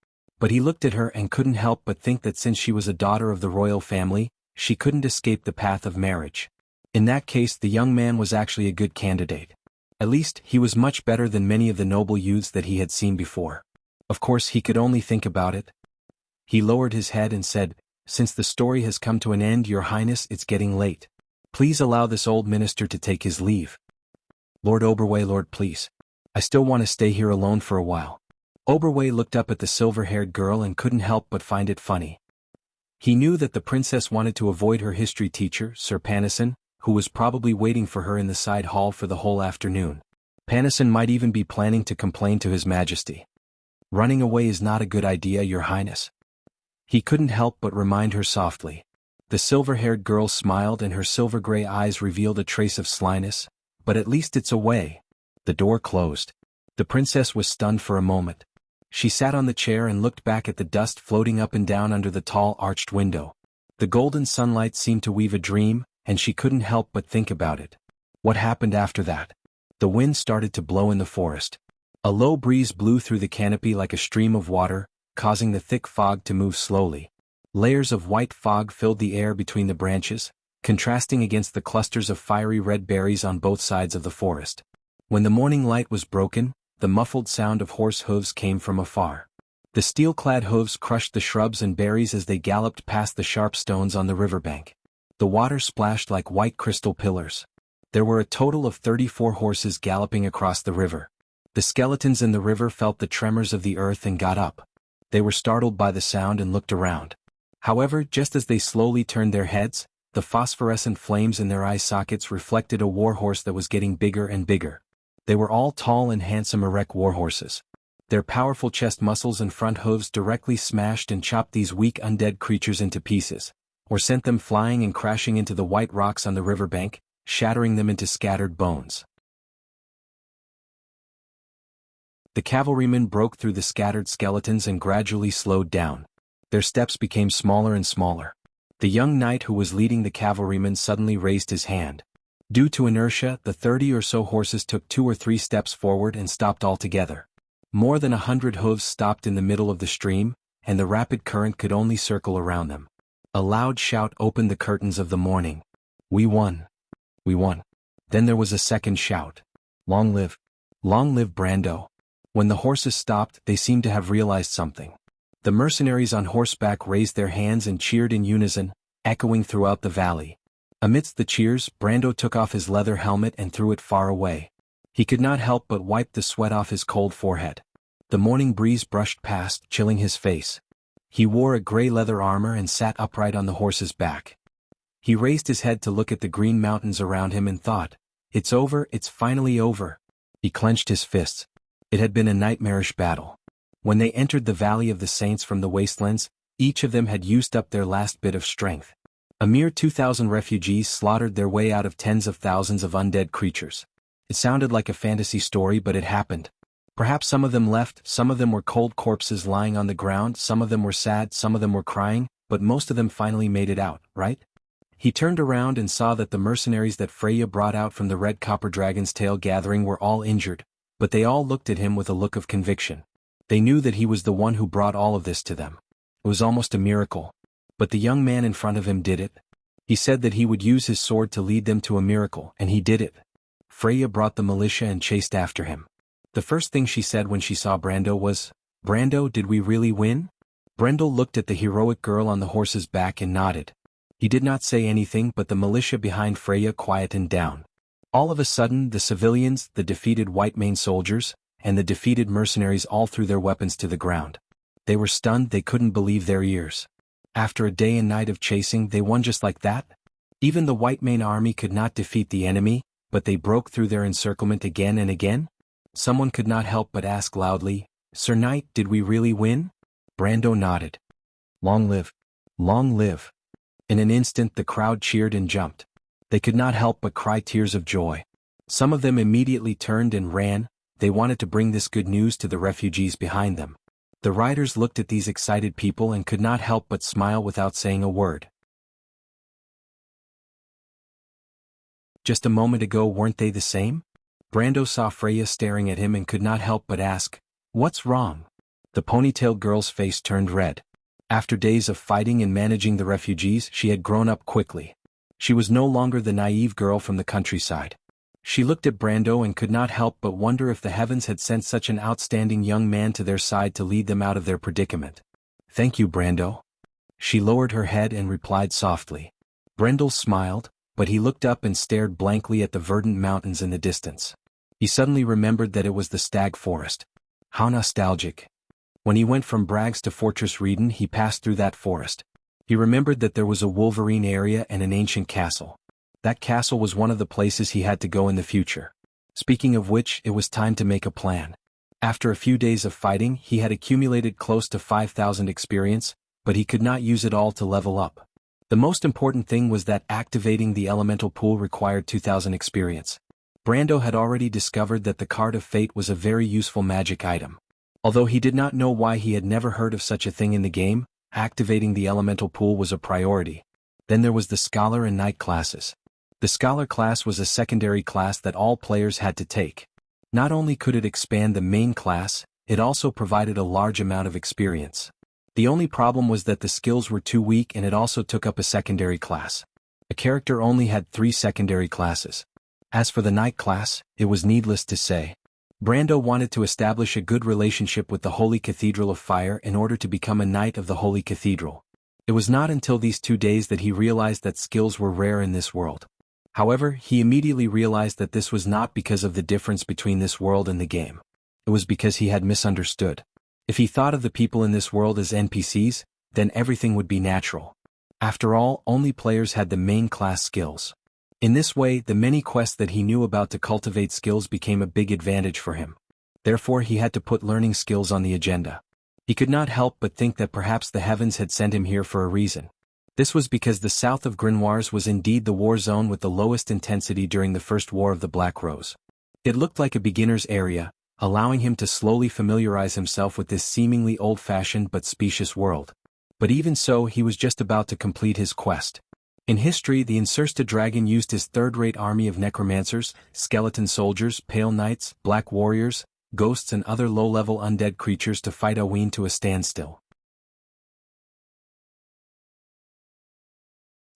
S1: But he looked at her and couldn't help but think that since she was a daughter of the royal family, she couldn't escape the path of marriage. In that case, the young man was actually a good candidate. At least, he was much better than many of the noble youths that he had seen before. Of course, he could only think about it. He lowered his head and said, "Since the story has come to an end, Your Highness, it's getting late. Please allow this old minister to take his leave." "Lord Oberway, Lord, please. I still want to stay here alone for a while." Oberway looked up at the silver-haired girl and couldn't help but find it funny. He knew that the princess wanted to avoid her history teacher, Sir Panison, who was probably waiting for her in the side hall for the whole afternoon. Panison might even be planning to complain to His Majesty. "Running away is not a good idea, Your Highness." He couldn't help but remind her softly. The silver-haired girl smiled and her silver-gray eyes revealed a trace of slyness, "But at least it's away." The door closed. The princess was stunned for a moment. She sat on the chair and looked back at the dust floating up and down under the tall arched window. The golden sunlight seemed to weave a dream, and she couldn't help but think about it. What happened after that? The wind started to blow in the forest. A low breeze blew through the canopy like a stream of water, causing the thick fog to move slowly. Layers of white fog filled the air between the branches, contrasting against the clusters of fiery red berries on both sides of the forest. When the morning light was broken, the muffled sound of horse hooves came from afar. The steel-clad hooves crushed the shrubs and berries as they galloped past the sharp stones on the riverbank. The water splashed like white crystal pillars. There were a total of 34 horses galloping across the river. The skeletons in the river felt the tremors of the earth and got up. They were startled by the sound and looked around. However, just as they slowly turned their heads, the phosphorescent flames in their eye sockets reflected a warhorse that was getting bigger and bigger. They were all tall and handsome erect warhorses. Their powerful chest muscles and front hooves directly smashed and chopped these weak undead creatures into pieces, or sent them flying and crashing into the white rocks on the riverbank, shattering them into scattered bones. The cavalrymen broke through the scattered skeletons and gradually slowed down. Their steps became smaller and smaller. The young knight who was leading the cavalrymen suddenly raised his hand. Due to inertia, the 30 or so horses took 2 or 3 steps forward and stopped altogether. More than 100 hooves stopped in the middle of the stream, and the rapid current could only circle around them. A loud shout opened the curtains of the morning. "We won! We won!" Then there was a second shout. "Long live! Long live Brando!" When the horses stopped, they seemed to have realized something. The mercenaries on horseback raised their hands and cheered in unison, echoing throughout the valley. Amidst the cheers, Brando took off his leather helmet and threw it far away. He could not help but wipe the sweat off his cold forehead. The morning breeze brushed past, chilling his face. He wore a gray leather armor and sat upright on the horse's back. He raised his head to look at the green mountains around him and thought, "It's over, it's finally over." He clenched his fists. It had been a nightmarish battle. When they entered the Valley of the Saints from the wastelands, each of them had used up their last bit of strength. A mere 2,000 refugees slaughtered their way out of tens of thousands of undead creatures. It sounded like a fantasy story, but it happened. Perhaps some of them left, some of them were cold corpses lying on the ground, some of them were sad, some of them were crying, but most of them finally made it out, right? He turned around and saw that the mercenaries that Freya brought out from the Red Copper Dragon's Tail gathering were all injured, but they all looked at him with a look of conviction. They knew that he was the one who brought all of this to them. It was almost a miracle. But the young man in front of him did it. He said that he would use his sword to lead them to a miracle, and he did it. Freya brought the militia and chased after him. The first thing she said when she saw Brando was, "Brando, did we really win?" Brando looked at the heroic girl on the horse's back and nodded. He did not say anything, but the militia behind Freya quietened down. All of a sudden, the civilians, the defeated Whitemane soldiers, and the defeated mercenaries all threw their weapons to the ground. They were stunned, they couldn't believe their ears. After a day and night of chasing, they won just like that? Even the Whitemane army could not defeat the enemy, but they broke through their encirclement again and again? Someone could not help but ask loudly, "Sir Knight, did we really win?" Brando nodded. "Long live! Long live!" In an instant the crowd cheered and jumped. They could not help but cry tears of joy. Some of them immediately turned and ran. They wanted to bring this good news to the refugees behind them. The riders looked at these excited people and could not help but smile without saying a word. Just a moment ago, weren't they the same? Brando saw Freya staring at him and could not help but ask, "What's wrong?" The ponytailed girl's face turned red. After days of fighting and managing the refugees, she had grown up quickly. She was no longer the naive girl from the countryside. She looked at Brando and could not help but wonder if the heavens had sent such an outstanding young man to their side to lead them out of their predicament. "Thank you, Brando." She lowered her head and replied softly. Brando smiled, but he looked up and stared blankly at the verdant mountains in the distance. He suddenly remembered that it was the Stag Forest. How nostalgic. When he went from Bragg's to Fortress Reeden, he passed through that forest. He remembered that there was a Wolverine area and an ancient castle. That castle was one of the places he had to go in the future. Speaking of which, it was time to make a plan. After a few days of fighting, he had accumulated close to 5,000 experience, but he could not use it all to level up. The most important thing was that activating the elemental pool required 2,000 experience. Brando had already discovered that the Card of Fate was a very useful magic item. Although he did not know why he had never heard of such a thing in the game, activating the elemental pool was a priority. Then there was the Scholar and Knight classes. The Scholar class was a secondary class that all players had to take. Not only could it expand the main class, it also provided a large amount of experience. The only problem was that the skills were too weak and it also took up a secondary class. A character only had 3 secondary classes. As for the Knight class, it was needless to say. Brando wanted to establish a good relationship with the Holy Cathedral of Fire in order to become a Knight of the Holy Cathedral. It was not until these 2 days that he realized that skills were rare in this world. However, he immediately realized that this was not because of the difference between this world and the game. It was because he had misunderstood. If he thought of the people in this world as NPCs, then everything would be natural. After all, only players had the main class skills. In this way, the many quests that he knew about to cultivate skills became a big advantage for him. Therefore, he had to put learning skills on the agenda. He could not help but think that perhaps the heavens had sent him here for a reason. This was because the south of Grimoires was indeed the war zone with the lowest intensity during the First War of the Black Rose. It looked like a beginner's area, allowing him to slowly familiarize himself with this seemingly old-fashioned but specious world. But even so, he was just about to complete his quest. In history, the Insursta dragon used his third-rate army of necromancers, skeleton soldiers, pale knights, black warriors, ghosts and other low-level undead creatures to fight Aween to a standstill.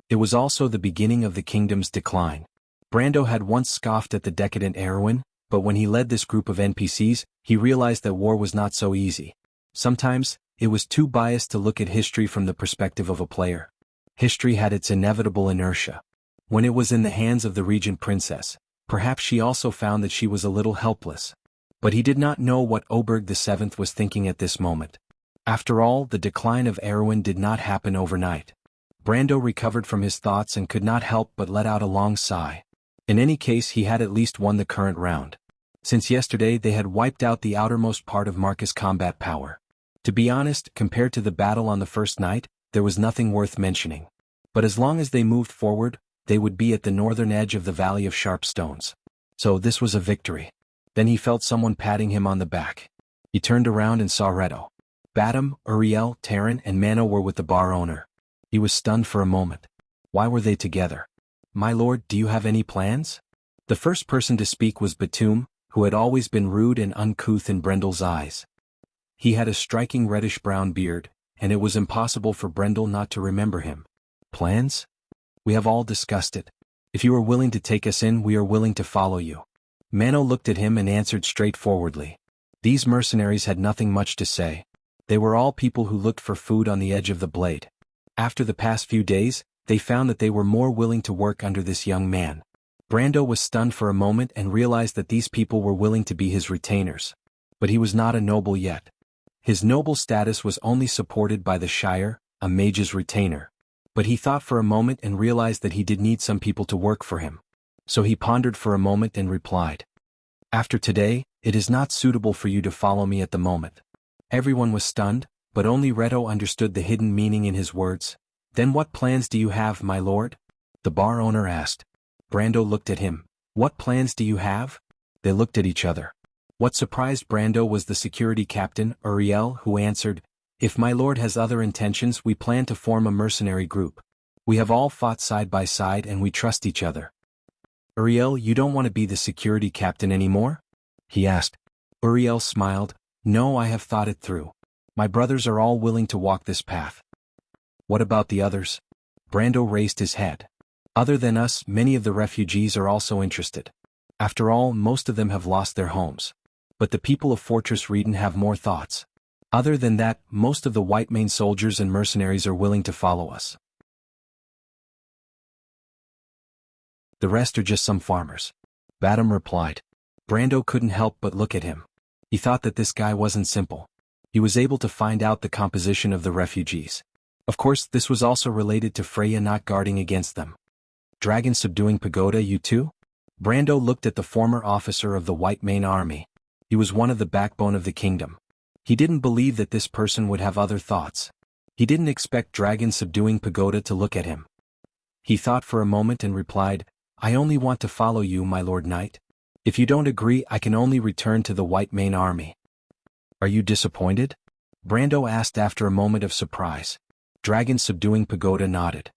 S1: It was also the beginning of the kingdom's decline. Brando had once scoffed at the decadent Erwin, but when he led this group of NPCs, he realized that war was not so easy. Sometimes, it was too biased to look at history from the perspective of a player. History had its inevitable inertia. When it was in the hands of the regent princess, perhaps she also found that she was a little helpless. But he did not know what Oberg VII was thinking at this moment. After all, the decline of Erwin did not happen overnight. Brando recovered from his thoughts and could not help but let out a long sigh. In any case, he had at least won the current round. Since yesterday they had wiped out the outermost part of Marcus' combat power. To be honest, compared to the battle on the first night, there was nothing worth mentioning. But as long as they moved forward, they would be at the northern edge of the Valley of Sharp Stones. So this was a victory. Then he felt someone patting him on the back. He turned around and saw Reto. Badam, Uriel, Taryn and Mano were with the bar owner. He was stunned for a moment. Why were they together? "My lord, do you have any plans?" The first person to speak was Batum, who had always been rude and uncouth in Brendel's eyes. He had a striking reddish-brown beard, and it was impossible for Brendel not to remember him. "Plans? We have all discussed it. If you are willing to take us in, we are willing to follow you." Mano looked at him and answered straightforwardly. These mercenaries had nothing much to say. They were all people who looked for food on the edge of the blade. After the past few days, they found that they were more willing to work under this young man. Brando was stunned for a moment and realized that these people were willing to be his retainers. But he was not a noble yet. His noble status was only supported by the Shire, a mage's retainer. But he thought for a moment and realized that he did need some people to work for him. So he pondered for a moment and replied, "After today, it is not suitable for you to follow me at the moment." Everyone was stunned, but only Reto understood the hidden meaning in his words. "Then what plans do you have, my lord?" the bar owner asked. Brando looked at him. "What plans do you have?" They looked at each other. What surprised Brando was the security captain, Uriel, who answered, "If my lord has other intentions, we plan to form a mercenary group. We have all fought side by side and we trust each other." "Uriel, you don't want to be the security captain anymore?" he asked. Uriel smiled. "No, I have thought it through. My brothers are all willing to walk this path. What about the others? Brando raised his head. Other than us, many of the refugees are also interested. After all, most of them have lost their homes. But the people of Fortress Reeden have more thoughts. Other than that, most of the white mane soldiers and mercenaries are willing to follow us. The rest are just some farmers. Badam replied. Brando couldn't help but look at him. He thought that this guy wasn't simple. He was able to find out the composition of the refugees. Of course, this was also related to Freya not guarding against them. Dragon subduing pagoda, you too? Brando looked at the former officer of the White Mane Army. He was one of the backbone of the kingdom. He didn't believe that this person would have other thoughts. He didn't expect Dragon subduing pagoda to look at him. He thought for a moment and replied, I only want to follow you, my lord knight. If you don't agree, I can only return to the White Mane Army. Are you disappointed? Brando asked after a moment of surprise. Dragon subduing pagoda nodded.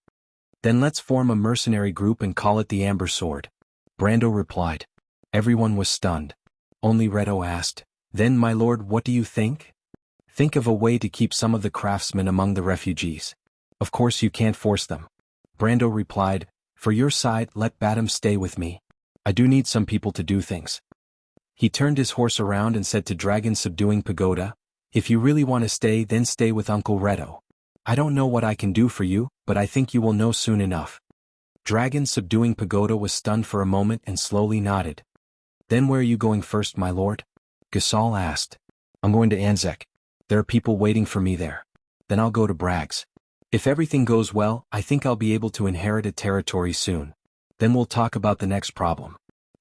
S1: Then let's form a mercenary group and call it the Amber Sword. Brando replied. Everyone was stunned. Only Reto asked, Then my lord, what do you think? Think of a way to keep some of the craftsmen among the refugees. Of course you can't force them. Brando replied, For your side, let Badam stay with me. I do need some people to do things. He turned his horse around and said to Dragon subduing pagoda, If you really want to stay, then stay with Uncle Reto. I don't know what I can do for you, but I think you will know soon enough. Dragon subduing pagoda was stunned for a moment and slowly nodded. Then where are you going first, my lord? Gasol asked. I'm going to Anzek. There are people waiting for me there. Then I'll go to Bragg's. If everything goes well, I think I'll be able to inherit a territory soon. Then we'll talk about the next problem.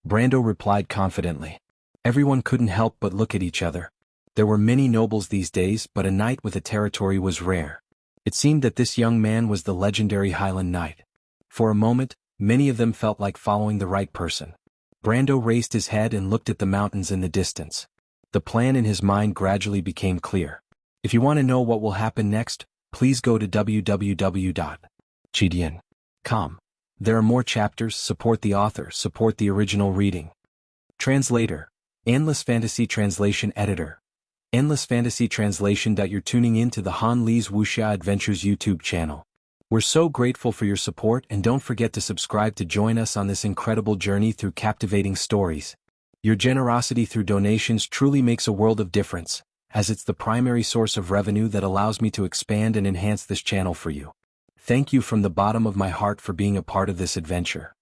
S1: Brando replied confidently. Everyone couldn't help but look at each other. There were many nobles these days, but a knight with a territory was rare. It seemed that this young man was the legendary Highland Knight. For a moment, many of them felt like following the right person. Brando raised his head and looked at the mountains in the distance. The plan in his mind gradually became clear. If you want to know what will happen next, please go to www.chidian.com. There are more chapters. Support the author, support the original reading. Translator, Endless Fantasy Translation Editor. Endless Fantasy Translation. You're tuning in to the Han Lee's Wuxia Adventures YouTube channel. We're so grateful for your support, and don't forget to subscribe to join us on this incredible journey through captivating stories. Your generosity through donations truly makes a world of difference, as it's the primary source of revenue that allows me to expand and enhance this channel for you. Thank you from the bottom of my heart for being a part of this adventure.